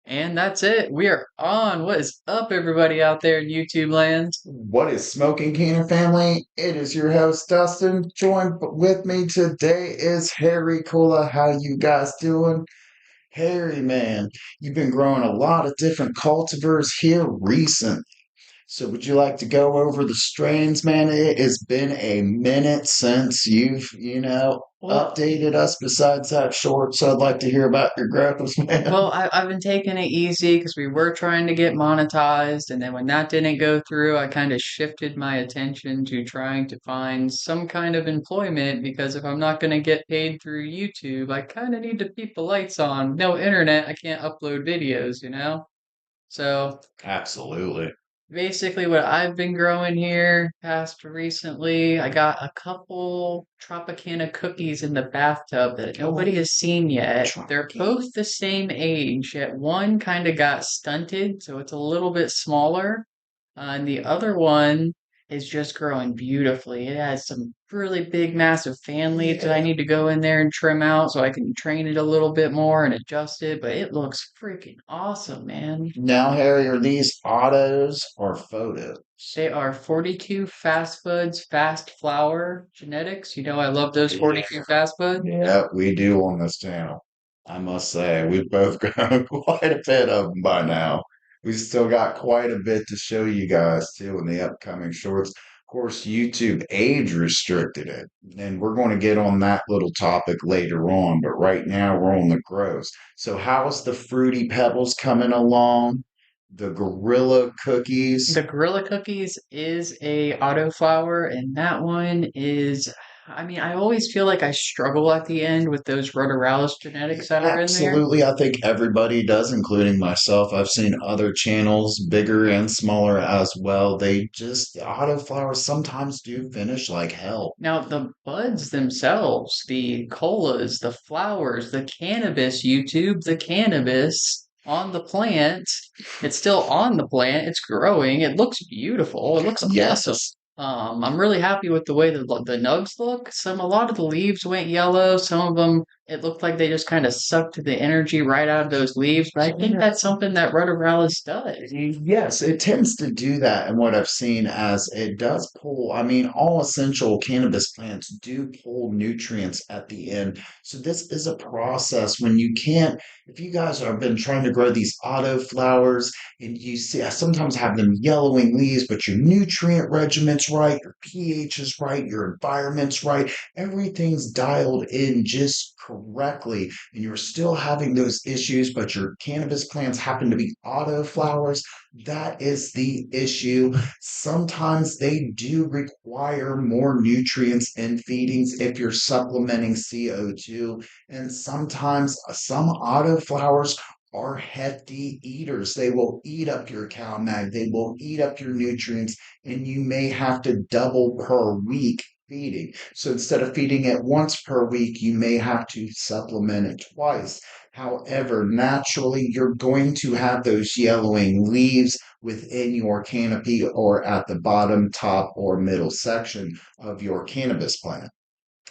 And that's it. We are on. What is up, everybody out there in YouTube land? What is Smoking Cannon family? It is your host Dustin. Joined with me today is Harry Cola. How you guys doing? Harry, man, you've been growing a lot of different cultivars here recently. So would you like to go over the strains, man? It has been a minute since you've Well, updated us besides that short. So I'd like to hear about your growth, man. I've been taking it easy because we were trying to get monetized, and then when that didn't go through, I kind of shifted my attention to trying to find some kind of employment because if I'm not going to get paid through YouTube, I kind of need to keep the lights on. No internet, I can't upload videos. So Absolutely. basically what I've been growing here past recently, I got a couple Tropicana cookies in the bathtub that nobody Oh, has seen yet. They're Tropicana. both the same age, yet one kind of got stunted, so it's a little bit smaller. And the other one is just growing beautifully. It has some really big, massive fan leaves that I Yeah. need to go in there and trim out so I can train it a little bit more and adjust it, but it looks freaking awesome, man. Now, Harry, are these autos or photos? They are 42 Fast Foods Fast Flower Genetics. You know, I love those Yeah. 42 Fast Food. Yeah, we do on this channel. I must say, we've both grown quite a bit of them by now. We've still got quite a bit to show you guys too in the upcoming shorts. Of course, YouTube age restricted it, and we're going to get on that little topic later on, but right now we're on the grows. So, how's the Fruity Pebbles coming along? The Gorilla The Cookies? Gorilla Cookies is a autoflower, and that one is, I mean, I always feel like I struggle at the end with those Rhodorhalis genetics that are in there. Absolutely. I think everybody does, including myself. I've seen other channels, bigger and smaller as well. The autoflowers sometimes do finish like hell. Now, the buds themselves, the colas, the flowers, the cannabis, YouTube, the cannabis on the plant, it's still on the plant, it's growing, it looks beautiful, it looks awesome. Yes. I'm really happy with the way the nugs look. A lot of the leaves went yellow, some of them it looked like they just kind of sucked the energy right out of those leaves, but I think that's something that Rhodorhalis does. Yes, it tends to do that. And what I've seen as it does pull, I mean, all essential cannabis plants do pull nutrients at the end. So this is a process when you can't, if you guys have been trying to grow these auto flowers and you see, I sometimes have them yellowing leaves, but your nutrient regiment's right, your pH is right, your environment's right, everything's dialed in just correctly, and you're still having those issues, but your cannabis plants happen to be auto flowers, that is the issue. Sometimes they do require more nutrients in feedings if you're supplementing CO2. And sometimes some autoflowers are hefty eaters. They will eat up your cow mag, they will eat up your nutrients, and you may have to double per week feeding. So instead of feeding it once per week, you may have to supplement it twice. However, naturally, you're going to have those yellowing leaves within your canopy or at the bottom, top, or middle section of your cannabis plant.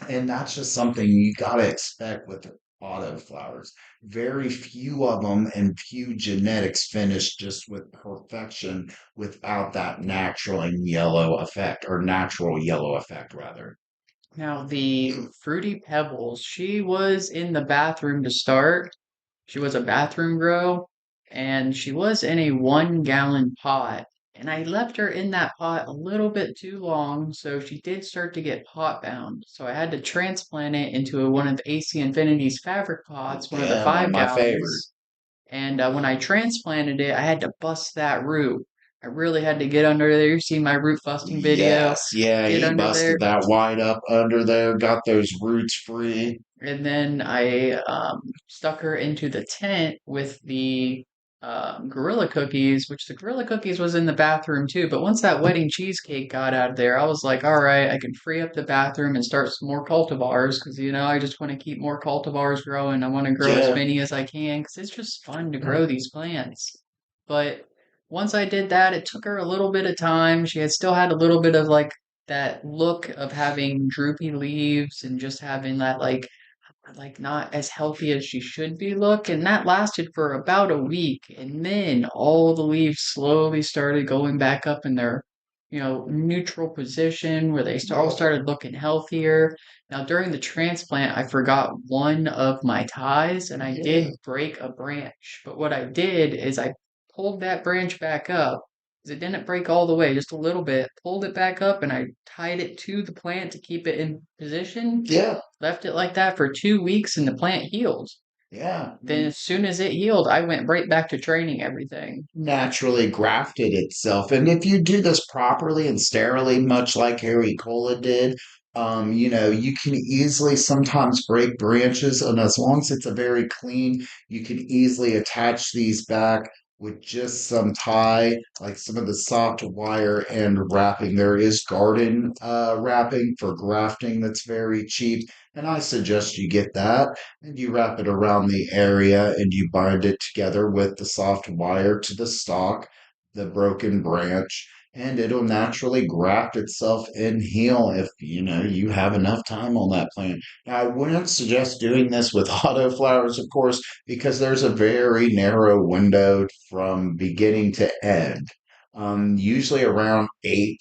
And that's just something you got to expect with autoflowers. Very few of them and few genetics finish just with perfection without that natural and yellow effect, or natural yellow effect, rather. Now, the Fruity Pebbles, she was in the bathroom to start. She was a bathroom grow, and she was in a 1 gallon pot. And I left her in that pot a little bit too long, so she did start to get pot bound. So I had to transplant it into one of AC Infinity's fabric pots, one of the Yeah, one of five my favorite. gallons. And when I transplanted it, I had to bust that root. I really had to get under there. You see my root busting video. Yes, yeah, Get he under there. busted that wide up under there, got those roots free. And then I stuck her into the tent with the Gorilla Cookies, which the Gorilla Cookies was in the bathroom too. But once that wedding cheesecake got out of there, I was like, all right, I can free up the bathroom and start some more cultivars because, I just want to keep more cultivars growing. I want to grow as Yeah. many as I can because it's just fun to grow these plants. But once I did that, it took her a little bit of time. She had still had a little bit of like that look of having droopy leaves and just having that like like not as healthy as she should be look, and that lasted for about a week, and then all the leaves slowly started going back up in their neutral position where they all started looking healthier. Now during the transplant I forgot one of my ties and I Yeah. did break a branch, but what I did is I pulled that branch back up, 'cause it didn't break all the way, just a little bit, pulled it back up and I tied it to the plant to keep it in position. Yeah. Left it like that for 2 weeks and the plant healed. Yeah. Then as soon as it healed, I went right back to training everything. Naturally grafted itself. And if you do this properly and sterilely, much like Harry Cola did, you can easily sometimes break branches, and as long as it's a very clean, you can easily attach these back with just some tie, like some of the soft wire and wrapping. There is garden wrapping for grafting that's very cheap, and I suggest you get that and you wrap it around the area and you bind it together with the soft wire to the stalk, the broken branch, and it'll naturally graft itself and heal if you have enough time on that plant. Now, I wouldn't suggest doing this with autoflowers, of course, because there's a very narrow window from beginning to end. Usually around 8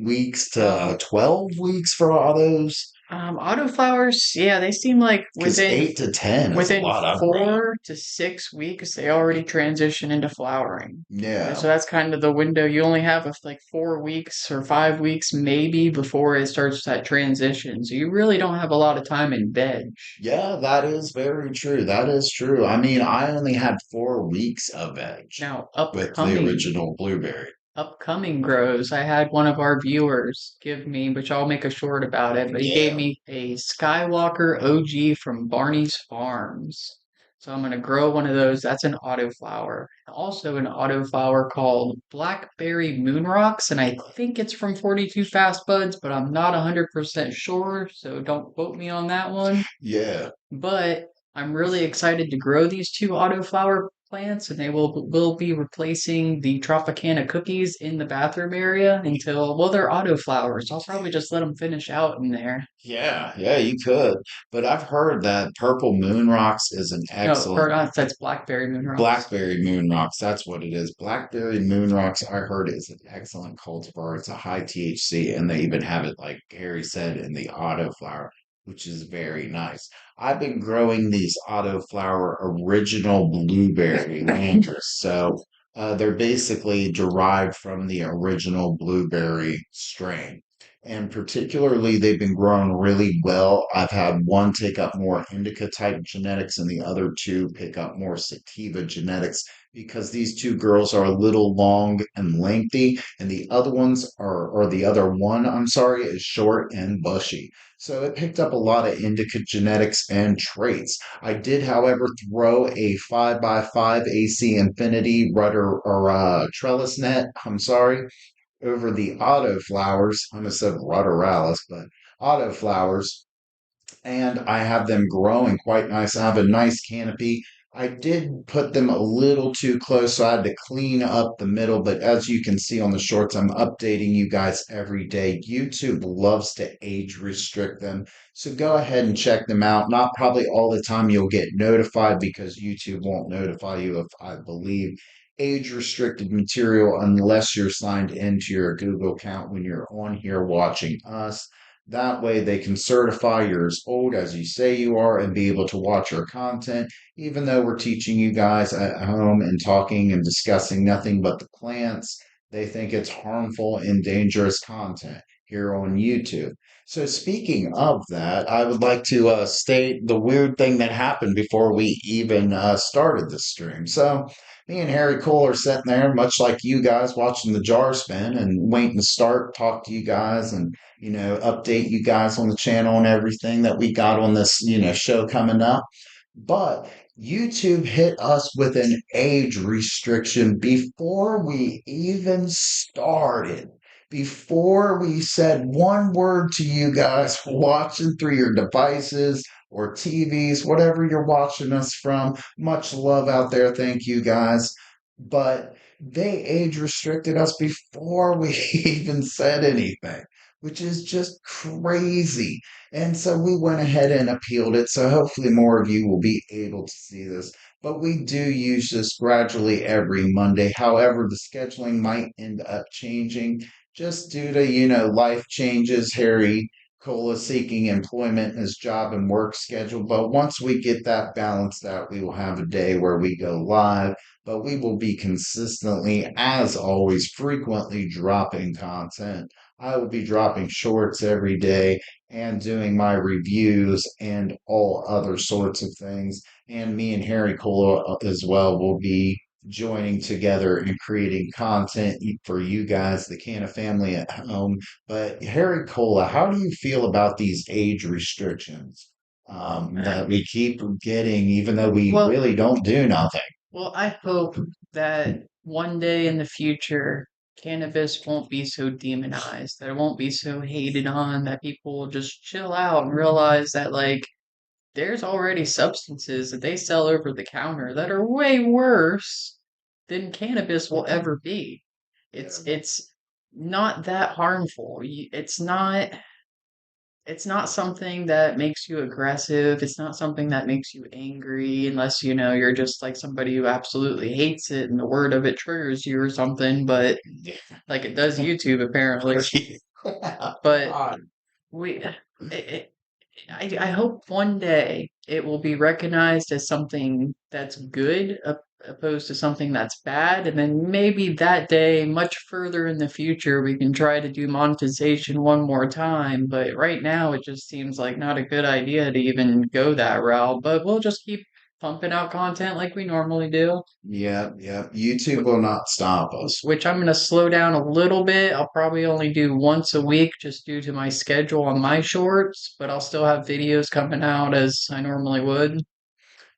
weeks to Um, 12 weeks for autos. Autoflowers, yeah, they seem like Because within 8 to 10 is a within lot of growing. 4 to 6 weeks they already transition into flowering. And Yeah. so that's kind of the window. You only have like 4 weeks or 5 weeks maybe before it starts that transition. So you really don't have a lot of time in veg. Yeah, that is very true. That is true. I mean, I only had 4 weeks of veg Now, with the original blueberry. upcoming grows, I had one of our viewers give me, which I'll make a short about it, but he gave Yeah. me a Skywalker OG from Barney's Farms. So I'm going to grow one of those. That's an autoflower. Also an autoflower called Blackberry Moonrocks, and I think it's from 42 Fast Buds, but I'm not 100% sure, so don't quote me on that one. Yeah. But I'm really excited to grow these two autoflower plants, and they will be replacing the Tropicana cookies in the bathroom area until, well, they're autoflowers. I'll probably just let them finish out in there. Yeah. Yeah, you could. But I've heard that purple moon rocks is an No, or excellent not, that's blackberry moon rocks. blackberry moon rocks. That's what it is. Blackberry moon rocks, I heard, is an excellent cultivar. It's a high THC, and they even have it, like Harry said, in the autoflower, which is very nice. I've been growing these autoflower original blueberry rangers. So they're basically derived from the original blueberry strain. And particularly, they've been growing really well. I've had one take up more indica type genetics, and the other two pick up more sativa genetics because these two girls are a little long and lengthy, and the other ones are, or the other one, I'm sorry, is short and bushy. So it picked up a lot of indica genetics and traits. I did, however, throw a 5x5 AC Infinity rudder or trellis net. I'm sorry, over the autoflowers. I almost said ruderalis, but autoflowers, and I have them growing quite nice. I have a nice canopy. I did put them a little too close, so I had to clean up the middle. But as you can see on the shorts, I'm updating you guys every day. YouTube loves to age restrict them. So go ahead and check them out. Not probably all the time you'll get notified because YouTube won't notify you of, I believe, age restricted material unless you're signed into your Google account when you're on here watching us. That way, they can certify you're as old as you say you are and be able to watch our content, even though we're teaching you guys at home and talking and discussing nothing but the plants. They think it's harmful and dangerous content here on YouTube. So, speaking of that, I would like to state the weird thing that happened before we even started the stream. So, me and Harry Cole are sitting there, much like you guys, watching the jar spin and waiting to start, talk to you guys, and update you guys on the channel and everything that we got on this, show coming up. But YouTube hit us with an age restriction before we even started. Before we said one word to you guys watching through your devices or TVs, whatever you're watching us from. Much love out there. Thank you guys. But they age restricted us before we even said anything. which is just crazy. And so we went ahead and appealed it. So hopefully more of you will be able to see this. But we do use this gradually every Monday. However, the scheduling might end up changing just due to, life changes. Harry Cola seeking employment in his job and work schedule. But once we get that balanced out, we will have a day where we go live. But we will be consistently, as always, frequently dropping content. I will be dropping shorts every day and doing my reviews and all other sorts of things. And me and Harry Cola as well will be joining together and creating content for you guys, the Canna family at home. But Harry Cola, how do you feel about these age restrictions Uh, that we keep getting, even though we well, really don't do nothing? well, I hope that one day in the future, cannabis won't be so demonized, that it won't be so hated on, that people will just chill out and realize that, like, there's already substances that they sell over the counter that are way worse than cannabis will ever be. Yeah. It's not that harmful. It's not something that makes you aggressive. It's not something that makes you angry unless you're just like somebody who absolutely hates it and the word of it triggers you or something, but like it does YouTube apparently. But God. we it, I hope one day it will be recognized as something that's good opposed to something that's bad. And then maybe that day, much further in the future, we can try to do monetization one more time. But right now, it just seems like not a good idea to even go that route. But we'll just keep pumping out content like we normally do. Yeah, yeah. YouTube will not stop us. Which I'm going to slow down a little bit. I'll probably only do once a week just due to my schedule on my shorts, but I'll still have videos coming out as I normally would.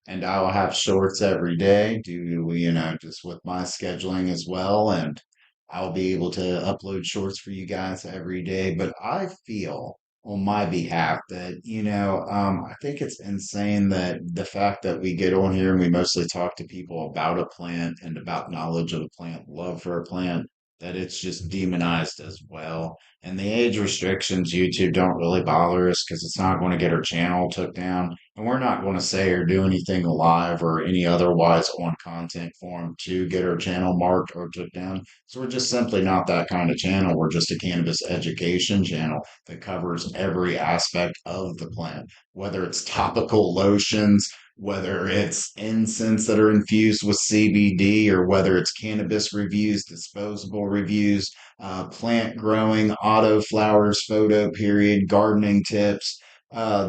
And I will have shorts every day due to, just with my scheduling as well. And I'll be able to upload shorts for you guys every day. But I feel on my behalf that, I think it's insane that the fact that we get on here and we mostly talk to people about a plant and about knowledge of a plant, love for a plant, that it's just demonized as well. And the age restrictions, YouTube don't really bother us because it's not going to get our channel took down. And we're not going to say or do anything live or any otherwise on content form to get our channel marked or took down. So we're just simply not that kind of channel. We're just a cannabis education channel that covers every aspect of the plant, whether it's topical lotions, whether it's incense that are infused with CBD, or whether it's cannabis reviews, disposable reviews, plant growing, auto flowers, photo period, gardening tips,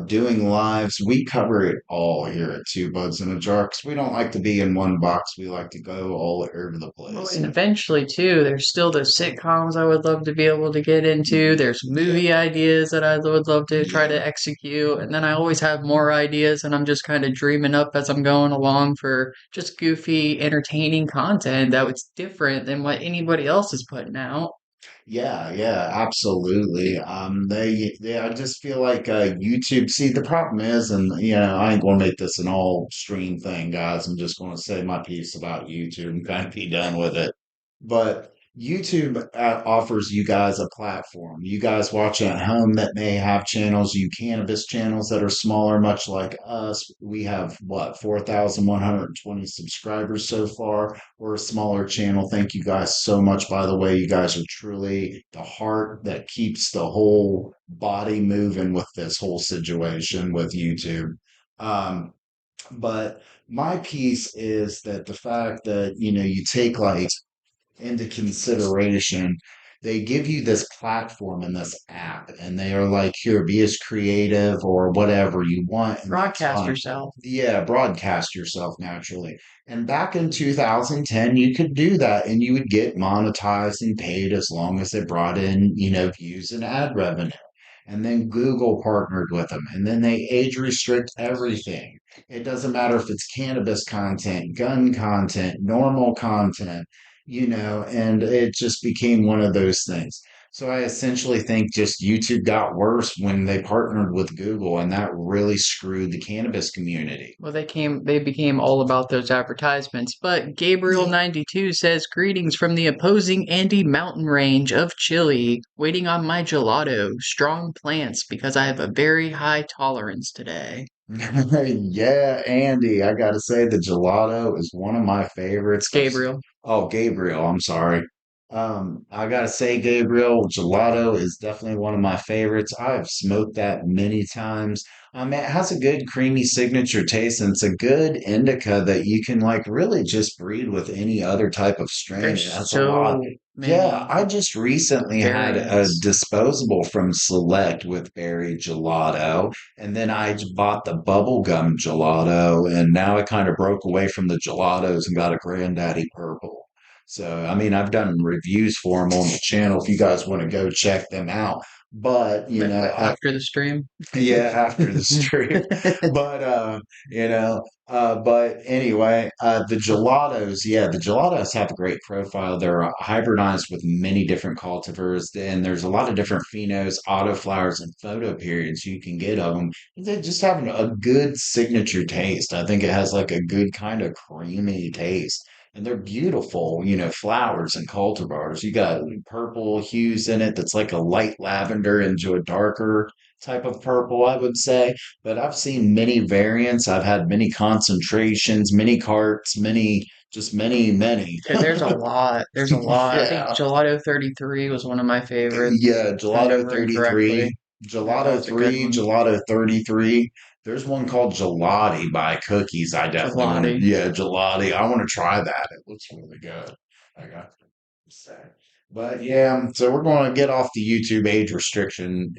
doing lives. We cover it all here at Two Buds in a Jar because we don't like to be in one box. We like to go all over the Well, place. and eventually, too, there's still those sitcoms I would love to be able to get into. There's Yeah, movie ideas that I would love to try yeah. to execute. And then I always have more ideas, and I'm just kind of dreaming up as I'm going along for just goofy, entertaining content that was different than what anybody else is putting out. Yeah, yeah, absolutely. I just feel like YouTube. See, the problem is, and I ain't gonna make this an all stream thing, guys. I'm just gonna say my piece about YouTube and kind of be done with it. But YouTube offers you guys a platform. You guys watching at home that may have channels, you cannabis channels that are smaller, much like us. We have what, 4,120 subscribers so far. We're a smaller channel. Thank you guys so much, by the way. You guys are truly the heart that keeps the whole body moving with this whole situation with YouTube. Um, but my piece is that the fact that, you take like into consideration, they give you this platform and this app, and they are like, here, be as creative or whatever you want, and that's Broadcast fine. yourself. Yeah, broadcast yourself naturally. And back in 2010, you could do that and you would get monetized and paid as long as it brought in, views and ad revenue. And then Google partnered with them, and then they age restrict everything. It doesn't matter if it's cannabis content, gun content, normal content, and it just became one of those things. So I essentially think just YouTube got worse when they partnered with Google, and that really screwed the cannabis community. Well, they became all about those advertisements. But Yeah. Gabriel92 says, "Greetings from the opposing Andy mountain range of Chile. Waiting on my gelato. Strong plants because I have a very high tolerance today." Yeah, Andy, I gotta say the gelato is one of my favorites. It's Gabriel. Oh, Gabriel, I'm sorry. I gotta say, Gabriel, gelato is definitely one of my favorites. I've smoked that many times. It has a good creamy signature taste, and it's a good indica that you can like really just breed with any other type of strain. It There's has a lot. so Yeah, many I just recently had a variants. disposable from Select with berry gelato. And then bought the bubblegum gelato, and now I kind of broke away from the gelatos and got a Granddaddy Purple. So, I mean, I've done reviews for them on the channel if you guys want to go check them out. But, After the stream. yeah, after the stream. But but anyway, the gelatos, yeah, the gelatos have a great profile. They're hybridized with many different cultivars, and there's a lot of different phenos, autoflowers, and photo periods you can get of them. They just have a good signature taste. I think it has like a good kind of creamy taste. And they're beautiful, flowers and cultivars. You got purple hues in it that's like a light lavender into a darker type of purple, I would say. But I've seen many variants. I've had many concentrations, many carts, just many. There's a lot. There's a lot. I think Yeah. Gelato 33 was one of my favorites, Yeah, if I Gelato remember 33, incorrectly. Yeah, that Gelato was a good 3, one. Gelato 33. There's one called Gelati by Cookies. I definitely want to, Gelati. yeah, Gelati. I want to try that. It looks really good. I got to say. But yeah, so we're going to get off the YouTube age restriction,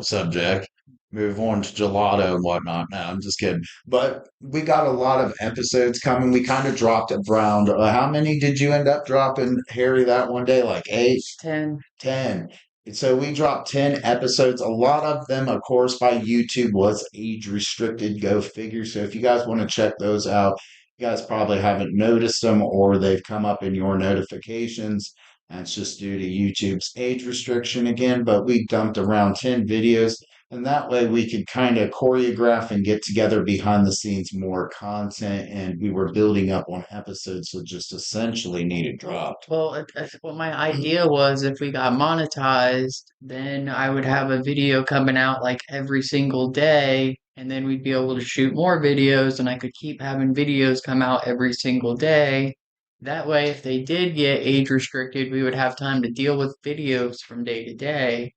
subject. Move on to gelato and whatnot. No, I'm just kidding. But we got a lot of episodes coming. We kind of dropped around. How many did you end up dropping, Harry, that one day? Like eight? 10. 10. So we dropped 10 episodes. A lot of them, of course, by YouTube was age restricted. Go figure. So if you guys want to check those out, you guys probably haven't noticed them or they've come up in your notifications. That's just due to YouTube's age restriction again. But we dumped around 10 videos. And that way we could kind of choreograph and get together behind the scenes more content. And we were building up on episodes that just essentially needed dropped. Well, what my idea was, if we got monetized, then I would have a video coming out like every single day, and then we'd be able to shoot more videos, and I could keep having videos come out every single day. That way, if they did get age restricted, we would have time to deal with videos from day to day.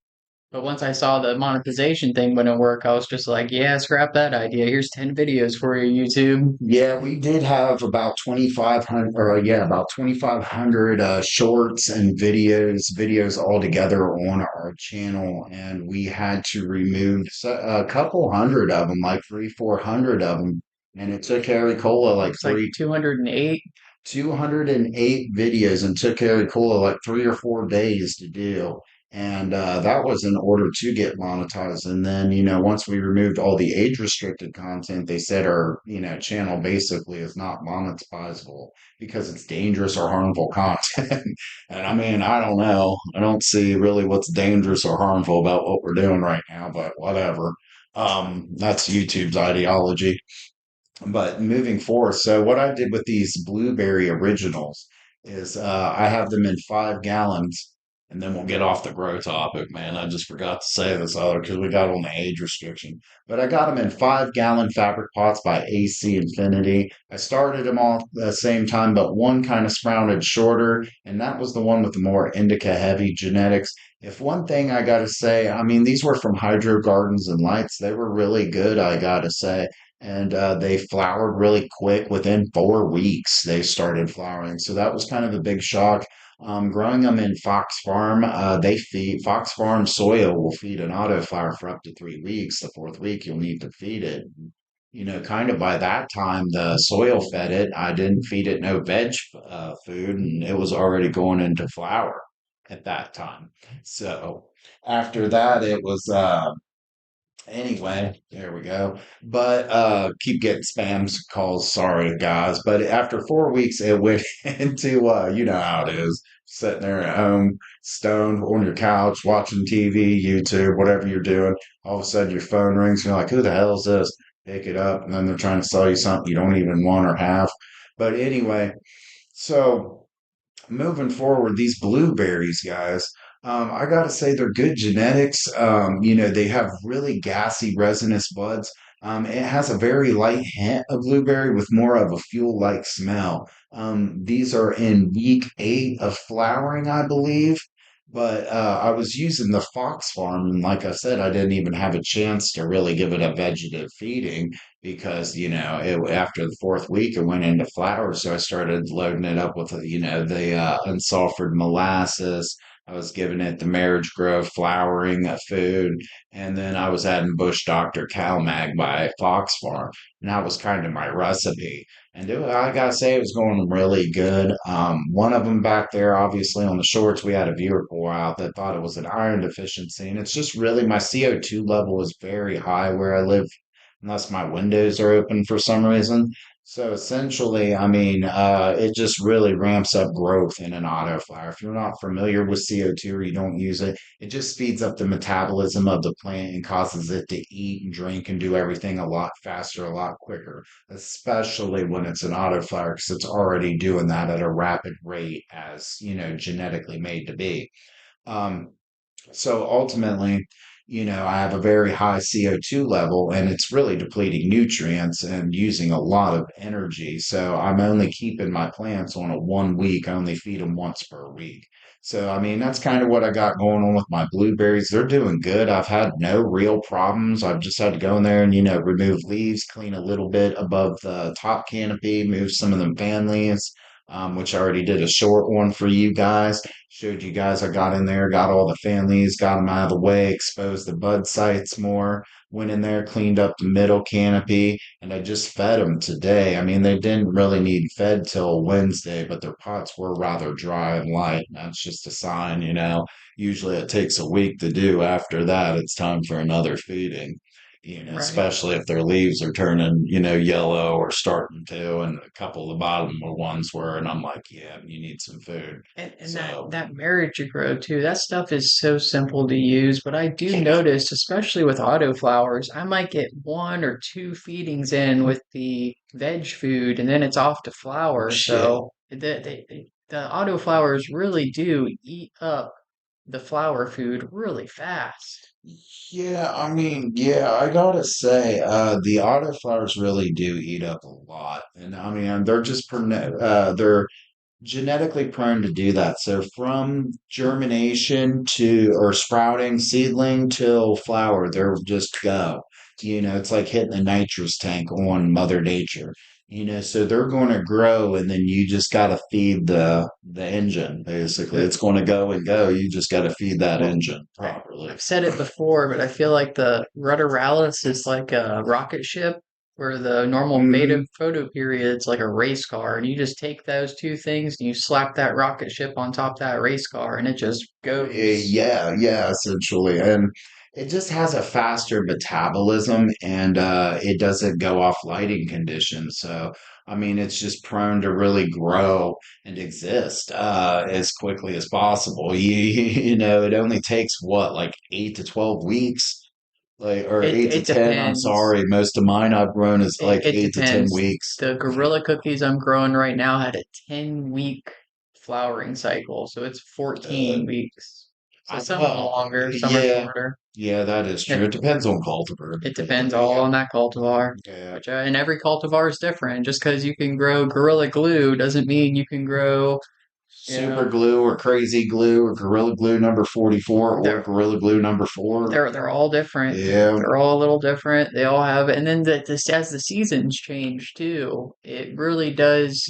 But once I saw the monetization thing wouldn't work, I was just like, yeah, scrap that idea. Here's 10 videos for you, YouTube. Yeah, we did have about 2,500, or yeah, about 2,500 shorts and videos all together on our channel, and we had to remove a couple hundred of them, like 400 of them, and it took Harry Cola like It's like 208. 208 videos and took Harry Cola like 3 or 4 days to do. And that was in order to get monetized. And then, once we removed all the age restricted content, they said our, channel basically is not monetizable because it's dangerous or harmful content. And I mean, I don't know. I don't see really what's dangerous or harmful about what we're doing right now, but whatever. That's YouTube's ideology. But moving forward, so what I did with these blueberry originals is I have them in 5 gallons, and then we'll get off the grow topic, man. I just forgot to say this other because we got on the age restriction. But I got them in 5 gallon fabric pots by AC Infinity. I started them all at the same time, but one kind of sprouted shorter, and that was the one with the more indica heavy genetics. If one thing I gotta say, I mean, these were from Hydro Gardens and Lights. They were really good, I gotta say, and they flowered really quick. Within 4 weeks, they started flowering. So that was kind of a big shock. Growing them in Fox Farm, they feed Fox Farm soil will feed an autoflower for up to 3 weeks. The fourth week, you'll need to feed it. Kind of by that time, the soil fed it. I didn't feed it no veg food, and it was already going into flower at that time. So after that, it was anyway, there we go. But keep getting spams calls. Sorry, guys. But after 4 weeks, it went into you know how it is. sitting there at home, stoned on your couch, watching TV, YouTube, whatever you're doing. All of a sudden, your phone rings, and you're like, who the hell is this? Pick it up, and then they're trying to sell you something you don't even want or have. But anyway, so moving forward, these blueberries, guys, I gotta say they're good genetics. They have really gassy resinous buds. It has a very light hint of blueberry with more of a fuel-like smell. These are in week 8 of flowering, I believe. But I was using the Fox Farm, and like I said, I didn't even have a chance to really give it a vegetative feeding because after the 4th week it went into flower, so I started loading it up with the unsulfured molasses. I was giving it the Marriage Grove flowering food, and then I was adding Bush Doctor CalMag by Fox Farm, and that was kind of my recipe. And I gotta say, it was going really good. One of them back there, obviously on the shorts, we had a viewer pull out that thought it was an iron deficiency, and it's just really my CO2 level is very high where I live unless my windows are open for some reason. So essentially, I mean, it just really ramps up growth in an autoflower. If you're not familiar with CO2 or you don't use it, it just speeds up the metabolism of the plant and causes it to eat and drink and do everything a lot faster, a lot quicker, especially when it's an autoflower because it's already doing that at a rapid rate as, genetically made to be. Um, so ultimately, I have a very high CO2 level and it's really depleting nutrients and using a lot of energy. So I'm only keeping my plants on a 1 week, I only feed them once per week. So, I mean, that's kind of what I got going on with my blueberries. They're doing good. I've had no real problems. I've just had to go in there and, remove leaves, clean a little bit above the top canopy, move some of them fan leaves, which I already did a short one for you guys. Showed you guys I got in there, got all the families, got them out of the way, exposed the bud sites more, went in there, cleaned up the middle canopy, and I just fed them today. I mean, they didn't really need fed till Wednesday, but their pots were rather dry and light. That's just a sign, Usually it takes a week to do. After that, it's time for another feeding. Right. Especially if their leaves are turning, yellow or starting to, and a couple of the bottom ones were, and I'm like, yeah, you need some food. And that So that marriage grow too, that stuff is so simple to use, but I do notice, especially with autoflowers, I might get one or two feedings in with the veg food, and then it's off to flower. shit. So the autoflowers really do eat up the flower food really fast. Yeah, I mean, yeah, I gotta say, the autoflowers really do eat up a lot, and I mean, they're genetically prone to do that. So from germination to or sprouting seedling till flower, they're just go. It's like hitting the nitrous tank on Mother Nature. So they're going to grow, and then you just got to feed the engine. Basically, The, it's going to go and go. You just got to feed that well, engine properly. I've said it before, but I feel like the Ruderalis is like a rocket ship, where the normal beta Hmm. photoperiod's like a race car, and you just take those two things and you slap that rocket ship on top of that race car, and it just goes. Yeah, yeah, essentially. And it just has a faster metabolism and it doesn't go off lighting conditions. So, I mean, it's just prone to really grow and exist as quickly as possible. It only takes what, like 8 to 12 weeks? Like, or It eight to it 10. I'm depends. sorry. Most of mine I've grown is like It 8 to 10 depends. weeks. The Gorilla cookies I'm growing right now had a 10-week flowering cycle, so it's Uh, 14 weeks. So some are well, longer, some are yeah, shorter. yeah, that is true. It It depends on cultivar. it But depends all on that cultivar, yeah. which and every cultivar is different. Just because you can grow Gorilla Glue doesn't mean you can grow, you Super know, glue or crazy glue or gorilla glue number 44 or they're gorilla glue number 4. they're all different. Yeah. They're all a little different. They all have, and then this as the seasons change too, it really does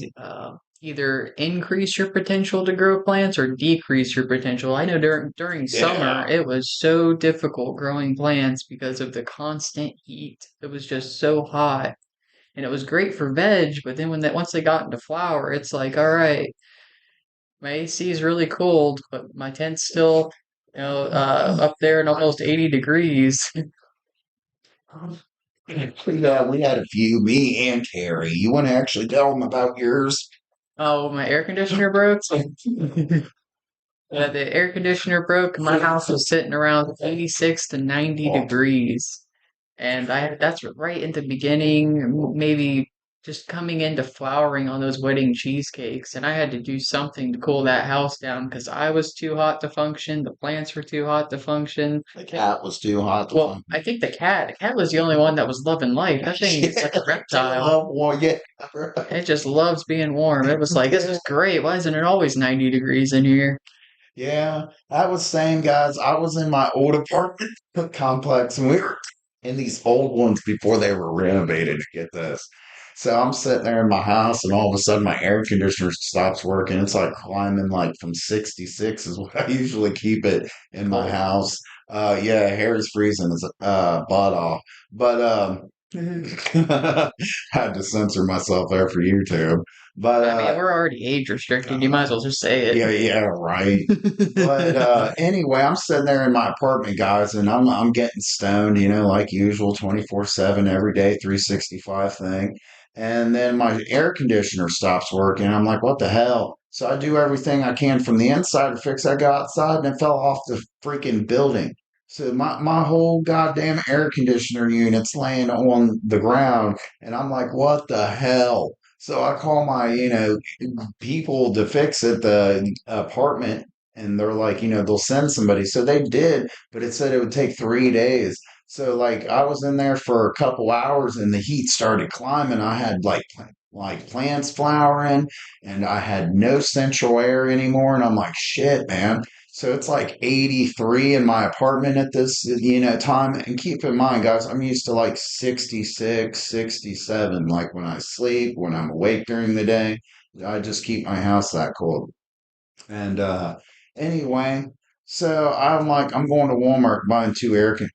either increase your potential to grow plants or decrease your potential. I know during summer Yeah. it was so difficult growing plants because of the constant heat. It was just so hot, and it was great for veg. But then once they got into flower, it's like, all right, my AC is really cold, but my tent's still, up there at almost 80 degrees. We had a few, me and Terry. You want to actually tell them about yours? Oh, my air conditioner broke. The air conditioner broke and my house was sitting around 86 to 90 Oh, degrees. And that's right in the beginning, maybe just coming into flowering on those wedding cheesecakes. And I had to do something to cool that house down because I was too hot to function. The plants were too hot to function. the cat was too hot to Well, function. I think the cat was the only one that was loving life. That thing is like a reptile. Well, yeah, It just loves being warm. It was like, this is great. Why isn't it always 90 degrees in here? yeah. I was saying, guys, I was in my old apartment complex, and we were in these old ones before they were renovated. To get this, so I'm sitting there in my house, and all of a sudden my air conditioner stops working. It's like climbing like from 66 is what I usually keep it in my Cold. house. Yeah, hair is freezing his butt off, but had to censor myself there for YouTube. But I mean, we're already age restricted. You might as well just say yeah, yeah, right. But it. anyway, I'm sitting there in my apartment, guys, and I'm getting stoned, like usual, 24/7 every day, 365 thing. And then my air conditioner stops working. I'm like, what the hell? So I do everything I can from the inside to fix. I go outside and it fell off the freaking building. So my whole goddamn air conditioner unit's laying on the ground, and I'm like, what the hell? So I call my, people to fix it, the apartment, and they're like, they'll send somebody. So they did, but it said it would take 3 days. So like I was in there for a couple hours and the heat started climbing. I had like plants flowering and I had no central air anymore. And I'm like, shit, man. So it's like 83 in my apartment at this, time. And keep in mind, guys, I'm used to like 66, 67, like when I sleep, when I'm awake during the day. I just keep my house that cold. And anyway, so I'm like, I'm going to Walmart buying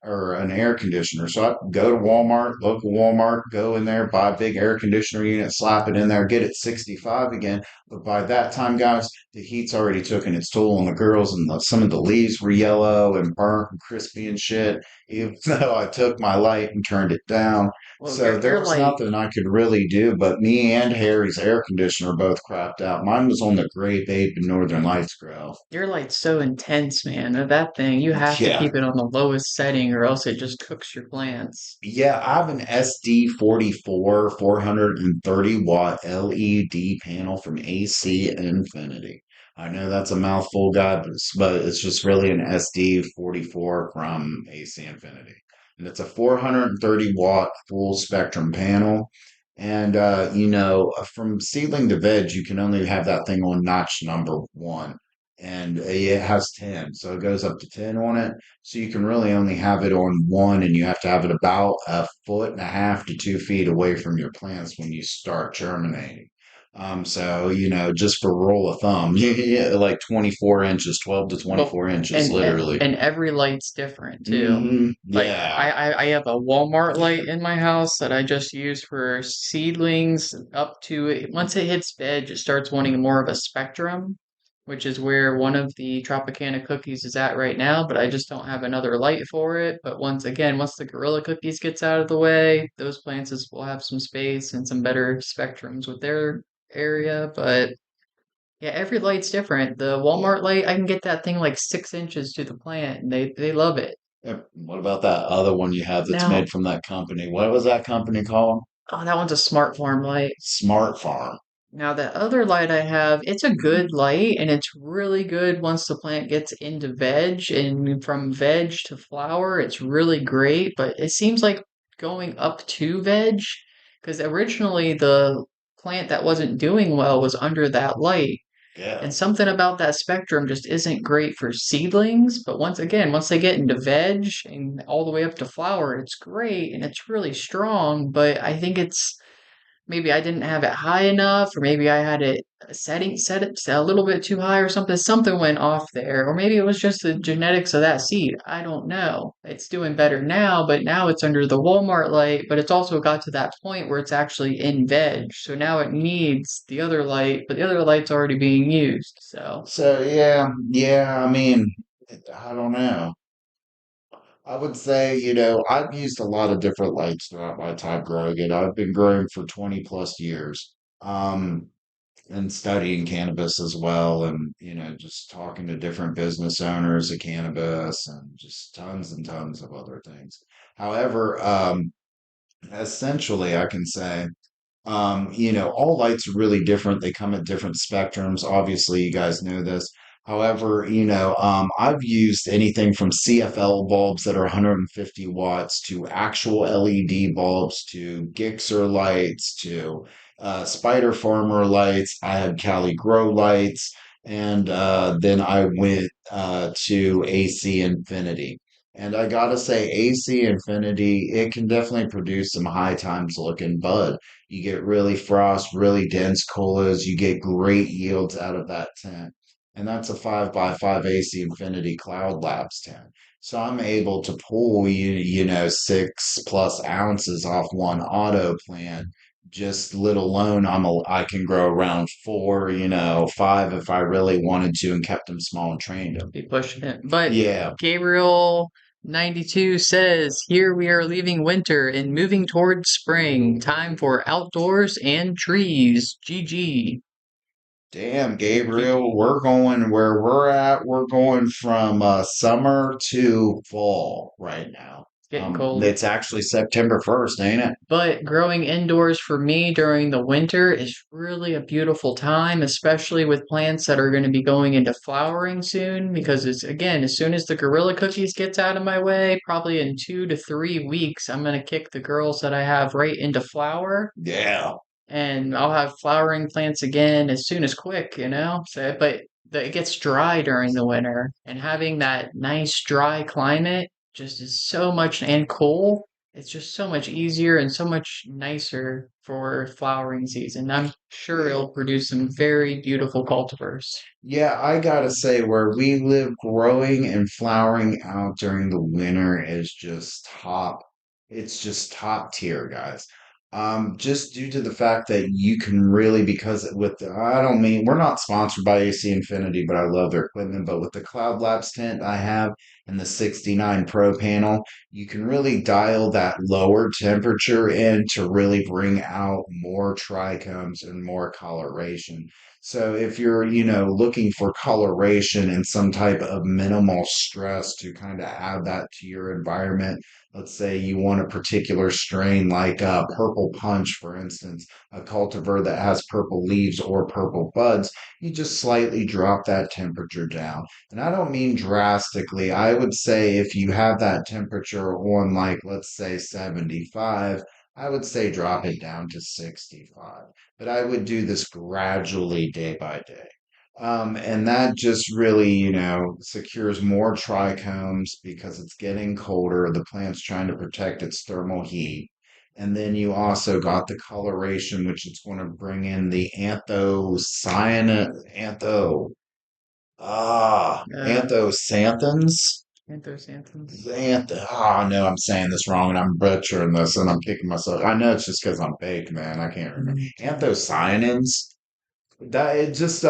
or an air conditioner. So I go to Walmart, local Walmart, go in there, buy a big air conditioner unit, slap it in there, get it 65 again. But by that time, guys, the heat's already taken its toll on the girls, and some of the leaves were yellow and burnt and crispy and shit. Even though I took my light and turned it down. Well, So there you're was like nothing I could really do, but me and Harry's air conditioner both crapped out. Mine was on the Great Ape and Northern Lights grill. you're like so intense, man. That thing, you have to Yeah. keep it on the lowest setting or else it just cooks your plants. Yeah, I have an SD44 430-watt LED panel from AC Infinity. I know that's a mouthful, guys, but it's just really an SD44 from AC Infinity. And it's a 430-watt full spectrum panel. And, from seedling to veg, you can only have that thing on notch number one. And it has 10, so it goes up to 10 on it. So you can really only have it on one, and you have to have it about a foot and a half to 2 feet away from your plants when you start germinating. So just for rule of thumb, like 24 inches, 12 to Well, 24 inches, and literally. and every light's different too. Like Yeah. I have a Walmart light in my house that I just use for seedlings up to once it hits veg, it starts wanting more of a spectrum, which is where one of the Tropicana cookies is at right now, but I just don't have another light for it. But once the Gorilla cookies gets out of the way, those will have some space and some better spectrums with their area. But yeah, every light's different. The Walmart light, I can get that thing like 6 inches to the plant, and they love it. What about that other one you have that's Now, made from that company? What was that company called? oh, that one's a smart farm light. Smart Farm. Now, the other light I have, it's a good light, and it's really good once the plant gets into veg, and from veg to flower, it's really great. But it seems like going up to veg, because originally the plant that wasn't doing well was under that light. Yeah. And something about that spectrum just isn't great for seedlings. But once they get into veg and all the way up to flower, it's great and it's really strong. But I think it's maybe I didn't have it high enough, or maybe I had it set it a little bit too high or something. Something went off there, or maybe it was just the genetics of that seed. I don't know. It's doing better now, but now it's under the Walmart light, but it's also got to that point where it's actually in veg. So now it needs the other light, but the other light's already being used. So So yeah, yeah. I mean, I don't know. I would say, I've used a lot of different lights throughout my time growing it. I've been growing for 20 plus years. Um, and studying cannabis as well, and just talking to different business owners of cannabis and just tons and tons of other things. However, essentially, I can say, all lights are really different. They come at different spectrums. Obviously, you guys know this. However, I've used anything from CFL bulbs that are 150 watts to actual LED bulbs to Gixxer lights to Spider Farmer lights. I had Cali Grow lights, and then I went to AC Infinity. And I gotta say, AC Infinity, it can definitely produce some high times looking bud. You get really frost, really dense colas. You get great yields out of that tent. And that's a 5x5 AC Infinity Cloud Labs tent. So I'm able to pull 6+ ounces off one auto plant. Just let alone I can grow around four, five if I really wanted to and kept them small and trained them. Be pushing it. But Yeah. Gabriel 92 says, here we are leaving winter and moving towards spring. Time for outdoors and trees. GG. Damn, Gabriel, we're going where we're at. We're going from summer to fall right now. Getting cold. It's actually September 1st, ain't it? But growing indoors for me during the winter is really a beautiful time, especially with plants that are going to be going into flowering soon. Because it's, again, as soon as the Gorilla Cookies gets out of my way, probably in 2 to 3 weeks, I'm going to kick the girls that I have right into flower. Yeah. And I'll have flowering plants again as soon as quick, So, but it gets dry during the winter, and having that nice dry climate just is so much, and cool. It's just so much easier and so much nicer for flowering season. I'm sure it'll produce some very beautiful cultivars. Yeah, I gotta say, where we live, growing and flowering out during the winter is just top. It's just top tier, guys. Just due to the fact that you can really, because I don't mean, we're not sponsored by AC Infinity, but I love their equipment. But with the Cloud Labs tent I have and the 69 Pro panel, you can really dial that lower temperature in to really bring out more trichomes and more coloration. So if you're, looking for coloration and some type of minimal stress to kind of add that to your environment, let's say you want a particular strain like Purple Punch, for instance, a cultivar that has purple leaves or purple buds, you just slightly drop that temperature down. And I don't mean drastically. I would say if you have that temperature on, like, let's say 75, I would say drop it down to 65, but I would do this gradually day by day. And that just really, secures more trichomes because it's getting colder. The plant's trying to protect its thermal heat. And then you also got the coloration, which is going to bring in the Uh, anthocyanthins. Anthocyanthins. No, I'm saying this wrong and I'm butchering this and I'm kicking myself. I know it's just because I'm baked, man. I can't remember. Anthocyanins. That it just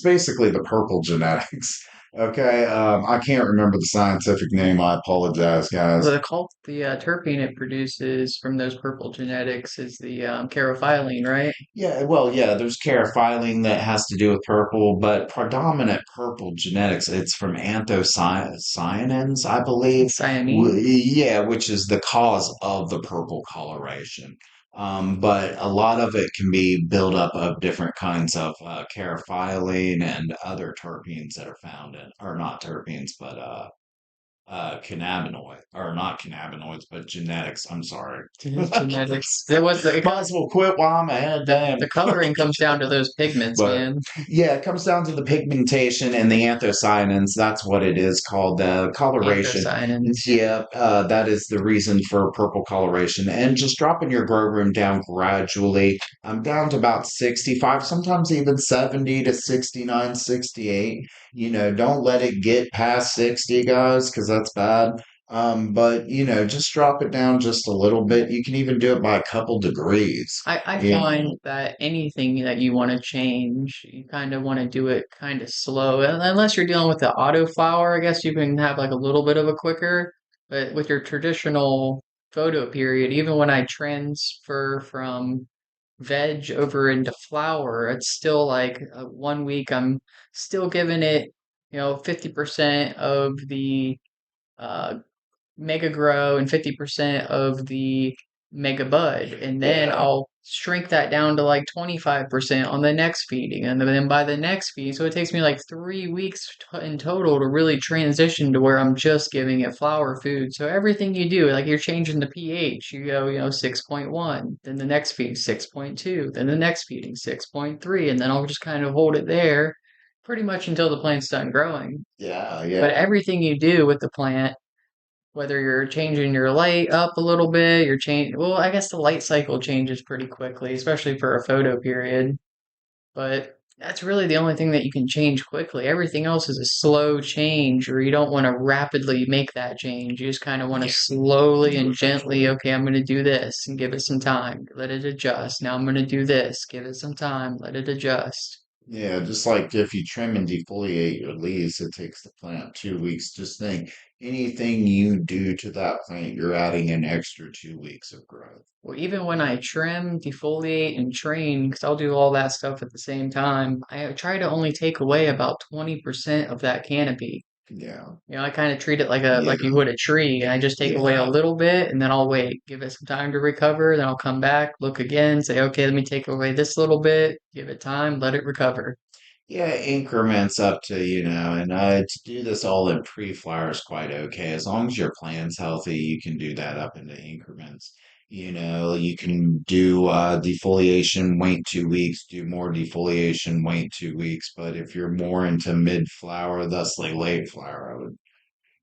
basically the purple genetics. Okay. I can't remember the scientific name. I apologize, guys. The terpene it produces from those purple genetics is the carophyllene, right? Yeah, well, yeah, there's carophyllene that has to do with purple, but predominant purple genetics, it's from anthocyanins, I believe. Cyanine. Yeah, which is the cause of the purple coloration. But a lot of it can be buildup of different kinds of carophyllene and other terpenes that are found in, or not terpenes, but cannabinoid, or not cannabinoids, but genetics. I'm sorry. Genetics. There was the Might as well quit while I'm ahead. Damn. the coloring comes down to those pigments, But man. yeah, it comes down to the pigmentation and the anthocyanins. That's what it is called, the coloration. Anthocyanins. Yeah, that is the reason for purple coloration. And just dropping your grow room down gradually. I'm down to about 65, sometimes even 70 to 69, 68. Don't let it get past 60, guys, because that's bad. But just drop it down just a little bit. You can even do it by a couple degrees. I Yeah. find that anything that you want to change, you kind of want to do it kind of slow. Unless you're dealing with the auto flower, I guess you can have like a little bit of a quicker. But with your traditional photo period, even when I transfer from veg over into flower, it's still like 1 week I'm still giving it, 50% of the uh, Mega Grow and 50% of the Mega Bud. And then Yeah. I'll shrink that down to like 25% on the next feeding. And then by the next feed, so it takes me like 3 weeks in total to really transition to where I'm just giving it flower food. So everything you do, like you're changing the pH, you go, 6.1, then the next feed 6.2, then the next feeding 6.3, and then I'll just kind of hold it there pretty much until the plant's done growing. Yeah, But yeah. everything you do with the plant, whether you're changing your light up a little bit, well, I guess the light cycle changes pretty quickly, especially for a photo period. But that's really the only thing that you can change quickly. Everything else is a slow change, or you don't want to rapidly make that change. You just kind of want to Yeah. slowly Do and it gently, gradually. okay, I'm going to do this and give it some time, let it adjust. Now I'm going to do this, give it some time, let it adjust. Yeah, just like if you trim and defoliate your leaves, it takes the plant 2 weeks. Just think, anything you do to that plant, you're adding an extra 2 weeks of growth. Well, even when I trim, defoliate, and train, because I'll do all that stuff at the same time, I try to only take away about 20% of that canopy. Yeah, I kind of treat it like a yeah, like you would a tree, and I just take away a yeah. little bit, and then I'll wait, give it some time to recover, then I'll come back, look again, say, okay, let me take away this little bit, give it time, let it recover. Yeah, increments up to, and to do this all in pre-flower is quite okay. As long as your plant's healthy, you can do that up into increments. You can do defoliation, wait 2 weeks, do more defoliation, wait 2 weeks. But if you're more into mid-flower, thusly late flower, I would,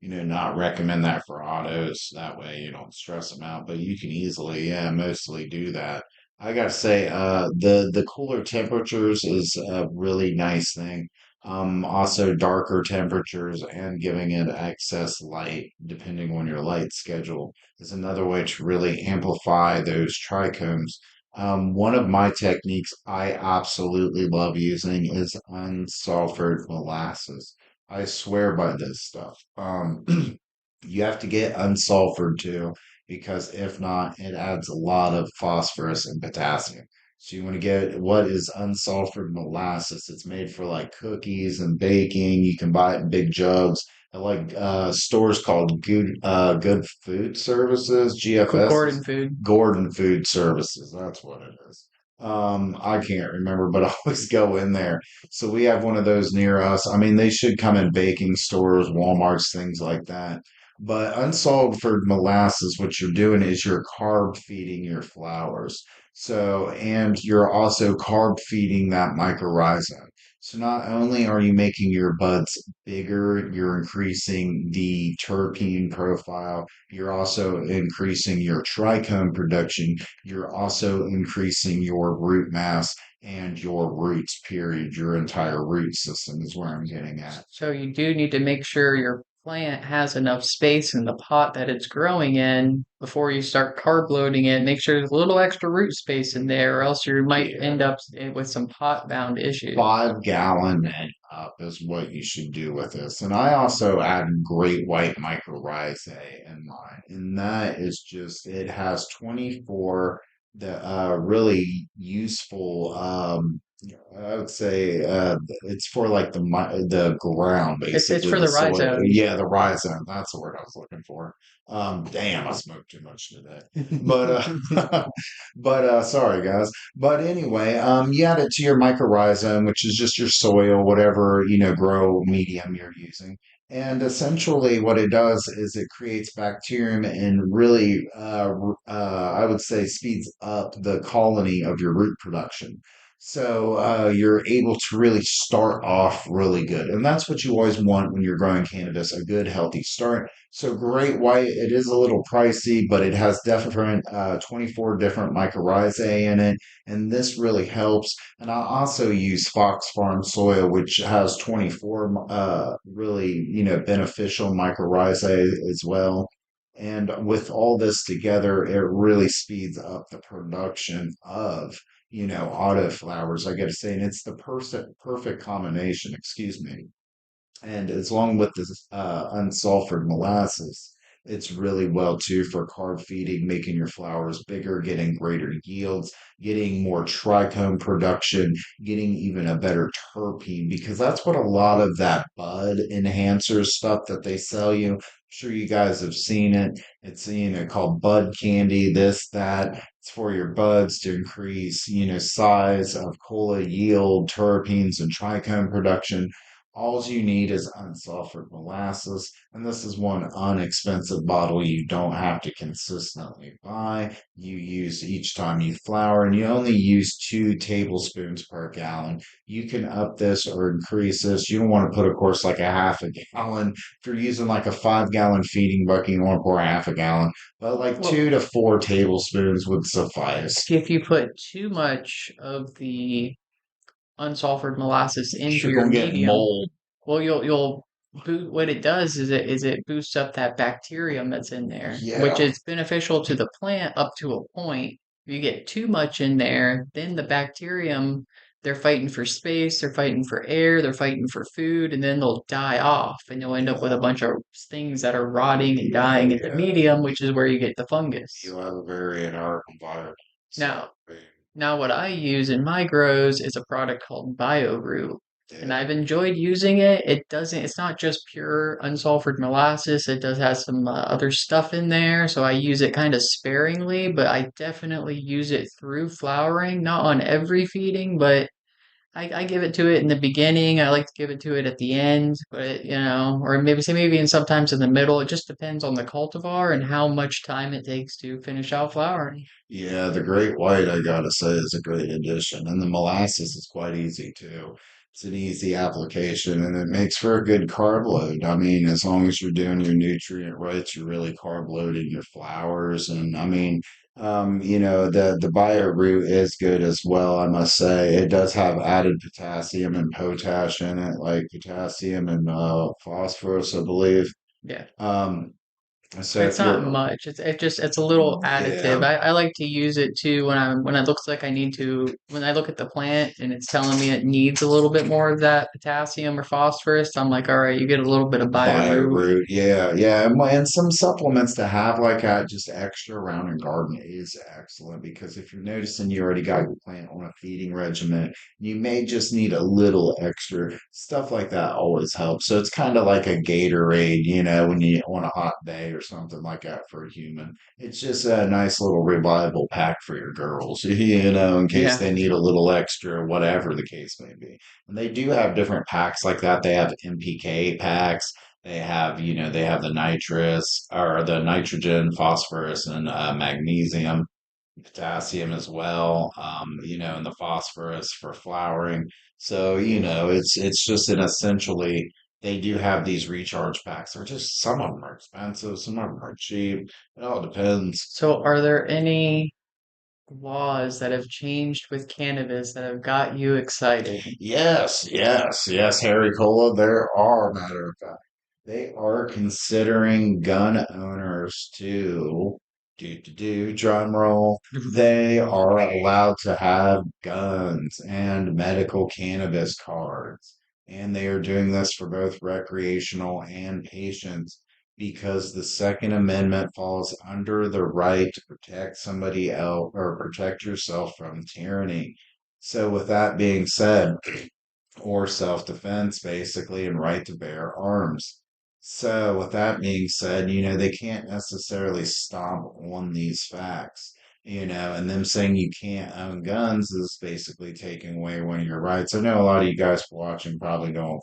not recommend that for autos. That way you don't stress them out, but you can easily, yeah, mostly do that. I gotta say, the cooler temperatures is a really nice thing. Also darker temperatures and giving it excess light, depending on your light schedule, is another way to really amplify those trichomes. One of my techniques I absolutely love using is unsulfured molasses. I swear by this stuff. You have to get unsulfured too, because if not, it adds a lot of phosphorus and potassium. So you want to get what is unsulfured molasses. It's made for like cookies and baking. You can buy it in big jugs at like stores called Good Food Services, Gordon GFS, food. Gordon Food Services. That's what it is. I can't remember, but I always go in there, so we have one of those near us. I mean, they should come in baking stores, Walmarts, things like that. But unsulfured molasses, what you're doing is you're carb feeding your flowers. So, and you're also carb feeding that mycorrhiza. So not only are you making your buds bigger, you're increasing the terpene profile, you're also increasing your trichome production, you're also increasing your root mass and your roots, period. Your entire root system is where I'm getting at. So you do need to make sure your plant has enough space in the pot that it's growing in before you start carb loading it. Make sure there's a little extra root space in there, or else you might end Yeah. up with some pot bound issues. 5 gallon and up is what you should do with this. And I also add great white mycorrhizae in mine. And that is just, it has 24 the really useful I would say it's for like the ground, It's basically for the the soil. rhizomes. Yeah, the rhizome. That's the word I was looking for. Damn, I smoked too much today. But but sorry guys. But anyway, you add it to your mycorrhizome, which is just your soil, whatever, grow medium you're using. And essentially, what it does is it creates bacterium and really, I would say, speeds up the colony of your root production. So you're able to really start off really good. And that's what you always want when you're growing cannabis, a good, healthy start. So great white, it is a little pricey, but it has different 24 different mycorrhizae in it, and this really helps. And I also use Fox Farm soil, which has 24 really, beneficial mycorrhizae as well. And with all this together, it really speeds up the production of, autoflowers, I gotta say, and it's the perfect combination, excuse me. And as long with this unsulfured molasses, It's really well too for carb feeding, making your flowers bigger, getting greater yields, getting more trichome production, getting even a better terpene, because that's what a lot of that bud enhancer stuff that they sell you. I'm sure you guys have seen it. It's, called bud candy, this, that. It's for your buds to increase, size of cola yield, terpenes, and trichome production. All you need is unsulfured molasses, and this is one inexpensive bottle you don't have to consistently buy. You use each time you flower, and you only use 2 tablespoons per gallon. You can up this or increase this. You don't want to put, of course, like a half a gallon. If you're using like a 5 gallon feeding bucket, you want to pour half a gallon, but like Well, 2 to 4 tablespoons would suffice. if you put too much of the unsulfured molasses into You're your gonna get medium, mold. well, what it does is it boosts up that bacterium that's in there, which Yeah. is beneficial to the plant up to a point. If you get too much in there, then the bacterium, they're fighting for space, they're fighting for air, they're fighting for food, and then they'll die off, and you'll end up with a Yeah. bunch of things that are rotting and Yeah. dying at the Yeah. medium, which is where you get the fungus. You have a very inert environment. So, Now, now, what I use in my grows is a product called BioRoot, and yeah. I've enjoyed using it. It's not just pure unsulfured molasses. It does have some other stuff in there, so I use it kind of sparingly, but I definitely use it through flowering, not on every feeding, but I give it to it in the beginning. I like to give it to it at the end, but or maybe even sometimes in the middle. It just depends on the cultivar and how much time it takes to finish out flowering. Yeah, the Great White, I gotta say, is a great addition. And the molasses is quite easy too. It's an easy application and it makes for a good carb load. I mean, as long as you're doing your nutrient right, you're really carb loading your flowers. And I mean, the bio root is good as well, I must say. It does have added potassium and potash in it, like potassium and phosphorus, I believe. Yeah. Um, so It's if not you're, much. It's a little additive. yeah, I like to use it too when it looks like I need to when I look at the plant and it's telling me it needs a little bit more of that potassium or phosphorus. I'm like, all right, you get a little bit of Bio BioRoot. root, yeah, yeah, and some supplements to have like that just extra around in garden is excellent because if you're noticing you already got your plant on a feeding regimen, you may just need a little extra stuff like that always helps. So it's kind of like a Gatorade, when you on a hot day or something like that for a human. It's just a nice little reliable pack for your girls, in case Yeah. they need a little extra, whatever the case may be. And they do have different packs like that. They have NPK packs. They have the nitrous or the nitrogen, phosphorus, and magnesium, potassium as well. And the phosphorus for flowering. So, it's just an essentially they do have these recharge packs. They're just some of them are expensive, some of them are cheap. It all depends. So are there any laws that have changed with cannabis that have got you excited? Yes, yes, yes, Harry Cola. There are, matter of fact, they are considering gun owners to drum roll. They are allowed to have guns and medical cannabis cards, and they are doing this for both recreational and patients because the Second Amendment falls under the right to protect somebody else or protect yourself from tyranny. So, with that being said, or self defense, basically, and right to bear arms. So, with that being said, they can't necessarily stomp on these facts, and them saying you can't own guns is basically taking away one of your rights. I know a lot of you guys watching probably don't,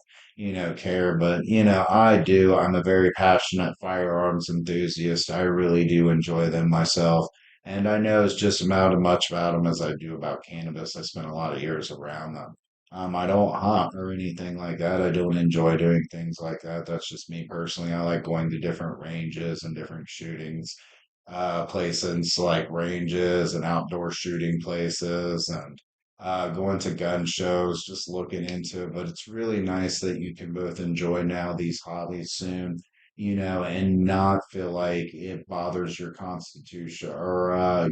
care, but, I do. I'm a very passionate firearms enthusiast. I really do enjoy them myself. And I know as just about as much about them as I do about cannabis. I spent a lot of years around them. I don't hunt or anything like that. I don't enjoy doing things like that. That's just me personally. I like going to different ranges and different shootings, places like ranges and outdoor shooting places and going to gun shows, just looking into it. But it's really nice that you can both enjoy now these hobbies soon, and not feel like it bothers your constitution or,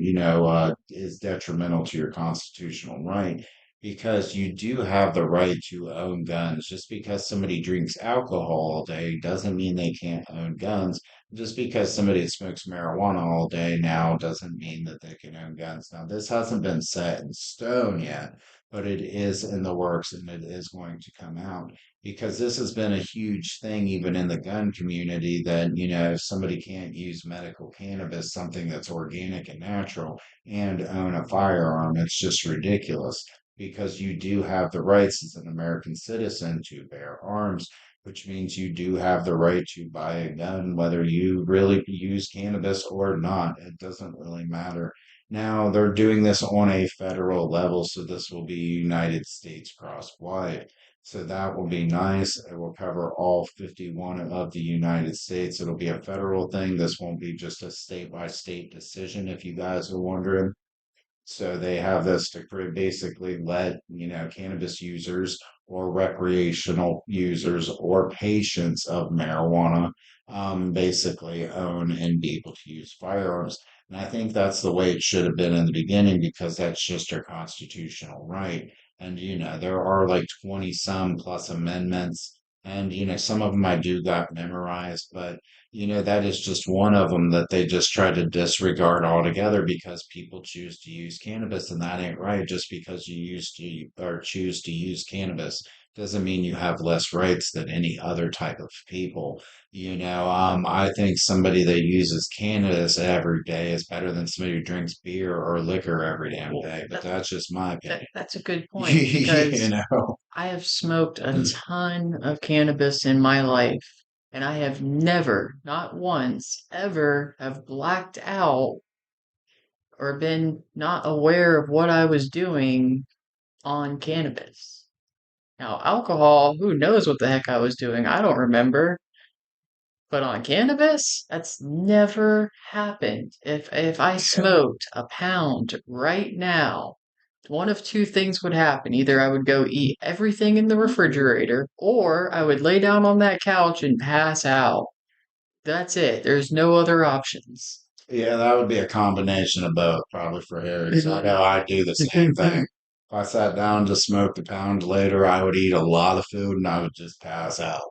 is detrimental to your constitutional right because you do have the right to own guns. Just because somebody drinks alcohol all day doesn't mean they can't own guns. just because somebody smokes marijuana all day now doesn't mean that they can own guns. Now, this hasn't been set in stone yet, but it is in the works and it is going to come out because this has been a huge thing, even in the gun community, that, if somebody can't use medical cannabis, something that's organic and natural, and own a firearm, it's just ridiculous because you do have the rights as an American citizen to bear arms, which means you do have the right to buy a gun, whether you really use cannabis or not. It doesn't really matter. Now, they're doing this on a federal level, so this will be United States cross-wide. So that will be nice. It will cover all 51 of the United States. It'll be a federal thing. This won't be just a state by state decision, if you guys are wondering. So they have this to basically let, cannabis users or recreational users or patients of marijuana basically own and be able to use firearms. And I think that's the way it should have been in the beginning because that's just our constitutional right. And, there are like 20 some plus amendments. And, some of them I do got memorized, but that is just one of them that they just try to disregard altogether because people choose to use cannabis, and that ain't right. Just because you used to or choose to use cannabis doesn't mean you have less rights than any other type of people. I think somebody that uses cannabis every day is better than somebody who drinks beer or liquor every damn Well, day, but that's just my opinion. that's a good point you because know? I have smoked a ton of cannabis in my life, and I have never, not once, ever have blacked out or been not aware of what I was doing on cannabis. Now, alcohol, who knows what the heck I was doing? I don't remember. But on cannabis, that's never happened. If I smoked a pound right now, one of two things would happen. Either I would go eat everything in the refrigerator, or I would lay down on that couch and pass out. That's it. There's no other options. Yeah, that would be a combination of both, probably for Harry. So I know I do the same thing. If I sat down to smoke a pound later, I would eat a lot of food and I would just pass out.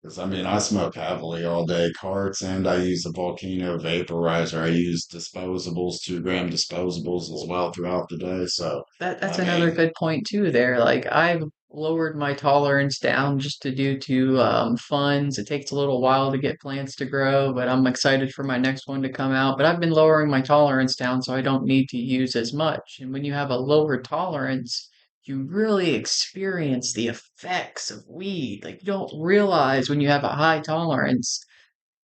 Because I mean, I smoke heavily all day, carts, and I use a volcano vaporizer. I use disposables, 2 gram disposables as well throughout the day. So, That's I another mean, good point too there. Like I've lowered my tolerance down just to due to funds. It takes a little while to get plants to grow, but I'm excited for my next one to come out. But I've been lowering my tolerance down so I don't need to use as much. And when you have a lower tolerance, you really experience the effects of weed. Like you don't realize when you have a high tolerance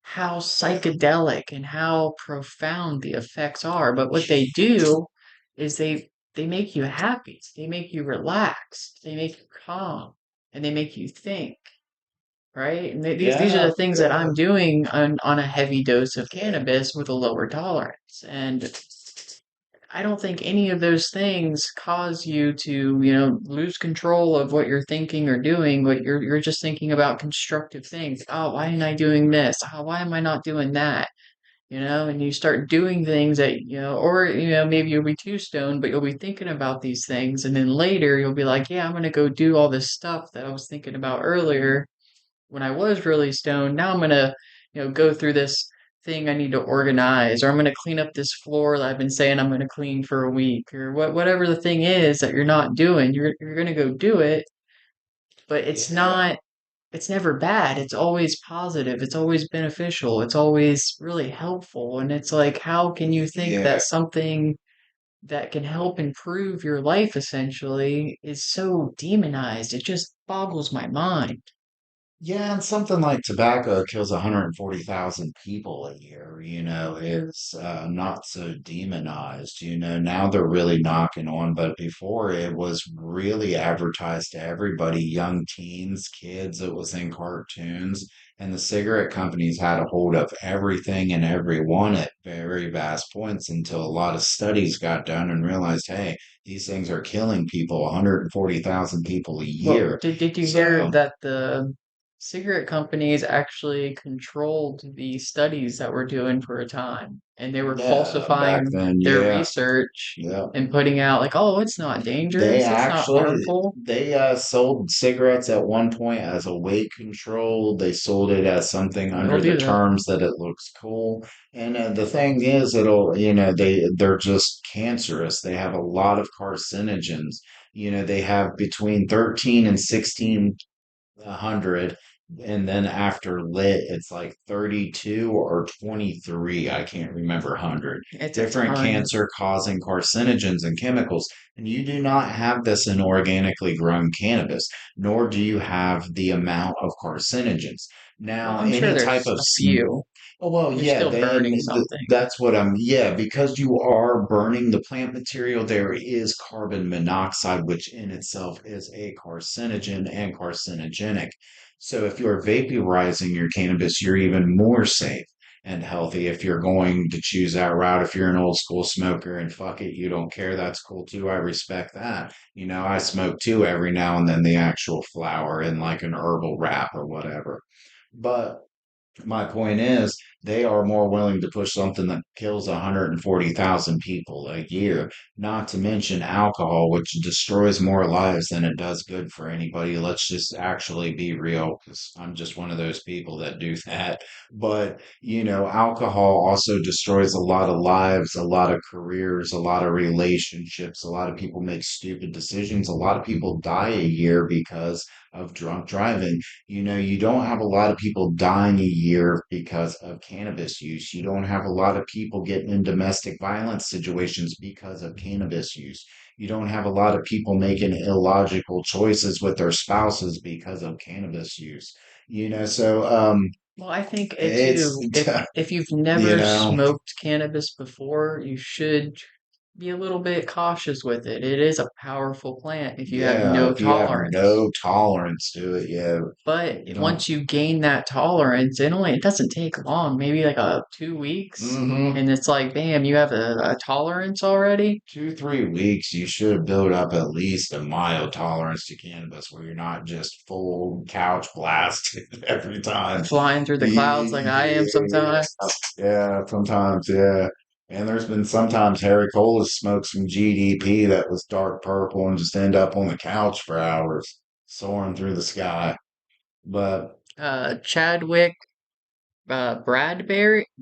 how psychedelic and how profound the effects are. But what they do is they make you happy. They make you relaxed. They make you calm, and they make you think. Right? And these are yeah, the things that I'm doing on a heavy dose of cannabis with a lower tolerance. And I don't think any of those things cause you to, lose control of what you're thinking or doing, but you're just thinking about constructive things. Oh, why am I doing this? Oh, why am I not doing that? And you start doing things that, or, maybe you'll be too stoned, but you'll be thinking about these things. And then later you'll be like, yeah, I'm going to go do all this stuff that I was thinking about earlier when I was really stoned. Now I'm going to, go through this thing I need to organize, or I'm going to clean up this floor that I've been saying I'm going to clean for a week, or whatever the thing is that you're not doing, you're going to go do it, but yeah, it's never bad. It's always positive. It's always beneficial. It's always really helpful. And it's like, how can you think yeah. that something that can help improve your life essentially is so demonized? It just boggles my mind. Yeah, and something like tobacco kills 140,000 people a year, is not so demonized. Now they're really knocking on, but before it was really advertised to everybody, young teens, kids, it was in cartoons, and the cigarette companies had a hold of everything and everyone at very vast points until a lot of studies got done and realized, hey, these things are killing people, 140,000 people a Well, year. did you hear So, that the cigarette companies actually controlled the studies that we're doing for a time, and they were Yeah, back falsifying then, their yeah, research yeah. and putting out like, oh, it's not They dangerous, it's not actually harmful. they sold cigarettes at one point as a weight control. They sold it as something They'll under the do that. terms that it looks cool. And the thing is, they're just cancerous. They have a lot of carcinogens. They have between 13 and 1600, and then after lit it's like 32 or 23, I can't remember, 100 It's a different ton. cancer causing carcinogens and chemicals. And you do not have this in organically grown cannabis, nor do you have the amount of carcinogens. Well, Now I'm sure any type there's of a few. oh well, You're yeah, still then burning something. that's what I'm, yeah, because you are burning the plant material, there is carbon monoxide, which in itself is a carcinogen and carcinogenic. So if you're vaporizing your cannabis, you're even more safe and healthy if you're going to choose that route. If you're an old school smoker and fuck it, you don't care, that's cool too. I respect that. I smoke too every now and then, the actual flower in like an herbal wrap or whatever. But my point is, they are more willing to push something that kills 140,000 people a year, not to mention alcohol, which destroys more lives than it does good for anybody. Let's just actually be real, because I'm just one of those people that do that. But, alcohol also destroys a lot of lives, a lot of careers, a lot of relationships. A lot of people make stupid decisions. A lot of people die a year because of drunk driving. You don't have a lot of people dying a year because of cannabis use. You don't have a lot of people getting in domestic violence situations because of cannabis use. You don't have a lot of people making illogical choices with their spouses because of cannabis use. So Well, I think it it's too, if you've you never know smoked cannabis before, you should be a little bit cautious with it. It is a powerful plant if you have yeah, no if you have tolerance. no tolerance to it, yeah, But you don't. once you gain that tolerance, it doesn't take long, maybe like 2 weeks, Hmm. and it's like, bam, you have a tolerance already. 2, 3 weeks, you should build up at least a mild tolerance to cannabis where you're not just full couch blasted every time. Flying through the clouds like I am Yeah, sometimes. yeah, sometimes, yeah. And there's been sometimes Harry Cole has smoked some GDP that was dark purple and just end up on the couch for hours, soaring through the sky. But Chadwick, Bradburr.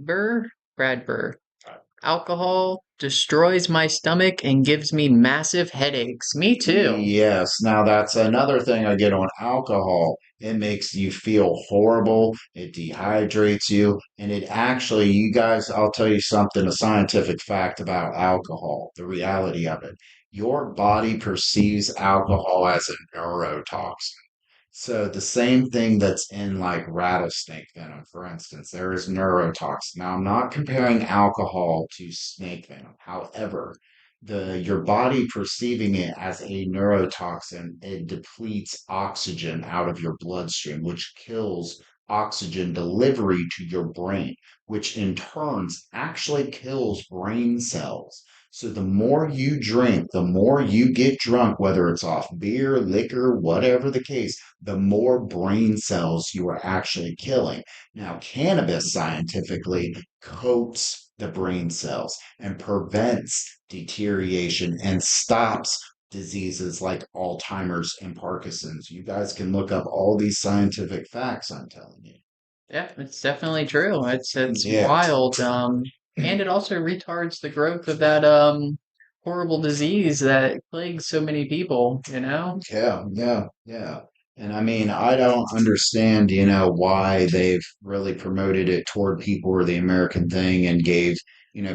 Alcohol destroys my stomach and gives me massive headaches. Me too. yes, now that's another thing I get on alcohol. It makes you feel horrible, it dehydrates you, and it actually, you guys, I'll tell you something, a scientific fact about alcohol, the reality of it. Your body perceives alcohol as a neurotoxin. So the same thing that's in like rattlesnake venom, for instance, there is neurotoxin. Now I'm not comparing alcohol to snake venom. However, the your body perceiving it as a neurotoxin, it depletes oxygen out of your bloodstream, which kills oxygen delivery to your brain, which in turns actually kills brain cells. So the more you drink, the more you get drunk, whether it's off beer, liquor, whatever the case, the more brain cells you are actually killing. Now, cannabis scientifically coats the brain cells and prevents deterioration and stops diseases like Alzheimer's and Parkinson's. You guys can look up all these scientific facts, I'm telling you. Yeah, it's definitely true. It's Yeah. wild. And it also retards the growth of that horrible disease that plagues so many people, you know? Yeah, yeah, yeah. And I mean, I don't understand, why they've really promoted it toward people or the American thing and gave,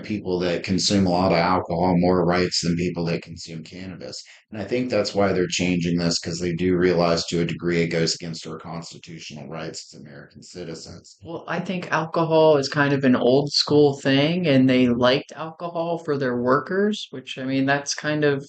people that consume a lot of alcohol more rights than people that consume cannabis. And I think that's why they're changing this because they do realize to a degree it goes against our constitutional rights as American citizens. Well, I think alcohol is kind of an old school thing, and they liked alcohol for their workers, which I mean, that's kind of,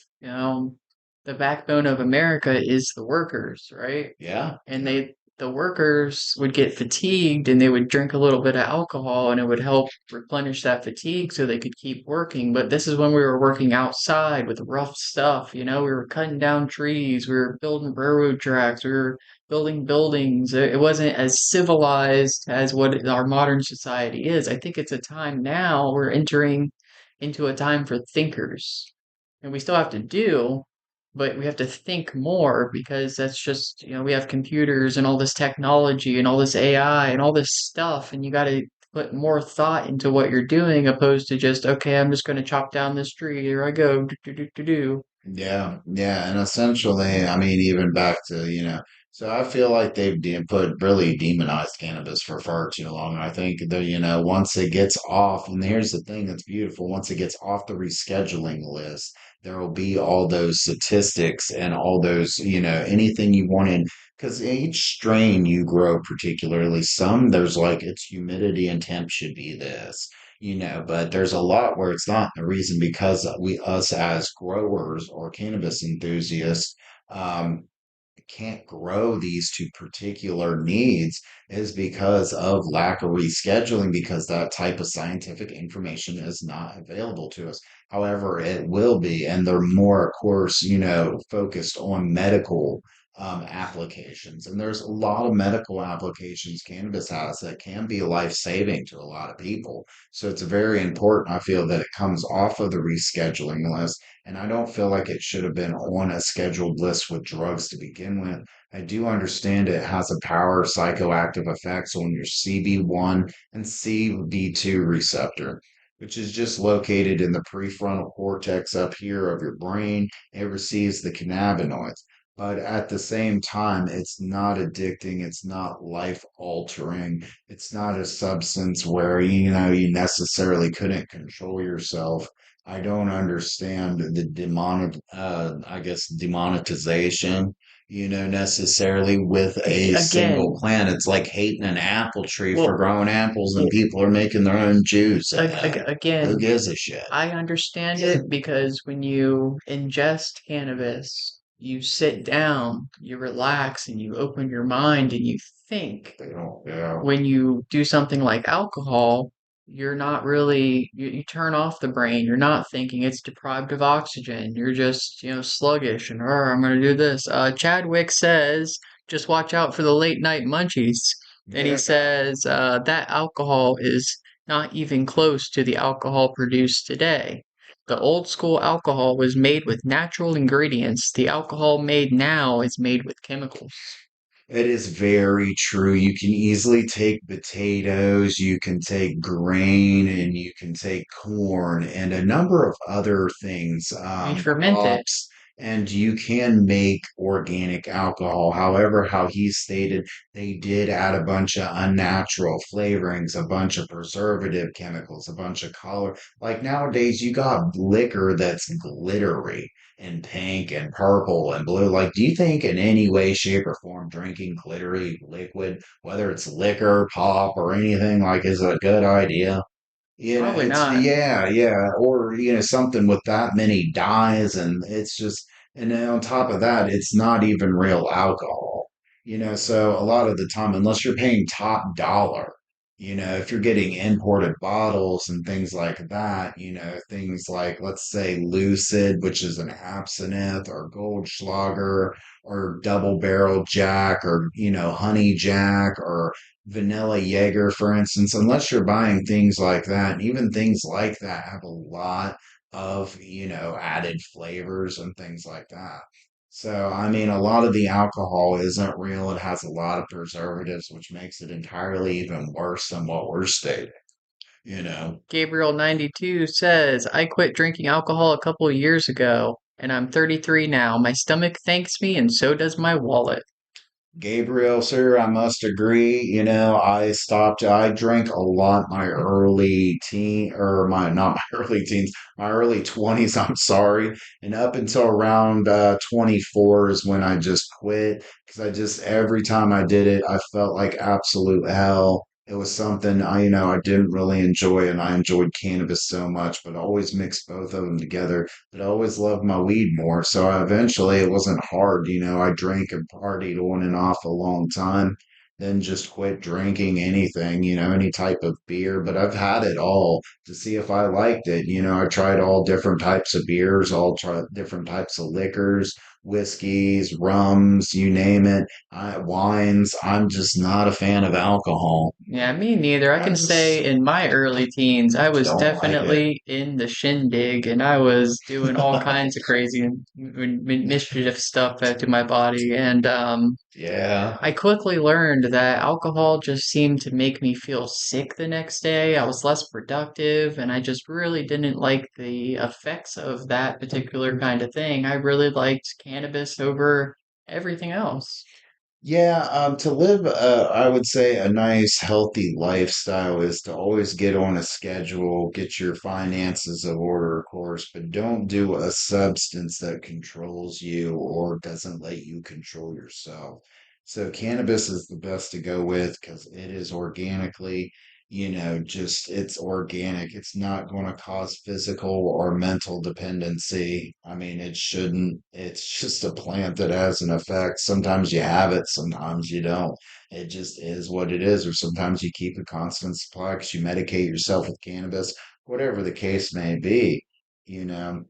the backbone of America is the workers, right? Yeah, And yeah. the workers would get fatigued and they would drink a little bit of alcohol and it would help replenish that fatigue so they could keep working. But this is when we were working outside with rough stuff, we were cutting down trees, we were building railroad tracks, we were building buildings. It wasn't as civilized as what our modern society is. I think it's a time now we're entering into a time for thinkers. And we still have to do, but we have to think more because that's just, we have computers and all this technology and all this AI and all this stuff, and you got to put more thought into what you're doing opposed to just, okay, I'm just going to chop down this tree. Here I go. Do, do, do, do, do. Yeah, yeah, and essentially, I mean, even back to, so I feel like they've put really demonized cannabis for far too long. I think that, once it gets off, and here's the thing that's beautiful, once it gets off the rescheduling list, there will be all those statistics and all those, anything you want in, because each strain you grow, particularly some, there's like its humidity and temp should be this. But there's a lot where it's not. The reason because us as growers or cannabis enthusiasts, um, can't grow these to particular needs is because of lack of rescheduling, because that type of scientific information is not available to us. However, it will be, and they're more, of course, focused on medical applications. And there's a lot of medical applications cannabis has that can be life-saving to a lot of people. So it's very important, I feel, that it comes off of the rescheduling list, and I don't feel like it should have been on a scheduled list with drugs to begin with. I do understand it has a power psychoactive effects on your CB1 and CB2 receptor, which is just located in the prefrontal cortex up here of your brain. It receives the cannabinoids. But at the same time, it's not addicting. It's not life altering. It's not a substance where, you necessarily couldn't control yourself. I don't understand the I guess demonetization, necessarily with a single Again, plant. It's like hating an apple tree for well, growing apples and well, people are making their own juice. Who again, gives a shit? I understand it because when you ingest cannabis, you sit down, you relax, and you open your mind and you think. They don't, yeah. When you do something like alcohol, you're not really, you turn off the brain. You're not thinking, it's deprived of oxygen. You're just, sluggish and, I'm going to do this. Chadwick says, just watch out for the late night munchies. And he Yeah. says that alcohol is not even close to the alcohol produced today. The old school alcohol was made with natural ingredients. The alcohol made now is made with chemicals. It is very true. You can easily take potatoes, you can take grain, and you can take corn and a number of other things, You ferment it. hops, and you can make organic alcohol. However, how he stated, they did add a bunch of unnatural flavorings, a bunch of preservative chemicals, a bunch of color. Like nowadays, you got liquor that's glittery and pink and purple and blue. Like, do you think in any way, shape, or form drinking glittery liquid, whether it's liquor, pop, or anything, like, is a good idea? Probably It's not. yeah, yeah, or something with that many dyes, and it's just, and then on top of that, it's not even real alcohol. So a lot of the time, unless you're paying top dollar, if you're getting imported bottles and things like that, things like, let's say, Lucid, which is an absinthe, or Goldschlager, or Double Barrel Jack, or Honey Jack, or Vanilla Jaeger, for instance, unless you're buying things like that, and even things like that have a lot of, added flavors and things like that. So, I mean, a lot of the alcohol isn't real. It has a lot of preservatives, which makes it entirely even worse than what we're stating, you know. Gabriel92 says, I quit drinking alcohol a couple of years ago, and I'm 33 now. My stomach thanks me, and so does my wallet. Gabriel, sir, I must agree. I drank a lot my early or not my early teens, my early 20s, I'm sorry. And up until around 24 is when I just quit, because every time I did it, I felt like absolute hell. It was something I didn't really enjoy, and I enjoyed cannabis so much, but I always mixed both of them together. But I always loved my weed more. So eventually it wasn't hard. I drank and partied on and off a long time, then just quit drinking anything, any type of beer. But I've had it all to see if I liked it. I tried all different types of beers, different types of liquors, whiskeys, rums, you name it, wines. I'm just not a fan of alcohol. Yeah, me neither. I I can just say in my early teens, I was don't like it. definitely in the shindig and I was doing all kinds of crazy and mischief stuff to my body. And Yeah. I quickly learned that alcohol just seemed to make me feel sick the next day. I was less productive and I just really didn't like the effects of that particular kind of thing. I really liked cannabis over everything else. Yeah, to live, I would say a nice, healthy lifestyle is to always get on a schedule, get your finances in order, of course, but don't do a substance that controls you or doesn't let you control yourself. So cannabis is the best to go with because it is organically, just it's organic. It's not going to cause physical or mental dependency. I mean, it shouldn't. It's just a plant that has an effect. Sometimes you have it, sometimes you don't. It just is what it is. Or sometimes you keep a constant supply because you medicate yourself with cannabis, whatever the case may be, you know.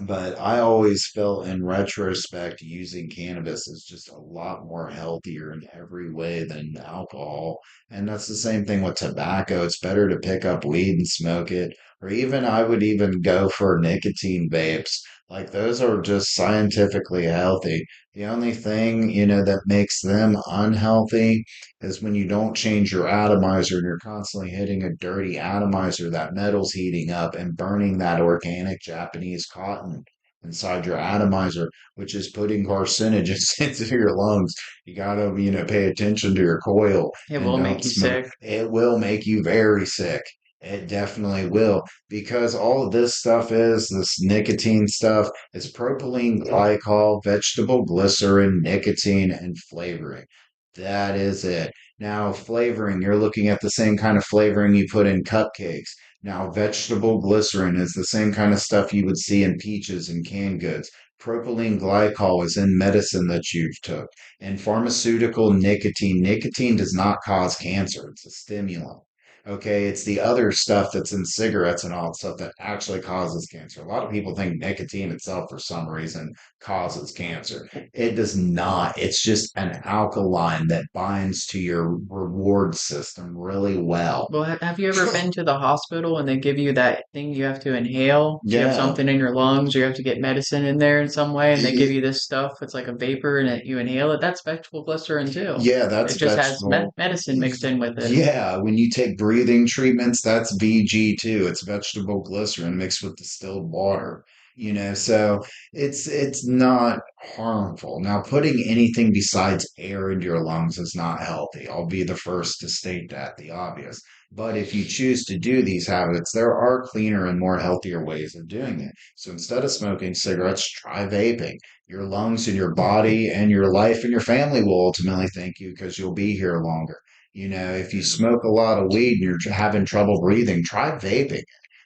But I always felt in retrospect using cannabis is just a lot more healthier in every way than alcohol. And that's the same thing with tobacco. It's better to pick up weed and smoke it. Or even I would even go for nicotine vapes. Like those are just scientifically healthy. The only thing, that makes them unhealthy is when you don't change your atomizer and you're constantly hitting a dirty atomizer, that metal's heating up and burning that organic Japanese cotton inside your atomizer, which is putting carcinogens into your lungs. You gotta, pay attention to your coil It and will make don't you smoke. sick. It will make you very sick. It definitely will because all of this stuff is this nicotine stuff. It's propylene glycol, vegetable glycerin, nicotine, and flavoring. That is it. Now, flavoring, you're looking at the same kind of flavoring you put in cupcakes. Now, vegetable glycerin is the same kind of stuff you would see in peaches and canned goods. Propylene glycol is in medicine that you've took. And pharmaceutical nicotine. Nicotine does not cause cancer. It's a stimulant. Okay, it's the other stuff that's in cigarettes and all that stuff that actually causes cancer. A lot of people think nicotine itself, for some reason, causes cancer. It does not. It's just an alkaline that binds to your reward system really well. Well, have you ever been to the hospital and they give you that thing you have to inhale? So you have Yeah. something in your lungs, or you have to get medicine in there in some way, and they give you this stuff. It's like a vapor, and you inhale it. That's vegetable glycerin too. Yeah, It that's just has vegetable. medicine mixed in with it. Yeah, when you take breathing treatments, that's VG too. It's vegetable glycerin mixed with distilled water. So it's not harmful. Now, putting anything besides air into your lungs is not healthy. I'll be the first to state that, the obvious. But if you choose to do these habits, there are cleaner and more healthier ways of doing it. So instead of smoking cigarettes, try vaping. Your lungs and your body and your life and your family will ultimately thank you because you'll be here longer. If you smoke a lot of weed and you're having trouble breathing, try vaping.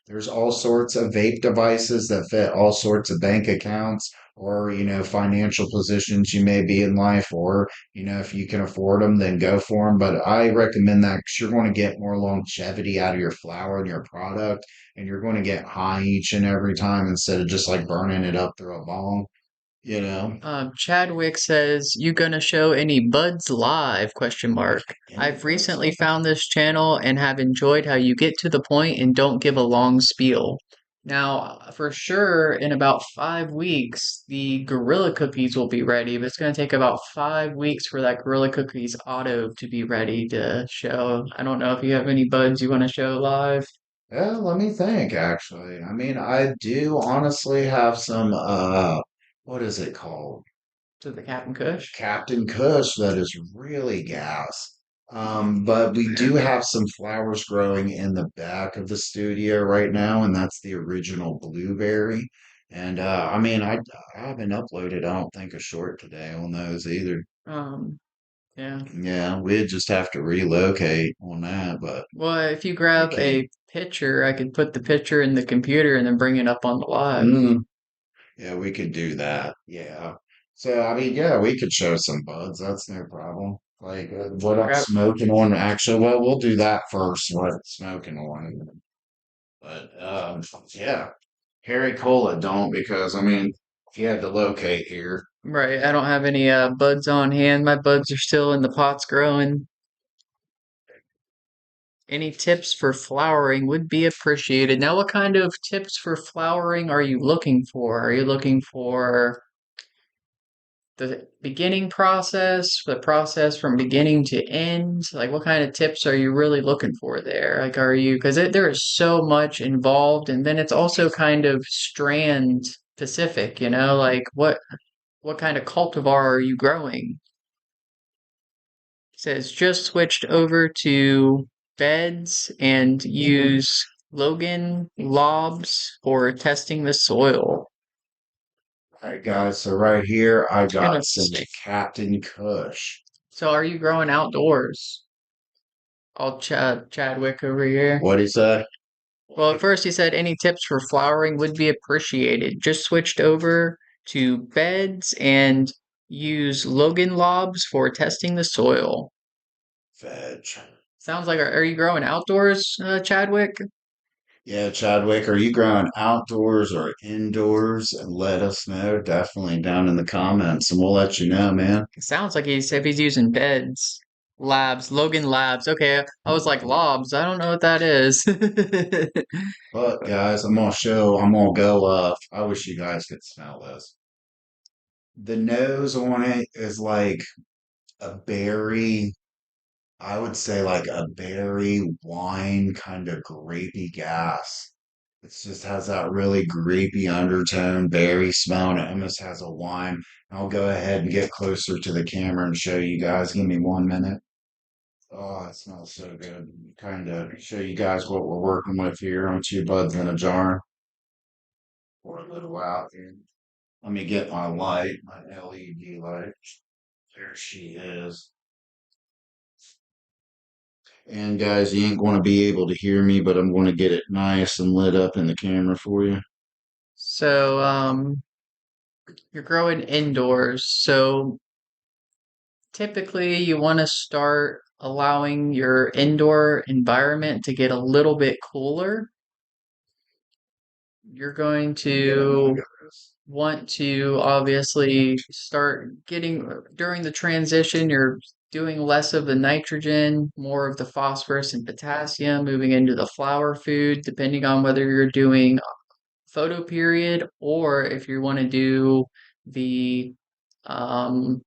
There's all sorts of vape devices that fit all sorts of bank accounts or, financial positions you may be in life, or, if you can afford them, then go for them. But I recommend that because you're going to get more longevity out of your flower and your product, and you're going to get high each and every time instead of just like burning it up through a bong, you know? Chadwick says, "You gonna show any buds live?" Question mark. Any I've buds recently found this channel and have enjoyed how you get to the point and don't give a long spiel. Now, for sure, in about 5 weeks, the Gorilla Cookies will be ready, but it's gonna take about 5 weeks for that Gorilla Cookies auto to be ready to show. I don't know if you have any buds you want to show live Yeah, let me think actually. I mean, I do honestly have some what is it called? to the Captain Kush. Captain Kush that is really gas. But we do have some flowers growing in the back of the studio right now, and that's the original blueberry. And I mean, I haven't uploaded, I don't think, a short today on those either. Um, yeah. Yeah, we'd just have to relocate on that, but Well, if you we grab can. a picture, I could put the picture in the computer and then bring it up on the live. Mm, yeah, we could do that. Yeah. So, I mean, yeah, we could show some buds. That's no problem. Like what I'm Grab. smoking on. Actually, well, we'll do that first. What I'm smoking on. But yeah, Harry Cola don't because I mean, If you had to locate here. Right. I don't have any buds on hand. My buds are still in the pots growing. Any tips for flowering would be appreciated. Now, what kind of tips for flowering are you looking for? Are you looking for the beginning process, the process from beginning to end? Like, what kind of tips are you really looking for there? Like, are you, because there is so much involved, and then it's also kind of strand specific, like what kind of cultivar are you growing? It says just switched over to beds and use Logan lobs for testing the soil. All right, guys. So right here, I It's gonna. got some Captain Kush. So, are you growing outdoors? All Chadwick over here. What is that? Well, at first he said any tips for flowering would be appreciated. Just switched over to beds and use Logan lobs for testing the soil. Veg. Sounds like, are you growing outdoors, Chadwick? Yeah, Chadwick, are you growing outdoors or indoors? And let us know definitely down in the comments, and we'll let you know, man. It sounds like if he's using beds. Labs, Logan Labs. Okay, I was like lobs. I don't know what that is. But guys, I'm gonna go I wish you guys could smell this. The nose on it is like a berry, I would say like a berry wine kind of grapey gas. It just has that really grapey undertone, berry smell, and it almost has a wine. I'll go ahead and get closer to the camera and show you guys. Give me 1 minute. Oh, it smells so good. Kind of show you guys what we're working with here on Two Buds in a Jar. Pour a little out here. Let me get my light, my LED light. There she is. And guys, you ain't going to be able to hear me, but I'm going to get it nice and lit up in the camera for you. So, you're growing indoors. So typically you want to start allowing your indoor environment to get a little bit cooler. You're going to want to obviously start getting during the transition, you're doing less of the nitrogen, more of the phosphorus and potassium, moving into the flower food, depending on whether you're doing photo period or if you want to do the um,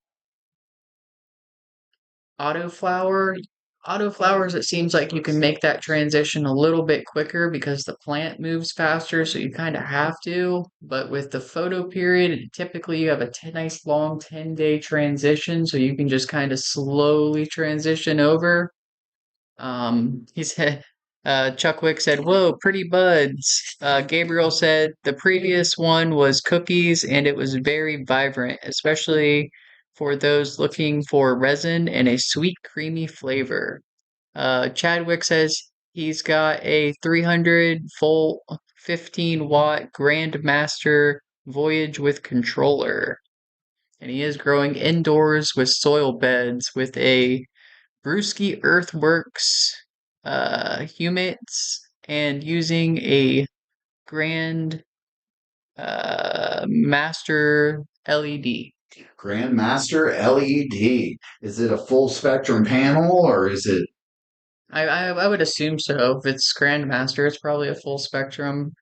autoflower. Autoflowers, it seems like you can make that transition a little bit quicker because the plant moves faster, so you kind of have to. But with the photo period, typically you have a nice long 10-day transition, so you can just kind of slowly transition over. He said, Chuck Wick said, "Whoa, pretty buds." Gabriel said, "The previous one was cookies and it was very vibrant, especially for those looking for resin and a sweet, creamy flavor." Chadwick says he's got a 300 volt, 15-watt Grandmaster Voyage with controller, and he is growing indoors with soil beds with a Brewski Earthworks humates and using a Grand Master LED. Grandmaster LED. Is it a full spectrum panel or is it? I would assume so. If it's Grandmaster, it's probably a full spectrum.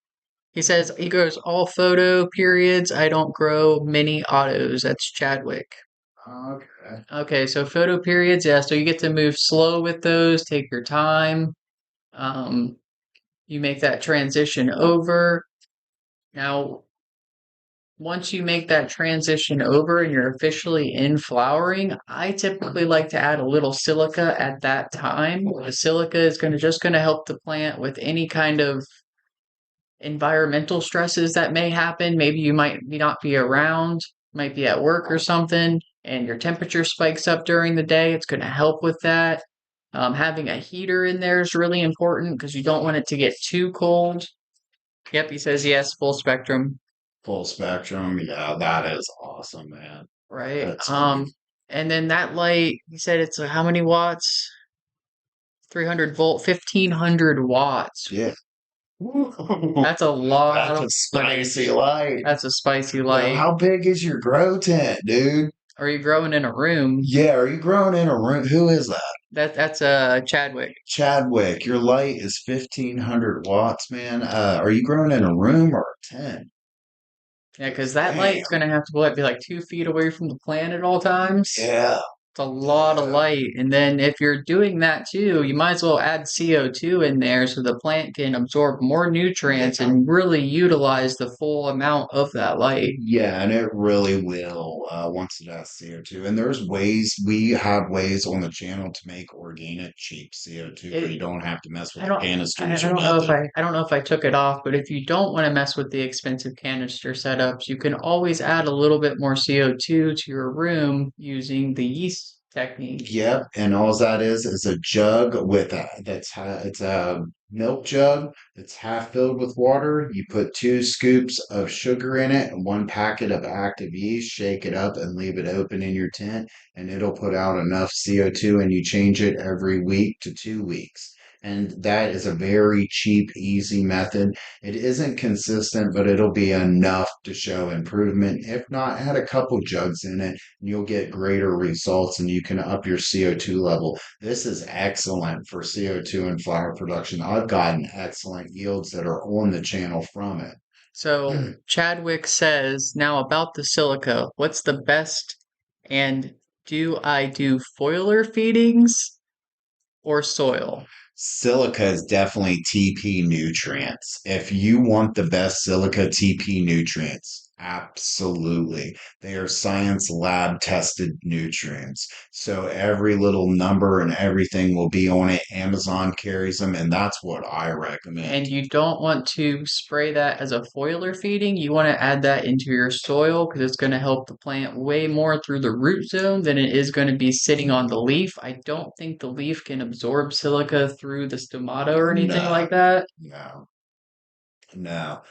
He says he grows all photo periods. I don't grow mini autos. That's Chadwick. Okay. Okay, so photo periods, yeah. So you get to move slow with those. Take your time. Um, you make that transition over. Now, once you make that transition over and you're officially in flowering, I typically like to add a little silica at that time. The silica is going to help the plant with any kind of environmental stresses that may happen. Maybe you might not be around, might be at work or something, and your temperature spikes up during the day. It's going to help with that. Having a heater in there is really important because you don't want it to get too cold. Yep, he says yes, full spectrum. Full spectrum. Yeah, that is awesome, man. Right. That's sweet. And then that light, he said it's how many watts? 300 volt, 1500 watts. Yeah. Ooh, That's a lot that's of a spicy footage. light. That's a spicy Now, light. how big is your grow tent, dude? Are you growing in a room? Yeah, are you growing in a room? Who is that? That's Chadwick. Chadwick, your light is 1500 watts, man. Are you growing in a room or a tent? Yeah, because 'Cause that light's damn. gonna have to what, be like 2 feet away from the plant at all times. Yeah. It's a lot of Yeah. light. And then if you're doing that too, you might as well add CO2 in there so the plant can absorb more nutrients Yeah. and really utilize the full amount of that light. Yeah, and it really will once it has CO2. And there's ways, we have ways on the channel to make organic cheap CO2 where you It, don't have to mess with I the don't I canisters or don't know if nothing. I don't know if I took it off, but if you don't want to mess with the expensive canister setups, you can always add a little bit more CO2 to your room using the yeast technique. Yep, and all that is a jug with a it's a milk jug that's half filled with water. You put 2 scoops of sugar in it and 1 packet of active yeast, shake it up and leave it open in your tent, and it'll put out enough CO2 and you change it every week to 2 weeks. And that is a very cheap, easy method. It isn't consistent, but it'll be enough to show improvement. If not, add a couple jugs in it you'll get greater results and you can up your CO2 level. This is excellent for CO2 and flower production. I've gotten excellent yields that are on the channel from So it. Chadwick says, now about the silica, what's the best and do I do foiler feedings or soil? Silica is definitely TP nutrients. If you want the best silica TP nutrients, absolutely. They are science lab tested nutrients. So every little number and everything will be on it. Amazon carries them, and that's what I recommend. And you don't want to spray that as a foiler feeding. You want to add that into your soil because it's going to help the plant way more through the root zone than it is going to be sitting on the leaf. I don't think the leaf can absorb silica through the stomata or anything No, like that. no. No,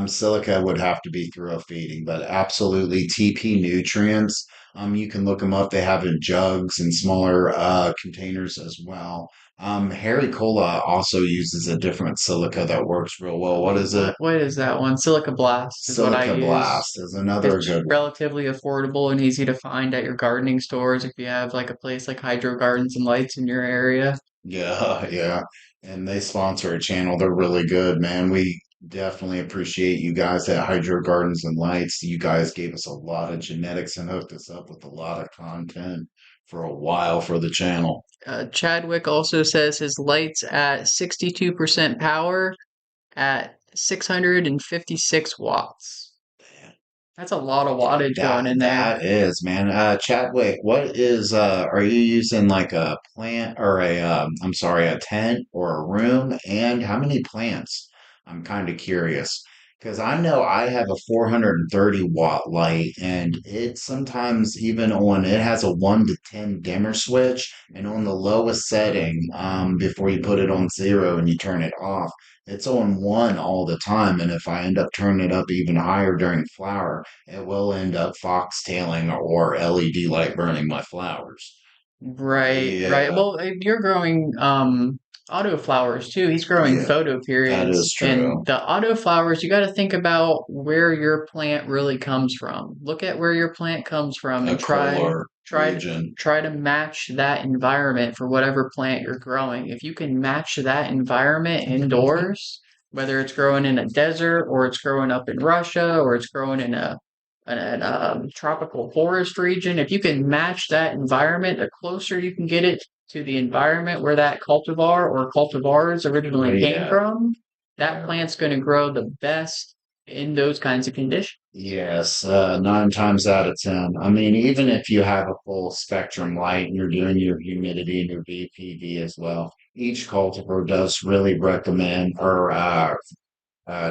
silica would have to be through a feeding, but absolutely TP nutrients. You can look them up. They have in jugs and smaller containers as well. Harry Cola also uses a different silica that works real well. What is it? What is that one? Silica Blast is what I Silica use. Blast is another It's good one. relatively affordable and easy to find at your gardening stores if you have like a place like Hydro Gardens and Lights in your area. Yeah, yeah. And they sponsor a channel. They're really good, man. We definitely appreciate you guys at Hydro Gardens and Lights. You guys gave us a lot of genetics and hooked us up with a lot of content for a while for the channel. Chadwick also says his lights at 62% power at 656 watts. That's a lot of wattage going in there. That is, man. Chadwick, what is are you using like a plant or a I'm sorry, a tent or a room? And how many plants? I'm kind of curious because I know I have a 430-watt light and it sometimes even on it has a 1 to 10 dimmer switch and on the lowest setting, before you put it on 0 and you turn it off, it's on 1 all the time. And if I end up turning it up even higher during flower, it will end up foxtailing or LED light burning my flowers. Right, right. Yeah, Well, if you're growing auto flowers too. He's growing yeah, photo that is periods. And true. the auto flowers, you got to think about where your plant really comes from. Look at where your plant comes from A and try cooler try region. try to match that environment for whatever plant you're growing. If you can match that environment indoors, whether it's growing in a desert or it's growing up in Russia or it's growing in a tropical forest region, if you can match that environment, the closer you can get it to the environment where that cultivar or cultivars originally came Yeah, from, that yeah. plant's going to grow the best in those kinds of conditions. Yes, 9 times out of 10. I mean, even if you have a full spectrum light and you're doing your humidity and your VPV as well, each cultivar does really recommend or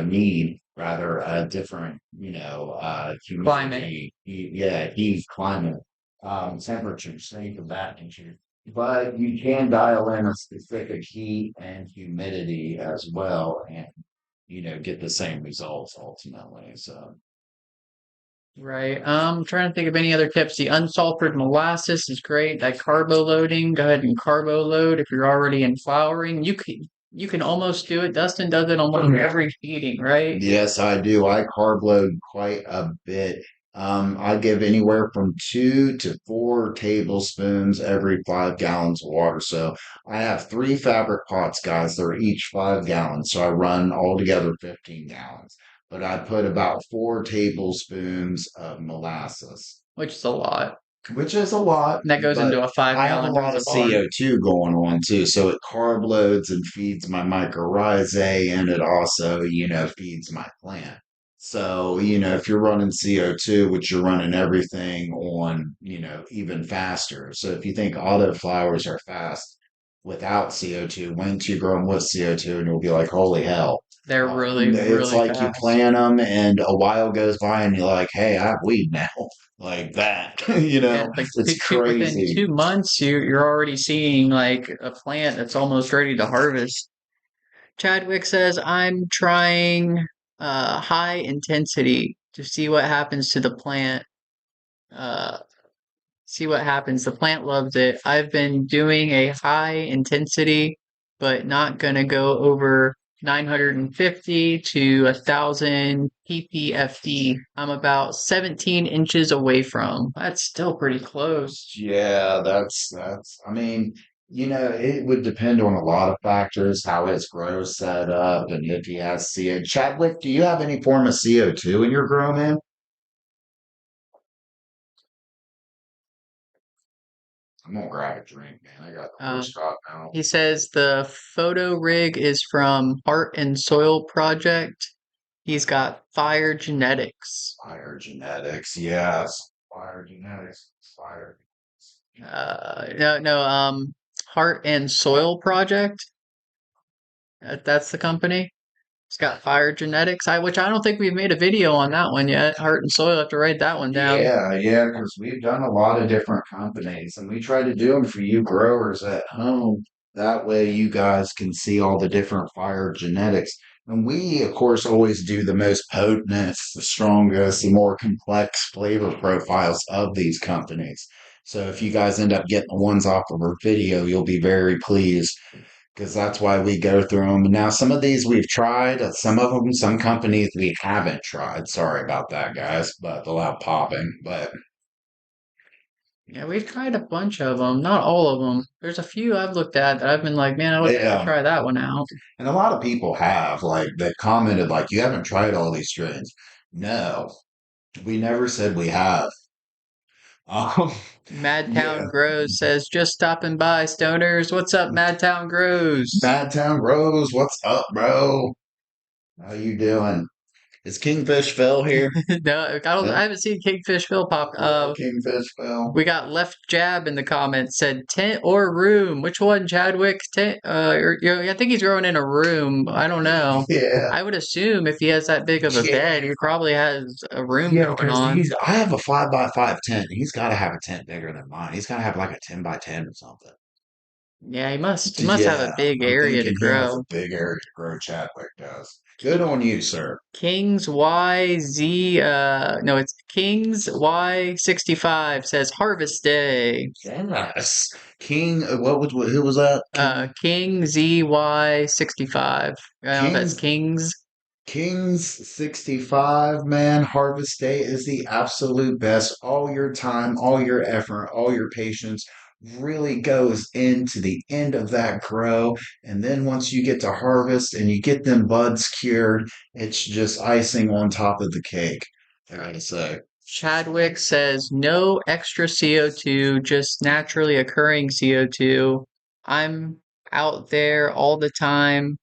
need rather a different, Climate. humidity, yeah, heat, climate, temperatures, things of that nature. But you can dial in a specific heat and humidity as well, and get the same results ultimately. So Right. I'm trying to think of any other tips. The unsulfured molasses is great. That carbo loading, go ahead and carbo load if you're already in flowering. you can almost do it. Dustin does it almost every feeding, right? Yes, I do. I carb load quite a bit. I give anywhere from 2 to 4 tablespoons every 5 gallons of water. So I have 3 fabric pots, guys. They're each 5 gallons. So I run altogether 15 gallons. But I put about 4 tablespoons of molasses, Which is a lot. which is a lot, And that goes but into a five I have a gallon lot of reservoir. CO2 going on too. So it carb loads and feeds my mycorrhizae, and it also, feeds my plant. So, if you're running CO2, which you're running everything on, even faster. So if you think autoflowers are fast without CO2, once you grow them with CO2, and you'll be like, holy hell. They're really, It's really like you fast. plant them and a while goes by and you're like, hey, I have weed now. Like that. Yeah, like It's within crazy. 2 months, you're already seeing like a plant that's almost ready to harvest. Chadwick says, I'm trying high intensity to see what happens to the plant. Uh, see what happens. The plant loves it. I've been doing a high intensity, but not gonna go over 950 to 1,000 ppfd. I'm about 17 inches away from. That's still pretty close. Yeah, I mean, it would depend on a lot of factors, how his grow's set up and if he has CO. Chadwick, do you have any form of CO2 in your grow, man? I'm gonna grab a drink, man. I got the Uh, horse cock now. he says the photo rig is from Heart and Soil Project. He's got Fire Genetics. Fire genetics, yes. Fire genetics. Fire. No, no, Heart and Soil Project. That's the company. It's got Fire Genetics, which I don't think we've made a video on that one yet. Heart and Soil, I have to write that one down. Yeah, because we've done a lot of different companies and we try to do them for you growers at home. That way you guys can see all the different fire genetics. And we, of course, always do the most potentest, the strongest, the more complex flavor profiles of these companies. So if you guys end up getting the ones off of our video, you'll be very pleased because that's why we go through them. Now, some of these we've tried, some of them, some companies we haven't tried. Sorry about that, guys, but they'll have popping. But Yeah, we've tried a bunch of them, not all of them. There's a few I've looked at that I've been like, man, I would like to yeah, try that one out. and a lot of people have like that commented like, you haven't tried all these strains. No, we never said we have. Um, Madtown yeah, Grows says, just stopping by, stoners. What's up, Madtown Grows? Bad Town Rose, what's up, bro? How you doing? Is Kingfish Phil here? No, I No, haven't seen Kingfish Phil pop. yeah, Kingfish Phil. We got Left Jab in the comments said tent or room. Which one, Chadwick? Tent? I think he's growing in a room. I don't know. Yeah. I would assume if he has that big of a Yeah, bed, he probably has a room yeah, going because on. I have a 5 by 5 tent. He's got to have a tent bigger than mine. He's got to have like a 10 by 10 or something. Yeah, he must. He must have a Yeah, big I'm area to thinking he has a grow. big area to grow. Chadwick does. Good on you, sir. Kings YZ. No, it's Kings Y65 says Harvest Day. Yes. King, who was that? King ZY65. I don't know if that's King's Kings. King's 65, man. Harvest Day is the absolute best. All your time, all your effort, all your patience really goes into the end of that grow. And then once you get to harvest and you get them buds cured, it's just icing on top of the cake, I gotta say. Chadwick says no extra CO2, just naturally occurring CO2. I'm out there all the time,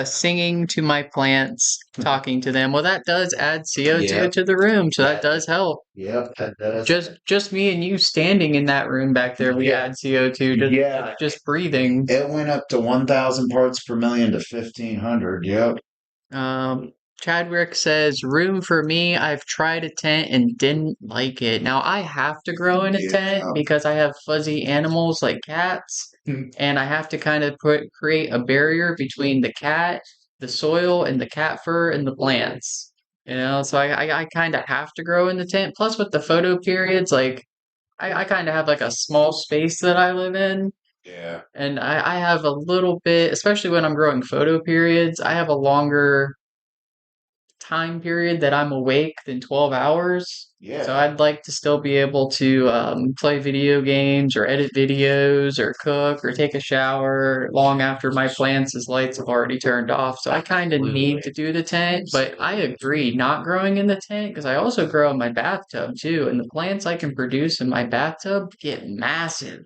singing to my plants, talking to them. Well, that does add CO2 Yep, to the room, so that that, does help. yep, that does. Just me and you standing in that room back there, we Yeah, add CO2. yeah. Just breathing. It went up to 1,000 parts per million to 1,500. Yep. Um, Chadwick says, room for me. I've tried a tent and didn't like it. Now I have to grow in a tent Yeah. because I have fuzzy animals like cats, and I have to kind of create a barrier between the cat, the soil, and the cat fur and the plants. So I kind of have to grow in the tent. Plus, with the photo periods, like I kind of have like a small space that I live in. Yeah. And I have a little bit, especially when I'm growing photo periods, I have a longer time period that I'm awake than 12 hours. So Yeah. I'd like to still be able to play video games or edit videos or cook or take a shower long after my plants' lights have already turned off. So I kind of need to Absolutely. do the tent, but I Absolutely. agree not growing in the tent because I also grow in my bathtub too. And the plants I can produce in my bathtub get massive.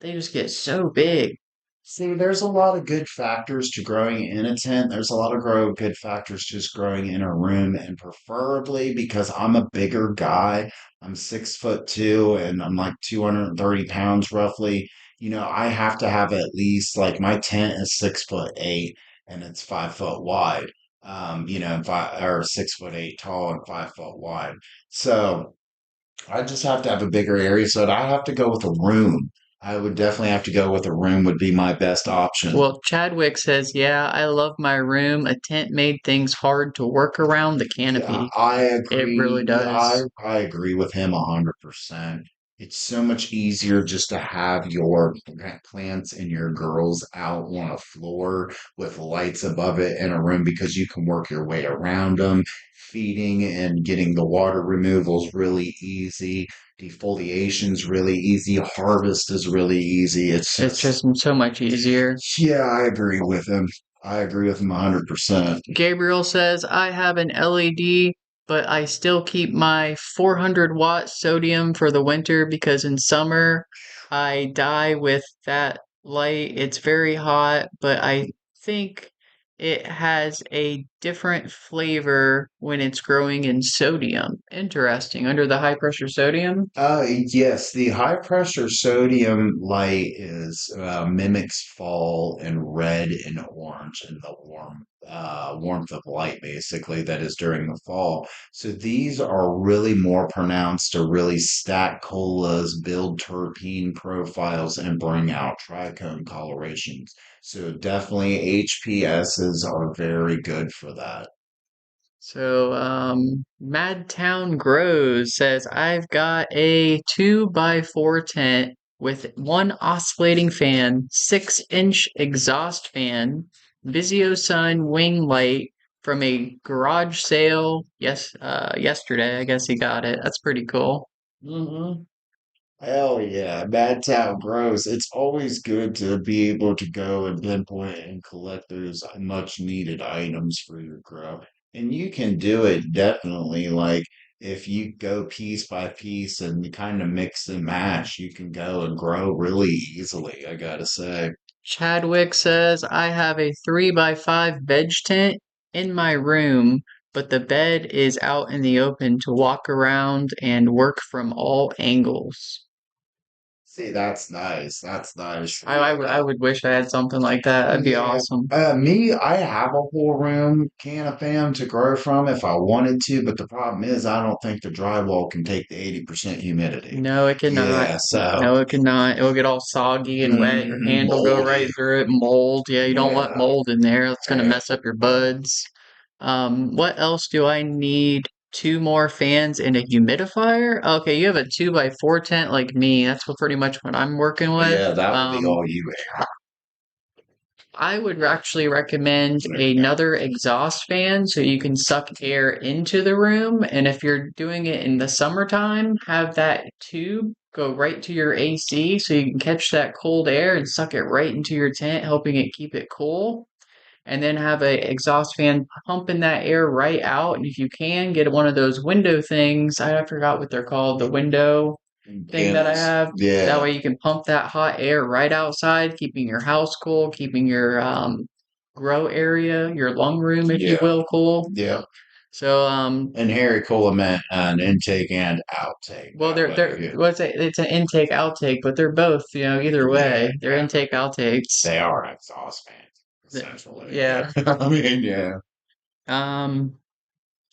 They just get so big. See, there's a lot of good factors to growing in a tent. There's a lot of good factors just growing in a room, and preferably because I'm a bigger guy. I'm 6'2" and I'm like 230 pounds roughly. I have to have at least like my tent is 6'8" and it's 5 foot wide. Five or 6'8" tall and 5 foot wide. So I just have to have a bigger area, so I have to go with a room. I would definitely have to go with a room would be my best option. Well, Chadwick says, yeah, I love my room. A tent made things hard to work around the Yeah, canopy. I It really agree. Yeah, I does. I agree with him 100%. It's so much easier just to have your plants and your girls out on a floor with lights above it in a room because you can work your way around them. Feeding and getting the water removal is really easy. Defoliation's really easy. Harvest is really easy. It's It's just, just so much easier. yeah, I agree with him. I agree with him 100%. Gabriel says, I have an LED, but I still keep my 400-watt sodium for the winter because in summer I die with that light. It's very hot, but I think it has a different flavor when it's growing in sodium. Interesting. Under the high pressure sodium? Yes, the high pressure sodium light is mimics fall and red and orange and the warmth of light basically that is during the fall. So these are really more pronounced to really stack colas, build terpene profiles, and bring out trichome colorations. So definitely HPSs are very good for that. So, Madtown Grows says, I've got a 2x4 tent with one oscillating fan, 6-inch exhaust fan, Vizio Sun wing light from a garage sale. Yes, yesterday. I guess he got it. That's pretty cool. Hmm. Hell yeah, Mad Town grows. It's always good to be able to go and pinpoint and collect those much needed items for your grow. And you can do it definitely. Like if you go piece by piece and you kind of mix and match, you can go and grow really easily, I gotta say. Chadwick says, I have a 3x5 veg tent in my room, but the bed is out in the open to walk around and work from all angles. See, that's nice. That's nice. I would wish I had something like that. That'd be Yeah, awesome. me, I have a whole room can of fam to grow from if I wanted to, but the problem is I don't think the drywall can take the 80% humidity. No, it cannot. Yeah, so No, it cannot. It'll get all soggy and wet. Your hand will go right moldy. through it. Mold. Yeah, you don't want Yeah. mold in there. It's gonna Yeah. mess up your buds. What else do I need? Two more fans and a humidifier? Okay, you have a 2x4 tent like me. That's pretty much what I'm working with. Yeah, that would be all you I would actually recommend another exhaust fan so you can suck air into the room. And if you're doing it in the summertime, have that tube go right to your AC so you can catch that cold air and suck it right into your tent, helping it keep it cool. And then have a exhaust fan pumping that air right out. And if you can, get one of those window things. I forgot what they're called, the window thing that I panels. have. That Yeah. way you can pump that hot air right outside, keeping your house cool, keeping your grow area, your lung room, if you Yeah. will, cool. Yeah. So And Harry Cola meant an intake and outtake well, that way. they're Yeah. what's it? It's an intake outtake, but they're both, either Yeah. way, they're Yeah. intake outtakes. They are exhaust fans, Th- essentially. Yeah. Yeah. I mean, yeah. Um,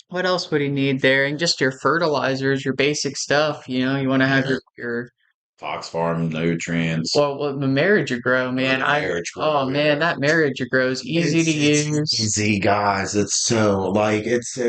what else would he need there? And just your fertilizers, your basic stuff. You want to have Yeah. your Fox Farm nutrients well, the marriage grow, or man. the marriage Oh grow. man, Yeah. that marriage grow is easy to It's use. easy, guys. It's so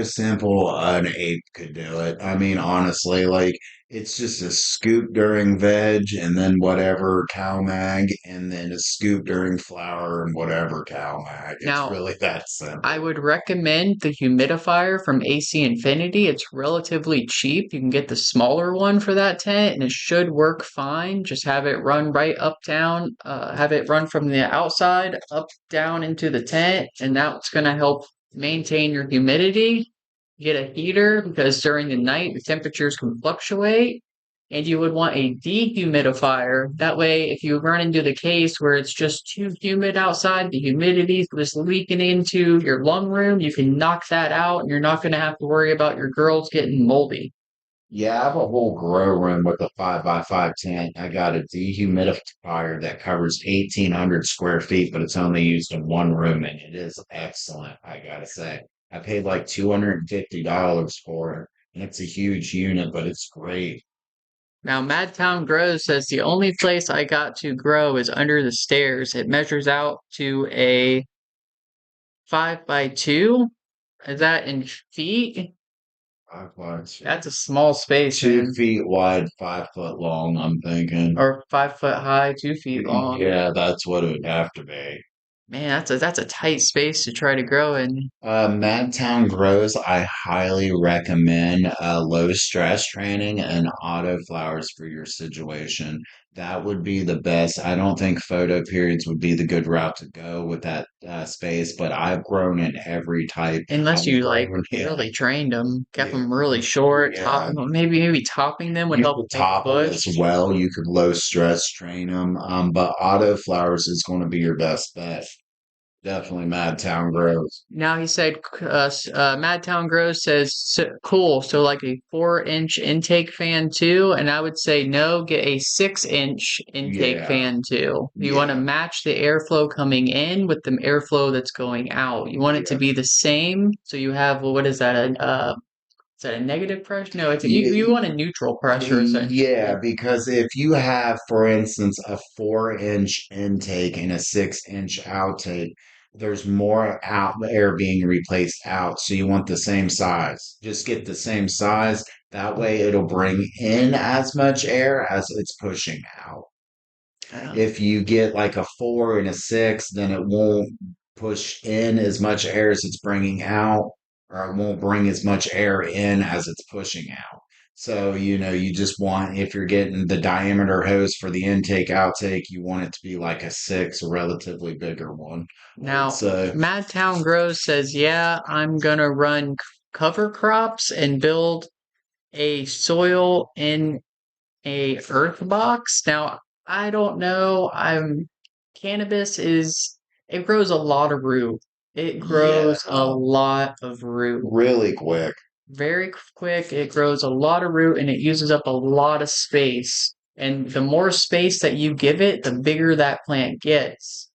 simple. An ape could do it. I mean, honestly, like It's just a scoop during veg and then whatever cow mag, and then a scoop during flour and whatever cow mag. It's Now, really that I simple. would recommend the humidifier from AC Infinity. It's relatively cheap. You can get the smaller one for that tent and it should work fine. Just have it run right up down, have it run from the outside up down into the tent, and that's going to help maintain your humidity. Get a heater because during the night the temperatures can fluctuate. And you would want a dehumidifier. That way, if you run into the case where it's just too humid outside, the humidity is leaking into your lung room, you can knock that out and you're not going to have to worry about your girls getting moldy. Yeah, I have a whole grow room with a 5x5 tent. I got a dehumidifier that covers 1,800 square feet, but it's only used in one room, and it is excellent, I gotta say. I paid like $250 for it, and it's a huge unit, but it's great. Now, Madtown Grows says the only place I got to grow is under the stairs. It measures out to a 5 by 2. Is that in feet? Five by That's a small space, two man. feet wide, 5 foot long, I'm thinking. Or 5 foot high, 2 feet long. Yeah, that's what it would have to be. Man, that's a tight space to try to grow in. Madtown Grows, I highly recommend low stress training and auto flowers for your situation. That would be the best. I don't think photo periods would be the good route to go with that space, but I've grown in every type. Unless I've you like grown, yeah, really trained them, kept yeah, them really short, yeah. maybe topping them would You help could make a top them as bush. well. You could low stress train them, but auto flowers is going to be your best bet. Definitely Madtown Grows. Now he said, Madtown Grows says, cool. So like a 4 inch intake fan too. And I would say no, get a 6 inch intake Yeah, fan too. You want to yeah, match the airflow coming in with the airflow that's going out. You want it to yeah. be the same. So you have, well, what is that? Is that a negative pressure? No, you Yeah, want a neutral pressure yeah, essentially. because if you have, for instance, a 4 inch intake and a 6 inch outtake, there's more out air being replaced out. So you want the same size. Just get the same size. That way it'll bring in as much air as it's pushing out. Um, If you get like a 4 and a 6, then it won't push in as much air as it's bringing out, or it won't bring as much air in as it's pushing out. So, you just want, if you're getting the diameter hose for the intake outtake, you want it to be like a 6, a relatively bigger one, I would Now, say. Madtown Grows says, yeah, I'm gonna run cover crops and build a soil in a earth box. Now, I don't know. Cannabis is it grows a lot of root. It Yeah, grows a lot of root. really quick. Very quick. It grows a lot of root and it uses up a lot of space. And the more space that you give it, the bigger that plant gets.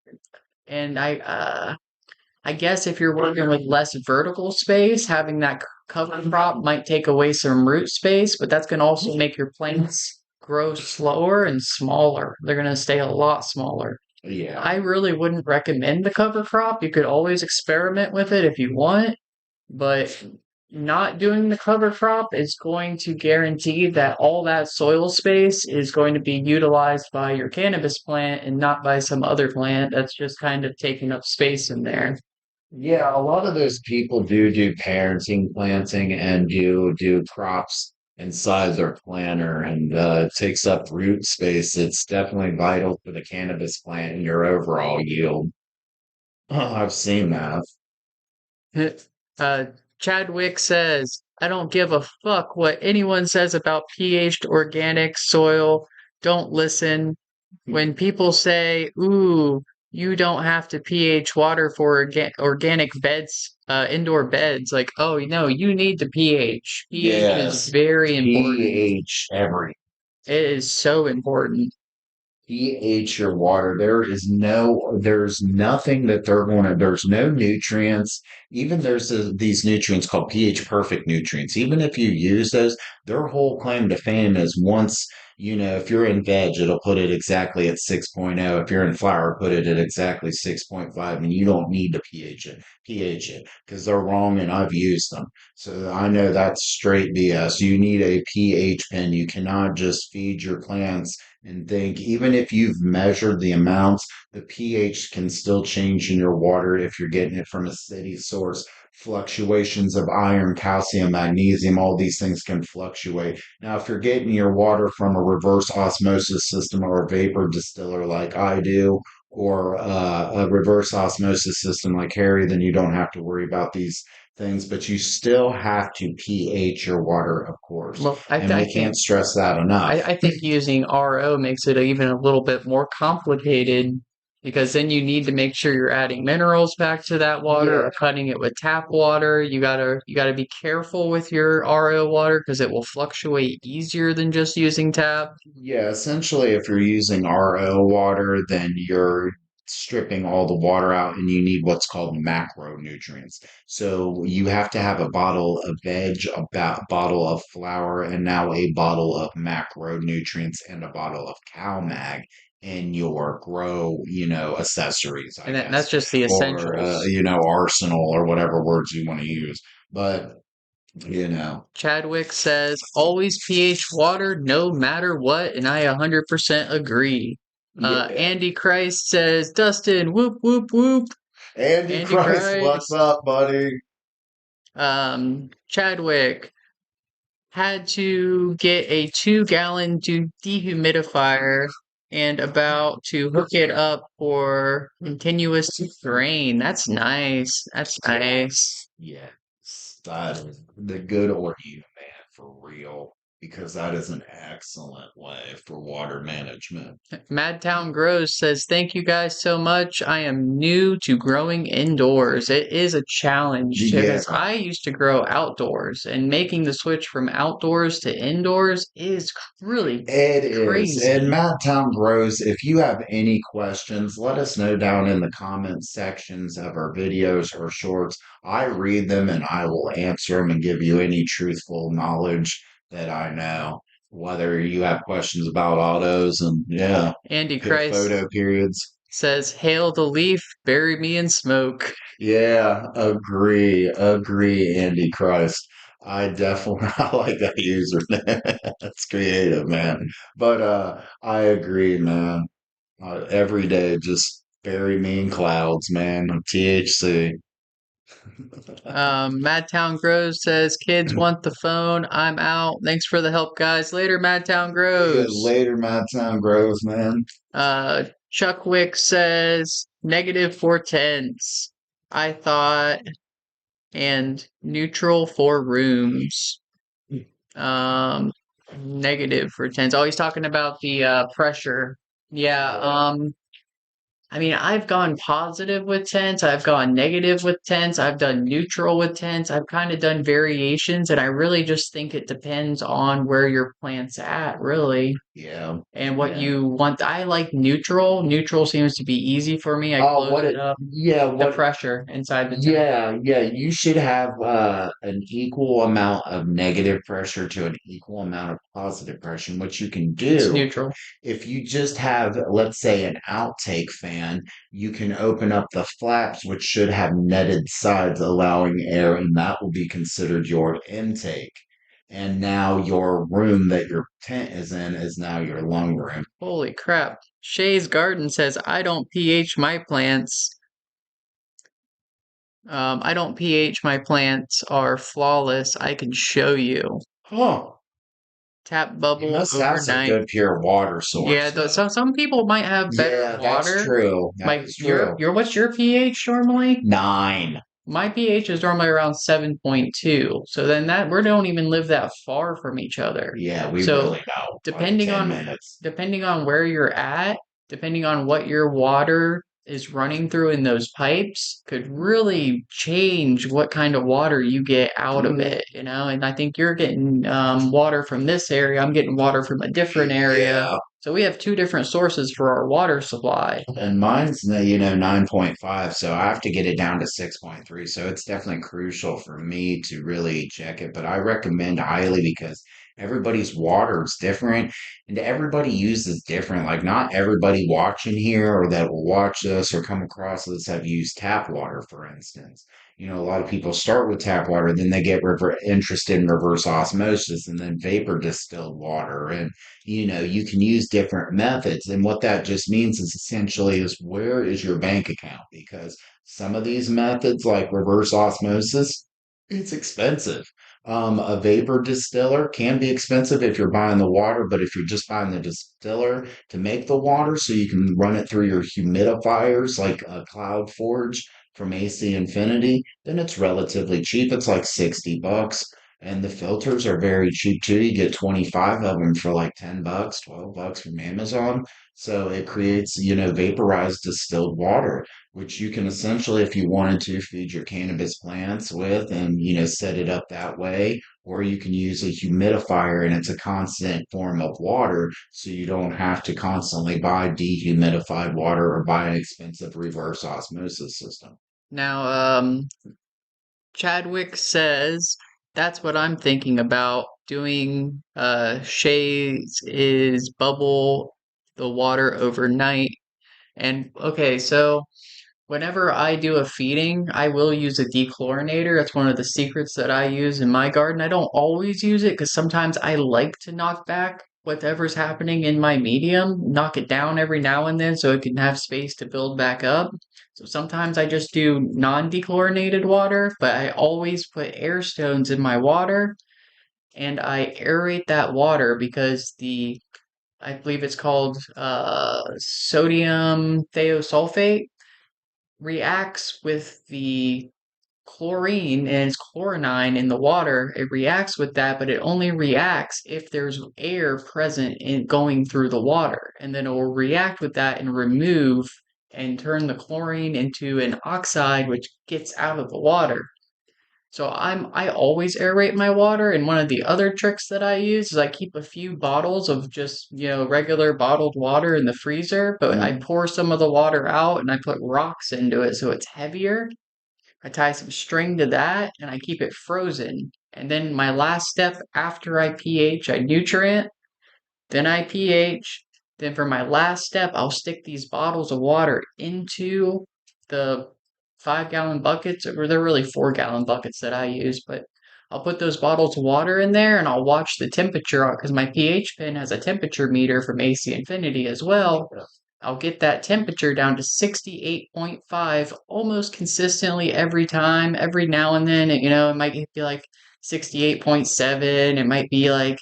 And I guess if you're working with less vertical space, having that cover crop might take away some root space, but that's going to also make your plants grow slower and smaller. They're going to stay a lot smaller. Yeah. I really wouldn't recommend the cover crop. You could always experiment with it if you want, but not doing the cover crop is going to guarantee that all that soil space is going to be utilized by your cannabis plant and not by some other plant that's just kind of taking up space in there. Yeah, a lot of those people do parenting, planting, and do crops inside their planter, and it takes up root space. It's definitely vital for the cannabis plant and your overall yield. I've seen that. Uh, Chadwick says, I don't give a fuck what anyone says about pH organic soil. Don't listen. When people say, ooh, you don't have to pH water for organic beds, indoor beds, like, oh, no, you need the pH. pH is Yes, very important. pH every It is so important. pH your water. There's nothing that there's no nutrients. Even there's these nutrients called pH perfect nutrients. Even if you use those, their whole claim to fame is once If you're in veg, it'll put it exactly at 6.0. If you're in flour, put it at exactly 6.5. And you don't need to pH it because they're wrong and I've used them. So I know that's straight BS. You need a pH pen. You cannot just feed your plants and think, even if you've measured the amounts, the pH can still change in your water if you're getting it from a steady source. Fluctuations of iron, calcium, magnesium, all these things can fluctuate. Now, if you're getting your water from a reverse osmosis system or a vapor distiller like I do, or a reverse osmosis system like Harry, then you don't have to worry about these things, but you still have to pH your water, of course. Well, And I we think can't stress that enough. I think using RO makes it even a little bit more complicated because then you need to make sure you're adding minerals back to that water Yeah. or cutting it with tap water. You gotta be careful with your RO water because it will fluctuate easier than just using tap. Yeah, essentially, if you're using RO water, then you're stripping all the water out and you need what's called macronutrients. So you have to have a bottle of veg, bottle of flour, and now a bottle of macronutrients and a bottle of CalMag in your grow, accessories, I And guess, that's just the or, essentials. arsenal or whatever words you want to use. But, you know, Chadwick says, always pH water no matter what, and I 100% agree. yeah. Andy Christ says, Dustin, whoop, whoop, whoop. Andy Andy Christ, what's Christ. up, buddy? Chadwick had to get a 2-gallon dehumidifier and about to hook it up for continuous rain. That's nice. That's nice. Yes, that is the good or you, man, for real, because that is an excellent way for water management. Madtown Grows says, thank you guys so much. I am new to growing indoors. It is a challenge Yeah, because I used to grow outdoors, and making the switch from outdoors to indoors is really it is. And crazy. Matt Town Grows, if you have any questions, let us know down in the comment sections of our videos or shorts. I read them and I will answer them and give you any truthful knowledge that I know. Whether you have questions about autos and yeah, Andy Christ photo periods. says, hail the leaf, bury me in smoke. Yeah, agree, Andy Christ. I definitely I like that username. That's creative, man. But I agree, man. Every day just bury me in clouds, man. THC. Madtown Grows says, kids want the phone. I'm out. Thanks for the help, guys. Later, Madtown Yeah, Grows. later, my time grows, man. Chuck Wick says, -4 tenths. I thought, and neutral for rooms. Um, negative for tens. Oh, he's talking about the pressure. Yeah. I mean, I've gone positive with tents. I've gone negative with tents. I've done neutral with tents. I've kind of done variations, and I really just think it depends on where your plant's at, really, Yeah. and what Yeah. you want. I like neutral. Neutral seems to be easy for me. I Oh, close what it it up, yeah, the what pressure inside the tent. yeah, you should have an equal amount of negative pressure to an equal amount of positive pressure. And what you can It's do neutral. if you just have, let's say, an outtake fan, you can open up the flaps, which should have netted sides, allowing air, and that will be considered your intake. And now your room that your tent is in is now your lung room. Holy crap. Shay's Garden says, I don't pH my plants. I don't pH my plants are flawless. I can show you. Oh, Tap you bubble must have some overnight. good pure water Yeah, source then. some people might have better Yeah, that's water. true. That Like is true. your what's your pH normally? 9. My pH is normally around 7.2. So then that we don't even live that far from each other. Yeah, we So really don't. Like depending 10 on minutes. depending on where you're at, depending on what your water is running through in those pipes, could really change what kind of water you get out of Mm, it, you know? And I think you're getting water from this area, I'm getting water from a different area. yeah. So we have two different sources for our water supply. And mine's, 9.5, so I have to get it down to 6.3. So it's definitely crucial for me to really check it. But I recommend highly because everybody's water is different and everybody uses different. Like, not everybody watching here or that will watch this or come across this have used tap water, for instance. A lot of people start with tap water, then they get interested in reverse osmosis and then vapor distilled water. And, you can use different methods. And what that just means is essentially is where is your bank account? Because some of these methods, like reverse osmosis, it's expensive. A vapor distiller can be expensive if you're buying the water, but if you're just buying the distiller to make the water so you can run it through your humidifiers like a Cloud Forge from AC Infinity, then it's relatively cheap. It's like 60 bucks. And the filters are very cheap too. You get 25 of them for like 10 bucks, 12 bucks from Amazon. So it creates, vaporized distilled water, which you can essentially, if you wanted to, feed your cannabis plants with and, set it up that way. Or you can use a humidifier and it's a constant form of water. So you don't have to constantly buy dehumidified water or buy an expensive reverse osmosis system. Now, Chadwick says that's what I'm thinking about doing. Shays is bubble the water overnight. And okay, so whenever I do a feeding, I will use a dechlorinator. That's one of the secrets that I use in my garden. I don't always use it because sometimes I like to knock back whatever's happening in my medium, knock it down every now and then so it can have space to build back up. So sometimes I just do non-dechlorinated water, but I always put air stones in my water and I aerate that water because I believe it's called sodium thiosulfate reacts with the chlorine and it's chlorinine in the water. It reacts with that, but it only reacts if there's air present in going through the water. And then it will react with that and remove and turn the chlorine into an oxide which gets out of the water. So I always aerate my water, and one of the other tricks that I use is I keep a few bottles of just, regular bottled water in the freezer, but I Mhm. pour some of the water out and I put rocks into it so it's heavier. I tie some string to that and I keep it frozen. And then my last step after I pH, I nutrient, then I pH. Then for my last step, I'll stick these bottles of water into the 5 gallon buckets, or they're really 4 gallon buckets that I use, but I'll put those bottles of water in there and I'll watch the temperature because my pH pen has a temperature meter from AC Infinity as well. I'll get that temperature down to 68.5 almost consistently every time. Every now and then, it might be like 68.7. It might be like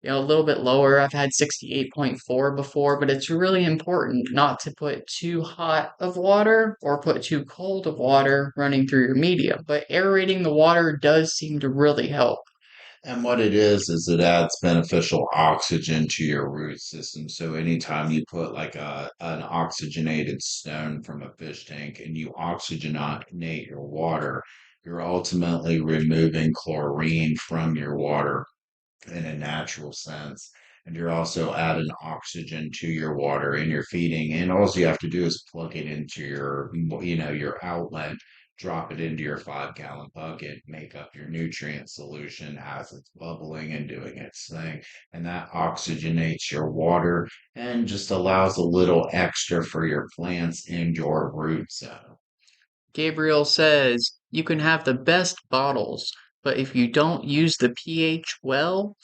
a little bit lower. I've had 68.4 before, but it's really important not to put too hot of water or put too cold of water running through your medium. But aerating the water does seem to really help. And what it is it adds beneficial oxygen to your root system. So anytime you put like an oxygenated stone from a fish tank and you oxygenate your water, you're ultimately removing chlorine from your water in a natural sense. And you're also adding oxygen to your water and you're feeding. And all you have to do is plug it into your outlet, drop it into your 5 gallon bucket, make up your nutrient solution as it's bubbling and doing its thing. And that oxygenates your water and just allows a little extra for your plants in your root zone. Gabriel says you can have the best bottles, but if you don't use the pH well,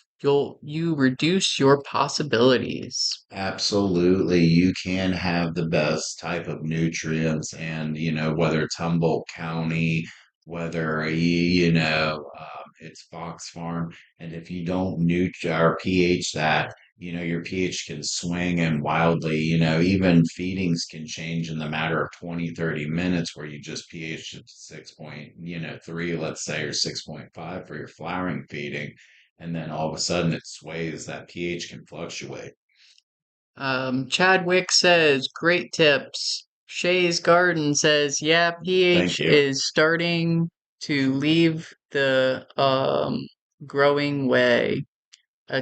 you reduce your possibilities. Absolutely. You can have the best type of nutrients and, whether it's Humboldt County, whether, it's Fox Farm. And if you don't or pH that, your pH can swing and wildly, even feedings can change in the matter of 20, 30 minutes where you just pH it to 3, let's say, or 6.5 for your flowering feeding. And then all of a sudden it sways, that pH can fluctuate. Chadwick says, great tips. Shay's Garden says, yeah, Thank pH you. is starting to leave the growing way.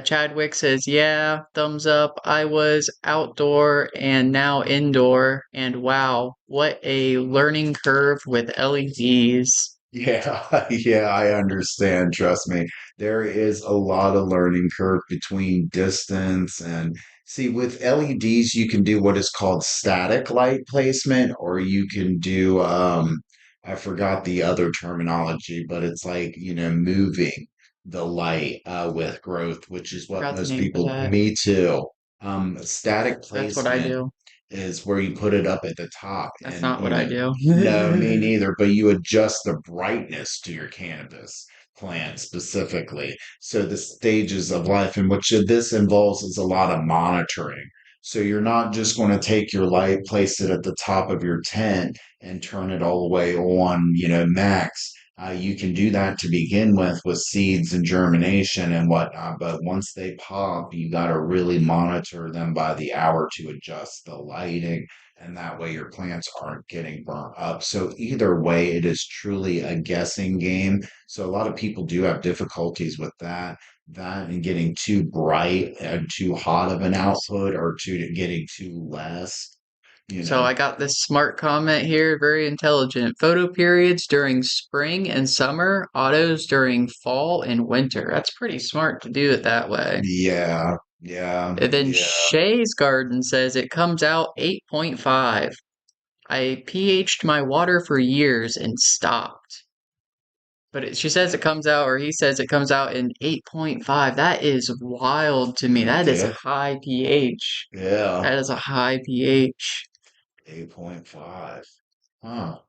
Chadwick says, yeah, thumbs up. I was outdoor and now indoor, and wow, what a learning curve with LEDs. Yeah, yeah, I understand. Trust me. There is a lot of learning curve between distance and see with LEDs you can do what is called static light placement, or you can do I forgot the other terminology, but it's like, moving the light with growth, which is what Forgot the most name for people, that. me too. Static That's what I placement do. is where you put it up at the top That's and not what I do. no, me neither, but you adjust the brightness to your cannabis plant specifically. So the stages of life in which this involves is a lot of monitoring. So you're not just going to take your light, place it at the top of your tent and turn it all the way on, max. You can do that to begin with seeds and germination and whatnot. But once they pop, you got to really monitor them by the hour to adjust the lighting, and that way your plants aren't getting burnt up. So either way, it is truly a guessing game. So a lot of people do have difficulties with that and getting too bright and too hot of an output or too getting too less, you So know. I got this smart comment here, very intelligent. Photo periods during spring and summer, autos during fall and winter. That's pretty smart to do it that way. Yeah, yeah, And then yeah. Shay's Garden says it comes out 8.5. I pH'd my water for years and stopped. But she says it comes out, or he says it comes out in 8.5. That is wild to me. That is a Yeah, high pH. yeah. That is a high pH. 8.5. Huh.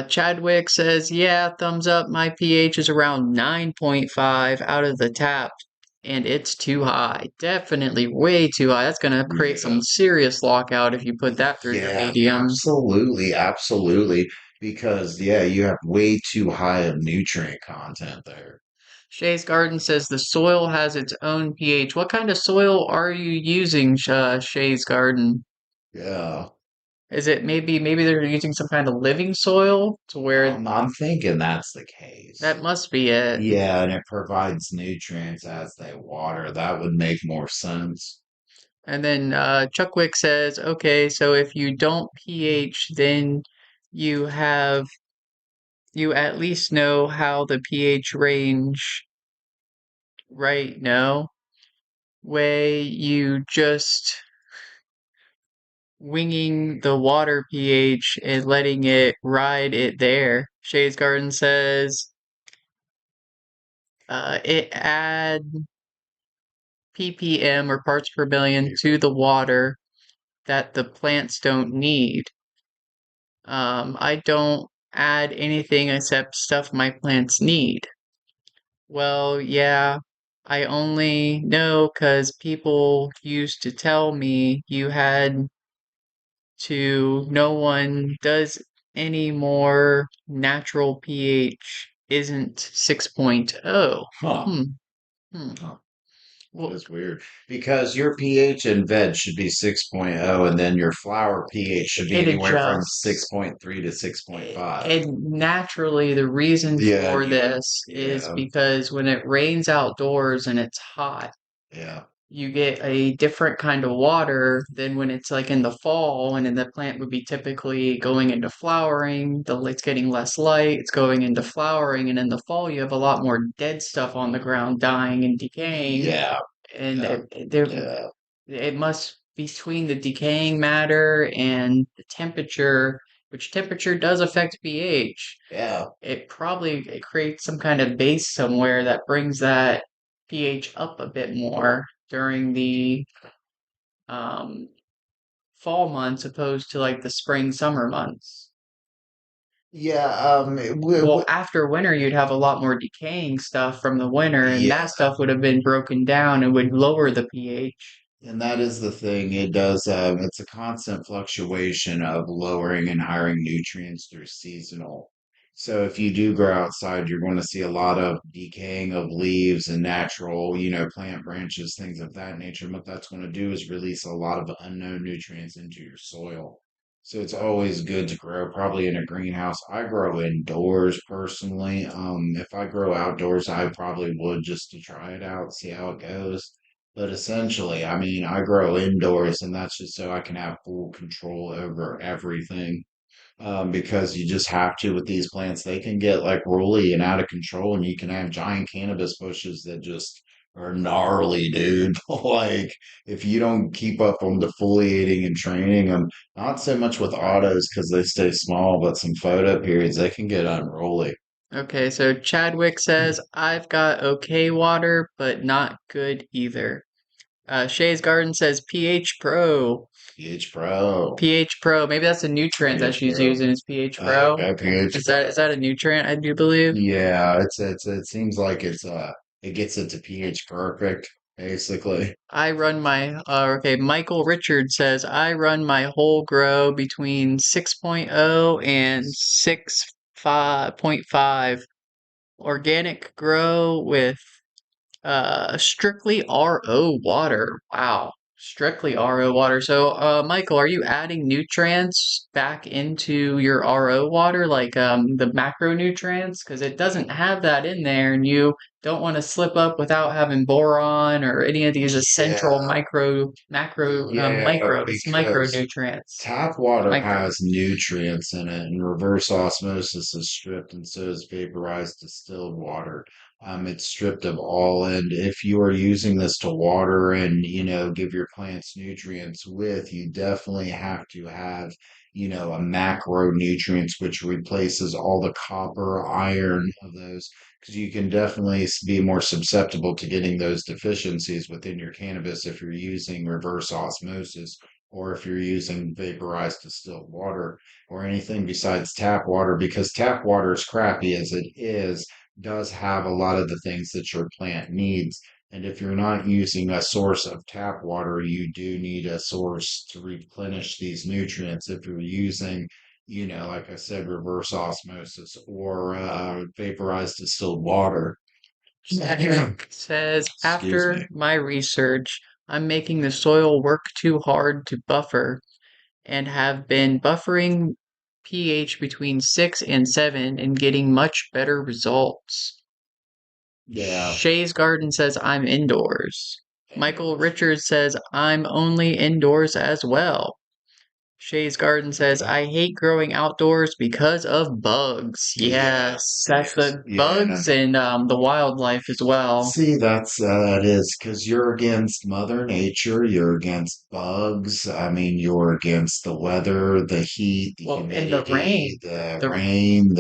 Chadwick says, yeah, thumbs up. My pH is around 9.5 out of the tap, and it's too high. Definitely way too high. That's going to create Yeah. some serious lockout if you put that through your Yeah, medium. absolutely, absolutely. Because yeah, you have way too high of nutrient content there. Shay's Garden says the soil has its own pH. What kind of soil are you using, Shay's Garden? Yeah. Is it maybe they're using some kind of living soil to where I'm thinking that's the case. that must be it. Yeah, and it provides nutrients as they water. That would make more sense. And then Chuckwick says, okay, so if you don't pH, then you have you at least know how the pH range right now. Way you just winging the water pH and letting it ride it there. Shay's Garden says it add ppm or parts per billion to the water that the plants don't need. I don't add anything except stuff my plants need. Well, yeah, I only know 'cause people used to tell me you had to, no one does any more natural pH isn't 6.0. Huh. Hmm. Hmm. Huh. That Well, is weird. Because your pH in veg should be 6.0, and then your flower pH should be it anywhere from adjusts. 6.3 to 6.5. And naturally, the reason Yeah, for you would. this is Yeah, because when it rains outdoors and it's hot, yeah, you get a different kind of water than when it's like in the fall and then the plant would be typically going into flowering. It's getting less light, it's going into flowering, and in the fall you have a lot more dead stuff on the ground dying and decaying. yeah, And yeah, there yeah, it must between the decaying matter and the temperature, which temperature does affect pH. yeah. It creates some kind of base somewhere that brings that pH up a bit more during the um, fall months opposed to like the spring summer months. Yeah, Well, after winter, you'd have a lot more decaying stuff from the winter, and yeah, that stuff would have been broken down and would lower the pH. and that is the thing. It does, it's a constant fluctuation of lowering and hiring nutrients through seasonal. So if you do grow outside, you're going to see a lot of decaying of leaves and natural, plant branches, things of that nature. And what that's going to do is release a lot of unknown nutrients into your soil. So it's always good to grow probably in a greenhouse. I grow indoors personally. If I grow outdoors, I probably would just to try it out, see how it goes. But essentially, I mean, I grow indoors, and that's just so I can have full control over everything. because you just have to with these plants. They can get like woolly and out of control, and you can have giant cannabis bushes that just are gnarly, dude. Like if you don't keep up on defoliating and training them, not so much with autos because they stay small, but some photo periods, they can get unruly. Okay, so Chadwick says, I've got okay water, but not good either. Shay's Garden says pH Pro. pH Pro. pH Pro. Maybe that's a nutrient that pH she's Pro. using is pH Pro. Okay, pH Is Pro. that a nutrient, I do believe? Yeah, it seems like it gets it to pH perfect, basically. Okay, Michael Richard says, I run my whole grow between 6.0 and 6.5 organic grow with strictly RO water. Wow. Strictly RO water. So, Michael, are you adding nutrients back into your RO water, like the macronutrients? Because it doesn't have that in there, and you don't want to slip up without having boron or any of these essential Yeah, yeah, microbes, because micronutrients. tap water Micro. has nutrients in it, and reverse osmosis is stripped, and so is vaporized distilled water. It's stripped of all, and if you are using this to water and, give your plants nutrients with, you definitely have to have, a macronutrients which replaces all the copper, iron of those, because you can definitely be more susceptible to getting those deficiencies within your cannabis if you're using reverse osmosis or if you're using vaporized distilled water or anything besides tap water, because tap water, as crappy as it is, does have a lot of the things that your plant needs. And if you're not using a source of tap water, you do need a source to replenish these nutrients. If you're using, like I said, reverse osmosis or vaporized distilled water. Patrick says, Excuse after me. my research, I'm making the soil work too hard to buffer and have been buffering pH between 6 and 7 and getting much better results. Yeah. Shay's Garden says, I'm indoors. Michael Richards says, I'm only indoors as well. Shay's Garden says, I hate growing outdoors because of bugs. Yes, Yes. that's Yes. the Yeah. bugs and the wildlife as well. See, that is because you're against Mother Nature, you're against bugs. I mean, you're against the weather, the heat, the Well, and the rain. humidity, the The rain,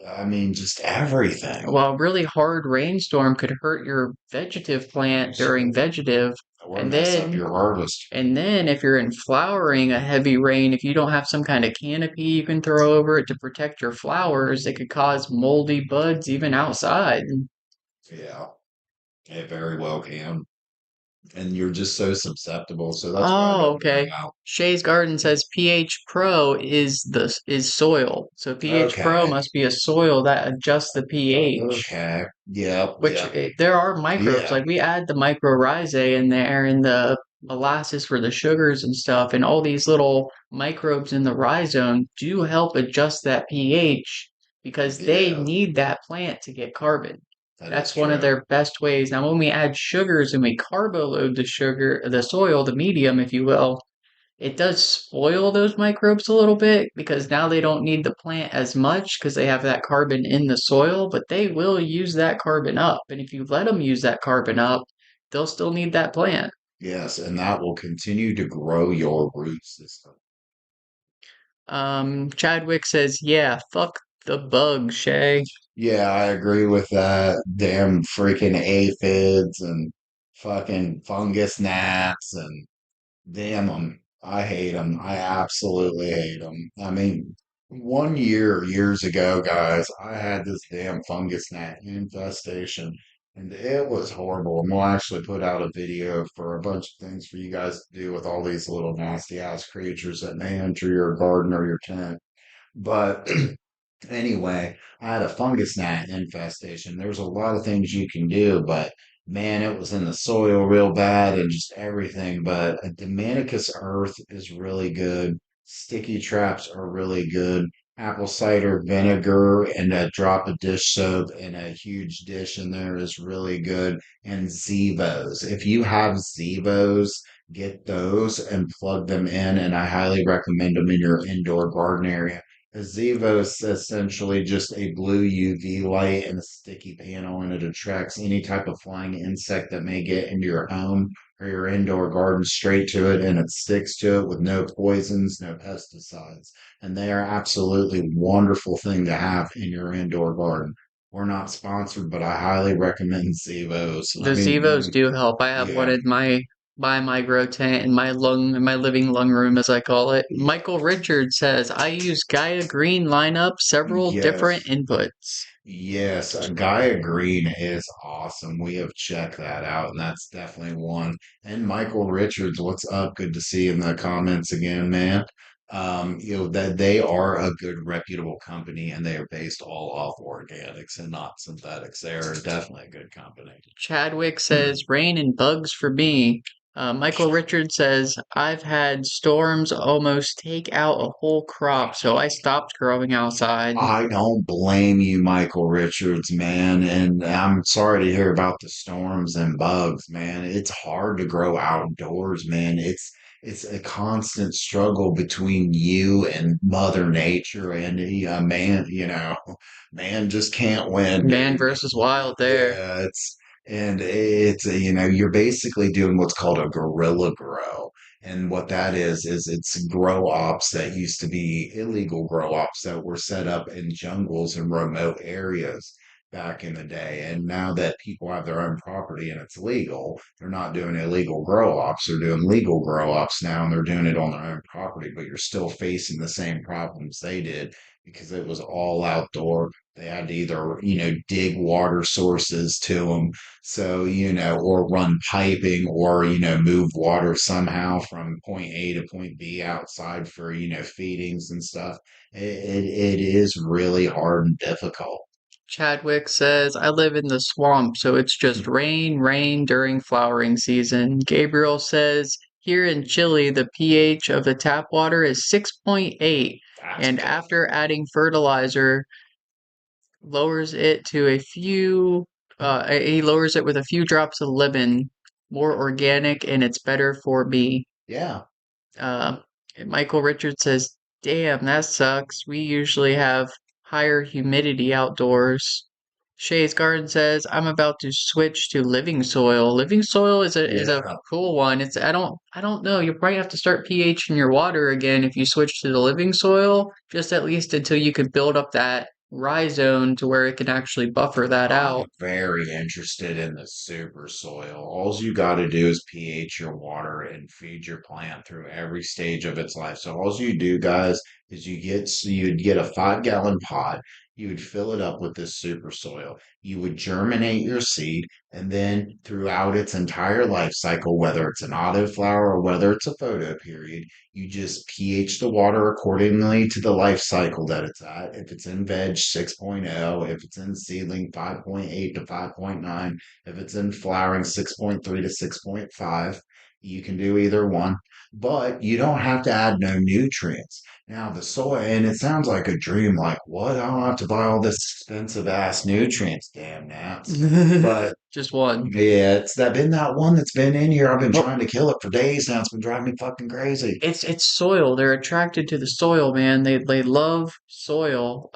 I mean, just everything. Well, a really hard rainstorm could hurt your vegetative plant during vegetative, Or and mess up then your harvest. if you're in flowering, a heavy rain, if you don't have some kind of canopy you can throw over it to protect your flowers, it could cause moldy buds even outside. Yeah, it very well can. And you're just so susceptible. So that's why I Oh, don't bring okay. out. Shay's Garden says pH Pro is soil. So pH Pro Okay. must be a soil that adjusts the pH. Okay. Yep. Which Yep. there are microbes. Yeah. Like we add the mycorrhizae in there and the molasses for the sugars and stuff, and all these little microbes in the rhizome do help adjust that pH because they Yeah. need that plant to get carbon. That is That's one of true. their best ways. Now, when we add sugars and we carbo load the sugar, the soil, the medium, if you will, it does spoil those microbes a little bit because now they don't need the plant as much because they have that carbon in the soil, but they will use that carbon up. And if you let them use that carbon up, they'll still need that plant. Yes, and that will continue to grow your root system. Chadwick says, yeah, fuck the bugs, Shay. Yeah, I agree with that. Damn freaking aphids and fucking fungus gnats and damn them. I hate them. I absolutely hate them. I mean, one year, years ago, guys, I had this damn fungus gnat infestation and it was horrible. And we'll actually put out a video for a bunch of things for you guys to do with all these little nasty ass creatures that may enter your garden or your tent. But anyway, I had a fungus gnat infestation. There's a lot of things you can do, but man, it was in the soil real bad and just everything. But a Dominicus earth is really good. Sticky traps are really good. Apple cider vinegar and a drop of dish soap in a huge dish in there is really good. And Zevos. If you have Zevos, get those and plug them in, and I highly recommend them in your indoor garden area. A Zevo is essentially just a blue UV light and a sticky panel, and it attracts any type of flying insect that may get into your home or your indoor garden straight to it, and it sticks to it with no poisons, no pesticides. And they are absolutely wonderful thing to have in your indoor garden. We're not sponsored, but I highly recommend Zevos. I The Zevos mean, do help. I have one yeah, in my by my grow tent in my living lung room as I call it. Michael Richards says I use Gaia Green lineup several different yes. inputs. Yes, Gaia Green is awesome. We have checked that out, and that's definitely one. And Michael Richards, what's up? Good to see you in the comments again, man. That they are a good, reputable company, and they are based all off organics and not synthetics. They are definitely a good company. Chadwick says rain and bugs for me. Michael Richards says I've had storms almost take out a whole crop, so I stopped growing outside. I don't blame you, Michael Richards, man. And I'm sorry to hear about the storms and bugs, man. It's hard to grow outdoors, man. It's a constant struggle between you and Mother Nature, and man, man just can't win, Man dude. versus wild there. Yeah, you're basically doing what's called a guerrilla grow. And what that is it's grow ops that used to be illegal grow ops that were set up in jungles and remote areas back in the day. And now that people have their own property and it's legal, they're not doing illegal grow ops. They're doing legal grow ops now, and they're doing it on their own property, but you're still facing the same problems they did because it was all outdoor. They had to either, dig water sources to them, so, or run piping, or, move water somehow from point A to point B outside for, feedings and stuff. It is really hard and difficult. Chadwick says, I live in the swamp, so it's just rain, rain during flowering season. Gabriel says, here in Chile, the pH of the tap water is 6.8, That's and good. after adding fertilizer, lowers it to a few, he lowers it with a few drops of lemon, more organic, and it's better for me. Yeah. Uh, Michael Richards says, damn, that sucks. We usually have higher humidity outdoors. Shay's Garden says, I'm about to switch to living soil. Living soil is a Yeah. cool one. It's I don't know. You'll probably have to start pH in your water again if you switch to the living soil, just at least until you can build up that rhizome to where it can actually buffer that I'm out. very interested in the super soil. All you got to do is pH your water and feed your plant through every stage of its life. So all you do, guys, is you'd get a 5 gallon pot. You would fill it up with this super soil. You would germinate your seed, and then throughout its entire life cycle, whether it's an autoflower or whether it's a photo period, you just pH the water accordingly to the life cycle that it's at. If it's in veg, 6.0. If it's in seedling, 5.8 to 5.9. If it's in flowering, 6.3 to 6.5. You can do either one, but you don't have to add no nutrients. Now, the soil, and it sounds like a dream, like, what? I don't have to buy all this expensive ass nutrients, damn gnats. But Just one. yeah, it's that been that one that's been in here. I've been Well, trying to kill it for days now. It's been driving me fucking crazy. it's soil. They're attracted to the soil, man. They love soil.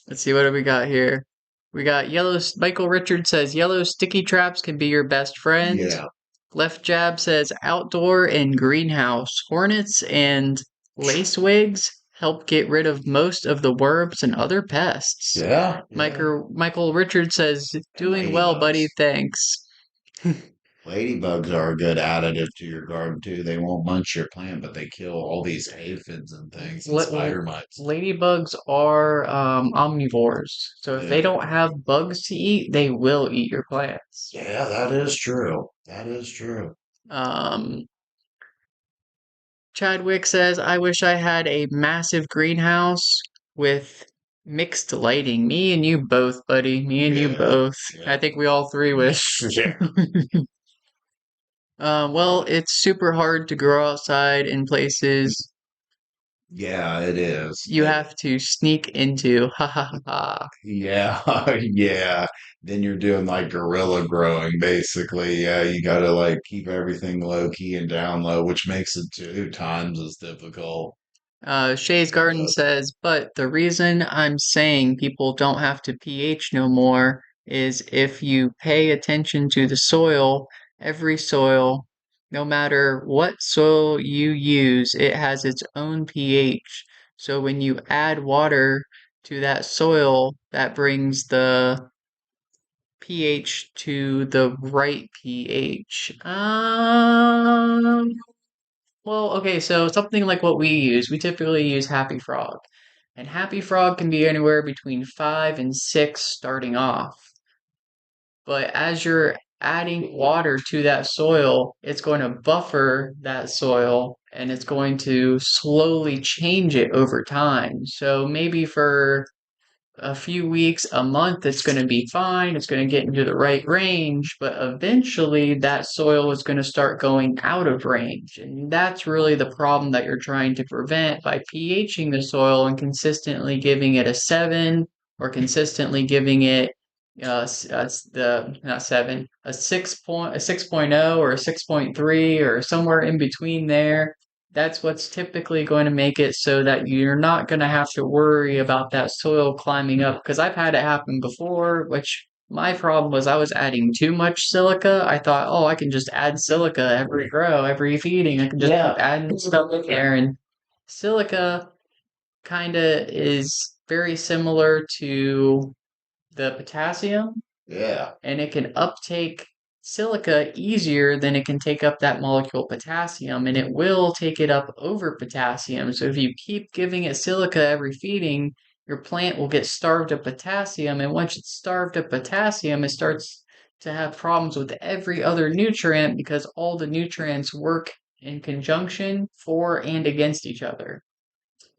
Let's see what do we got here. We got yellow. Michael Richards says yellow sticky traps can be your best friend. Yeah. Left Jab says outdoor and greenhouse. Hornets and lacewings help get rid of most of the worms and other pests. Yeah. Yeah. Michael Richards says And doing well, buddy. ladybugs. Thanks. Ladybugs are a good additive to your garden too. They won't munch your plant, but they kill all these aphids and things and spider mites. Ladybugs are omnivores, so if they Yeah. don't have bugs to eat, they will eat your plants. Yeah, that is true. That is true. Um, Chadwick says, I wish I had a massive greenhouse with mixed lighting. Me and you both, buddy. Me and you Yeah. both. I Yeah. think we all three wish. Yeah. Well, it's super hard to grow outside in places Yeah, it is. You have to sneak into. Ha ha ha. Ha. Yeah, yeah. Then you're doing like guerrilla growing, basically. Yeah, you gotta like keep everything low key and down low, which makes it 2 times as difficult. Shay's Garden But says, but the reason I'm saying people don't have to pH no more is if you pay attention to the soil, every soil, no matter what soil you use, it has its own pH. So when you add water to that soil, that brings the pH to the right pH. Well, okay, so something like what we use, we typically use Happy Frog. And Happy Frog can be anywhere between 5 and 6 starting off. But as you're adding water to that soil, it's going to buffer that soil and it's going to slowly change it over time. So maybe for a few weeks, a month, it's going to be fine. It's going to get into the right range, but eventually that soil is going to start going out of range. And that's really the problem that you're trying to prevent by pHing the soil and consistently giving it a 7 or consistently giving it the not 7 a 6.0 or a 6.3 or somewhere in between there. That's what's typically going to make it so that you're not going to have to worry about that soil climbing up. Because I've had it happen before, which my problem was I was adding too much silica. I thought, oh, I can just add silica every grow, every feeding. I can just keep yeah, adding stuff in there. And silica kind of is very similar to the potassium yeah. and it can uptake silica easier than it can take up that molecule potassium, and it will take it up over potassium. So if you keep giving it silica every feeding, your plant will get starved of potassium, and once it's starved of potassium, it starts to have problems with every other nutrient because all the nutrients work in conjunction for and against each other.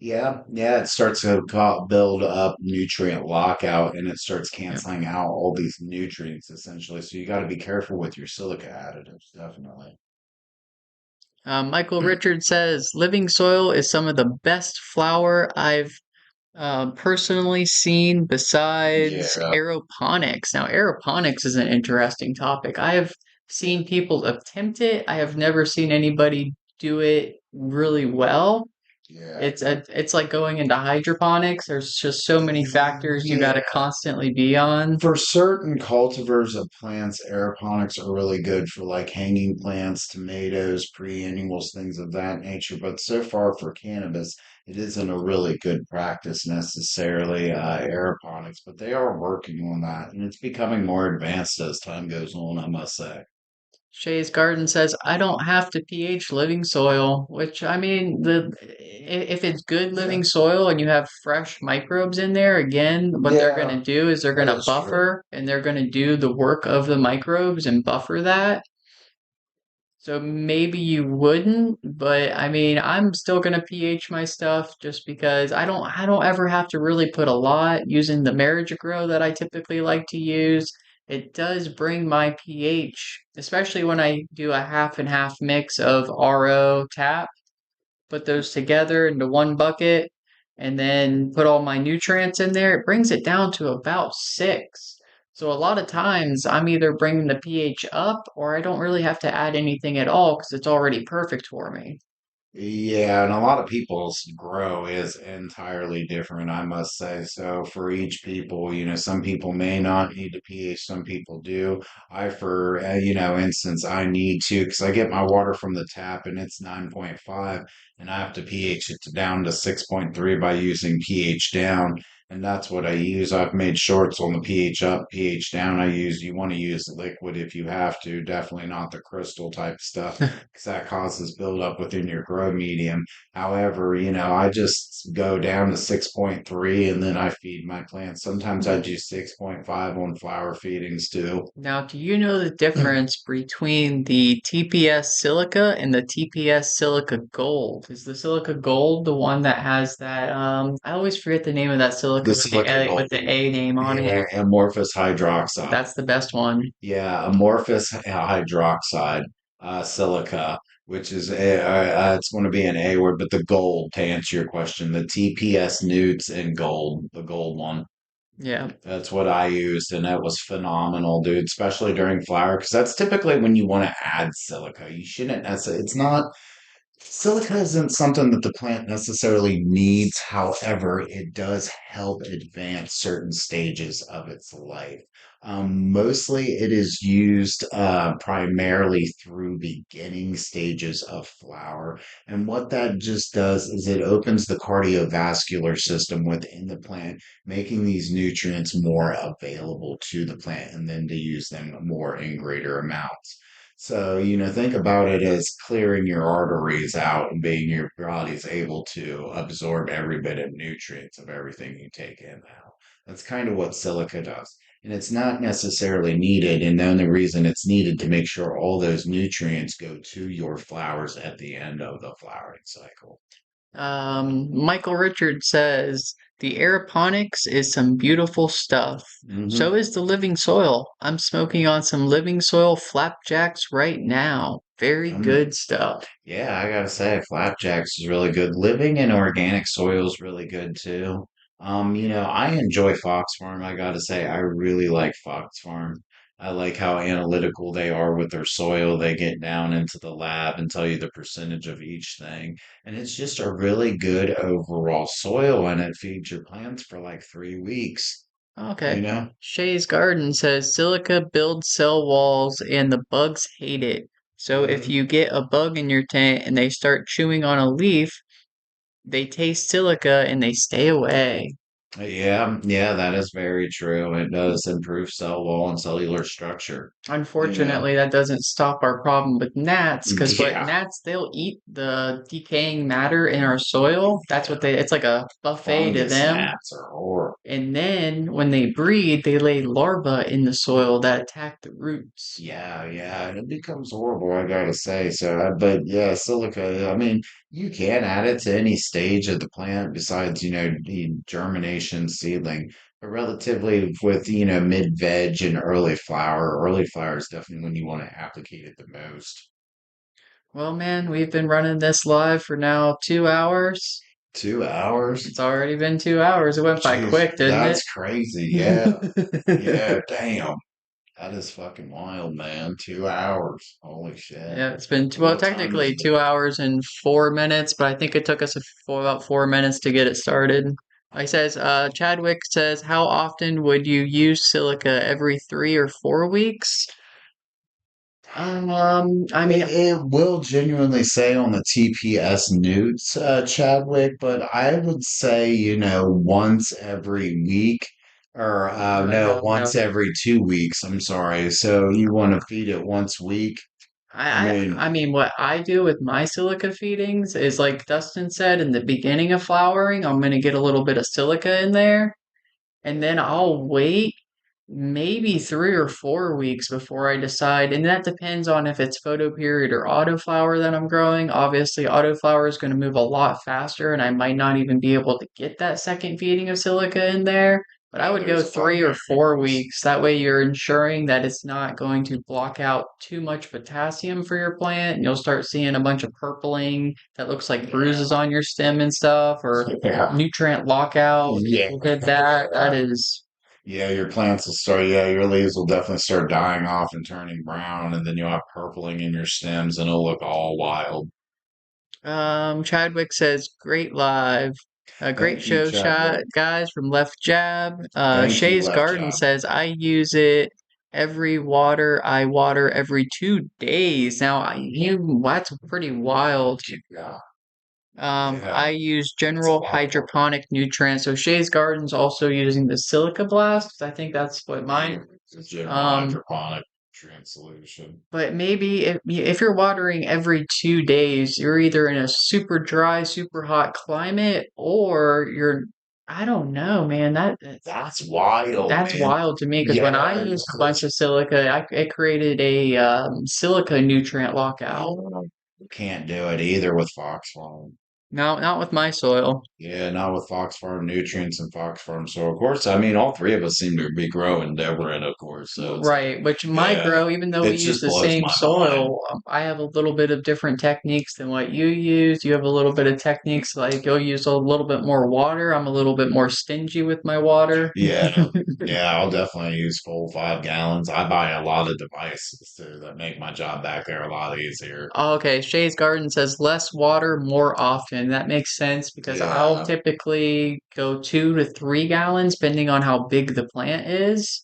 Yeah, yeah, it starts to build up nutrient lockout and it starts Yeah. canceling out all these nutrients essentially. So you got to be careful with your silica additives, definitely. Michael Richards says living soil is some of the best flower I've personally seen besides Yeah, aeroponics. Now, aeroponics is an interesting topic. I have seen people attempt it. I have never seen anybody do it really well. yeah. It's like going into hydroponics. There's just so many factors you got Yeah. to constantly be on. For certain cultivars of plants, aeroponics are really good for like hanging plants, tomatoes, perennials, things of that nature. But so far for cannabis, it isn't a really good practice necessarily, aeroponics, but they are working on that and it's becoming more advanced as time goes on, I must say. Shay's Garden says, I don't have to pH living soil, which I mean, if it's good Yeah, living soil and you have fresh microbes in there, again, what they're going yeah, to do is they're going that to is true. buffer and they're going to do the work of the microbes and buffer that. So maybe you wouldn't, but I mean, I'm still going to pH my stuff just because I don't ever have to really put a lot using the marriage grow that I typically like to use. It does bring my pH, especially when I do a half and half mix of RO tap, put those together into one bucket and then put all my nutrients in there, it brings it down to about 6. So a lot of times I'm either bringing the pH up or I don't really have to add anything at all because it's already perfect for me. Yeah, and a lot of people's grow is entirely different, I must say. So for each people, some people may not need to pH, some people do. For instance, I need to because I get my water from the tap and it's 9.5, and I have to pH it down to 6.3 by using pH down. And that's what I use. I've made shorts on the pH up, pH down. You want to use liquid if you have to, definitely not the crystal type stuff because that causes buildup within your grow medium. However, I just go down to 6.3 and then I feed my plants. Sometimes I do 6.5 on flower feedings too. Now, do you know the difference between the TPS silica and the TPS silica gold? Is the silica gold the one that has that I always forget the name of that silica The with the silica gold. with the A name on it. Yeah, amorphous hydroxide. That's the best one. Yeah, amorphous hydroxide. silica, which is it's going to be an A word, but the gold, to answer your question, the TPS newts in gold, the gold one. Yeah. That's what I used, and that was phenomenal, dude. Especially during flower, because that's typically when you want to add silica. You shouldn't necessarily. It's not. Silica isn't something that the plant necessarily needs. However, it does help advance certain stages of its life. Mostly, it is used primarily through beginning stages of flower. And what that just does is it opens the cardiovascular system within the plant, making these nutrients more available to the plant and then to use them more in greater amounts. So, think about it as clearing your arteries out and being your body's able to absorb every bit of nutrients of everything you take in now. That's kind of what silica does. And it's not necessarily needed. And the only reason it's needed to make sure all those nutrients go to your flowers at the end of the flowering cycle. Michael Richards says the aeroponics is some beautiful stuff. So Hmm. is the living soil. I'm smoking on some living soil flapjacks right now. Very good stuff. Yeah, I gotta say, flapjacks is really good. Living in organic soil is really good too. I enjoy Fox Farm. I gotta say, I really like Fox Farm. I like how analytical they are with their soil. They get down into the lab and tell you the percentage of each thing. And it's just a really good overall soil, and it feeds your plants for like 3 weeks, you Okay. know? Shay's Garden says silica builds cell walls and the bugs hate it. So if Mhm. you get a bug in your tent and they start chewing on a leaf, they taste silica and they stay away. Yeah, yeah, that is very true. It does improve cell wall and cellular structure, you know. Unfortunately, that doesn't stop our problem with gnats, because what Yeah. gnats, they'll eat the decaying matter in our soil. That's what Yeah. it's like a buffet to Fungus them. gnats are horrible. And then when they breed, they lay larvae in the soil that attack the roots. Yeah, yeah, and it becomes horrible, I gotta say. So, but yeah, silica, I mean, you can add it to any stage of the plant besides, the germination seedling. But relatively with, mid-veg and early flower is definitely when you want to applicate it the most. Well, man, we've been running this live for now 2 hours. 2 hours? It's already been 2 hours. It went by Jeez, quick, didn't it? that's crazy. Yeah, yeah, damn. That is fucking wild, man. 2 hours. Holy shit. Yeah, it's been well, What time is technically it? 2 hours and 4 minutes, but I think it took us about 4 minutes to get it started. Like says, Chadwick says, how often would you use silica? Every 3 or 4 weeks? I mean, It will genuinely say on the TPS newts, Chadwick, but I would say, once every week, or no, no, no. once every 2 weeks. I'm sorry. So you want to feed it once a week? I I mean, mean, what I do with my silica feedings is like Dustin said in the beginning of flowering, I'm gonna get a little bit of silica in there, and then I'll wait maybe 3 or 4 weeks before I decide. And that depends on if it's photoperiod or autoflower that I'm growing. Obviously, autoflower is going to move a lot faster, and I might not even be able to get that second feeding of silica in there. But I yeah, would go there's bug 3 or 4 weeks. variants. That way, you're ensuring that it's not going to block out too much potassium for your plant. And you'll start seeing a bunch of purpling that looks like Yeah, bruises on your stem and stuff, or yeah, nutrient lockout. yeah. Look at that. That is. Yeah, your plants will start, yeah, your leaves will definitely start dying off and turning brown, and then you'll have purpling in your stems, and it'll look all wild. Chadwick says, great live. Great Thank you, show shot, Chadwick. guys, from Left Jab. Thank you, Shay's Left Garden Job. says, I water every 2 days. Now, that's pretty wild. Yeah, I yeah. use That's a general lot of work. hydroponic nutrients. So Shay's Garden's also using the Silica Blast. I think that's what mine. It's a general Um, hydroponic nutrient solution. But maybe if you're watering every 2 days, you're either in a super dry, super hot climate, or you're, I don't know, man. That's wild, That's man. wild to me, because when I Yeah, used a bunch of silica, it created a silica nutrient lockout. you can't do it either with Foxfire. No, not with my soil. Yeah, not with Fox Farm Nutrients and Fox Farm. So of course, I mean, all three of us seem to be growing different, of course. So it's like, Right, which my yeah, grow, even though we it use just the blows same my mind. soil, I have a little bit of different techniques than what you use. You have a little bit of techniques like you'll use a little bit more water. I'm a little bit more stingy with my water. Yeah, yeah, I'll definitely use full 5 gallons. I buy a lot of devices too that make my job back there a lot easier. Okay, Shay's Garden says less water more often. That makes sense because I'll Yeah, typically go 2 to 3 gallons depending on how big the plant is.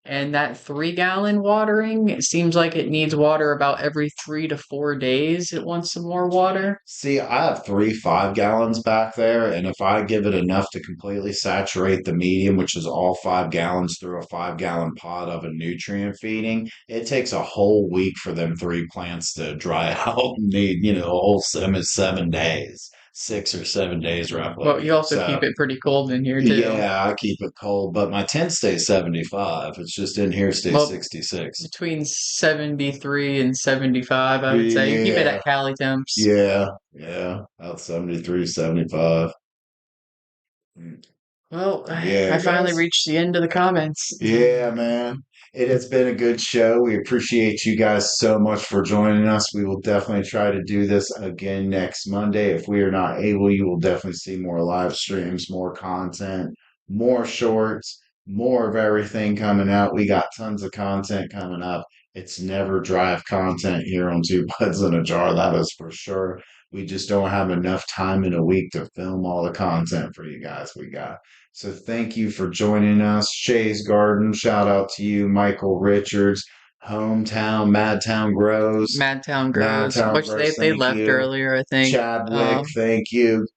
And that 3 gallon watering, it seems like it needs water about every 3 to 4 days. It wants some more water. see, I have three 5 gallons back there, and if I give it enough to completely saturate the medium, which is all 5 gallons through a 5 gallon pot of a nutrient feeding, it takes a whole week for them three plants to dry out and need, a whole 7 days, 6 or 7 days roughly. But you also So, keep it pretty cold in here too. yeah, I keep it cold, but my tent stays 75. It's just in here stays Well, 66. between 73 and 75, I would say. You keep it Yeah, at Cali temps. yeah, about 73, 75. Mm. Well, Yeah, I finally guys. reached the end of the comments. Yeah, man. It has been a good show. We appreciate you guys so much for joining us. We will definitely try to do this again next Monday. If we are not able, you will definitely see more live streams, more content, more shorts, more of everything coming out. We got tons of content coming up. It's never dry of content here on Two Buds in a Jar, that is for sure. We just don't have enough time in a week to film all the content for you guys we got. So thank you for joining us. Shay's Garden, shout out to you, Michael Richards, Hometown, Madtown Grows, Madtown Grows, Madtown which Grows, they thank left you. earlier, I think. Chadwick, thank you.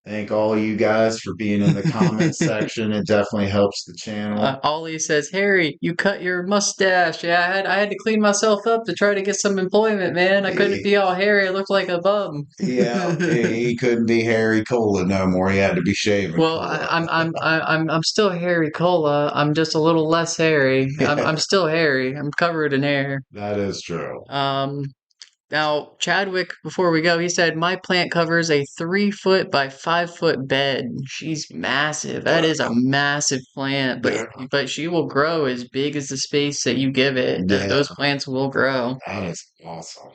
Thank all you guys for being in the comment section. It definitely helps the channel. Ollie says, "Harry, you cut your mustache." Yeah, I had to clean myself up to try to get some employment, man. I couldn't He, be all hairy. I looked like a bum. yeah, he couldn't be Harry Cola no more. He had to be shaving Well, Cola. I'm still hairy cola. I'm just a little less hairy. I'm still hairy. I'm covered in hair. That is true. Um, Now, Chadwick, before we go, he said, my plant covers a 3 foot by 5 foot bed. She's massive. That That, is a massive plant, that, but she will grow as big as the space that you give it. yeah, Those plants will grow. that is awesome.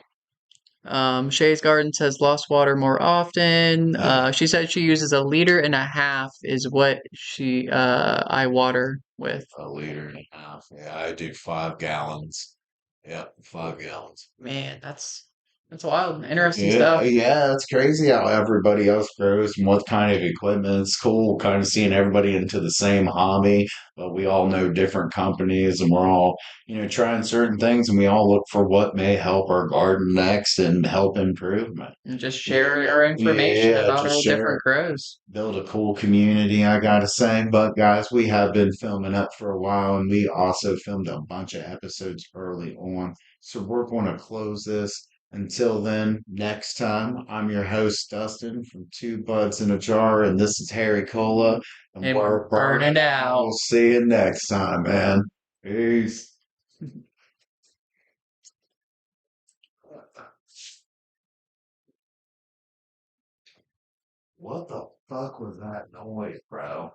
Shay's Garden says lost water more often. Yeah. She said she uses 1.5 liters is what I water with. A liter and a half. Yeah, I do 5 gallons. Yep, 5 gallons. Man, that's wild. Interesting Yeah, stuff. yeah, it's crazy how everybody else grows and what kind of equipment. It's cool kind of seeing everybody into the same hobby, but we all know different companies and we're all, trying certain things and we all look for what may help our garden next and help improvement. And just Yeah, share our information yeah, about just our share, different grows. build a cool community, I gotta say. But guys, we have been filming up for a while and we also filmed a bunch of episodes early on. So we're going to close this. Until then, next time, I'm your host, Dustin from Two Buds in a Jar, and this is Harry Cola, and And we're we're burning burning out. out. We'll see you next time, man. Peace. What the fuck was that noise, bro?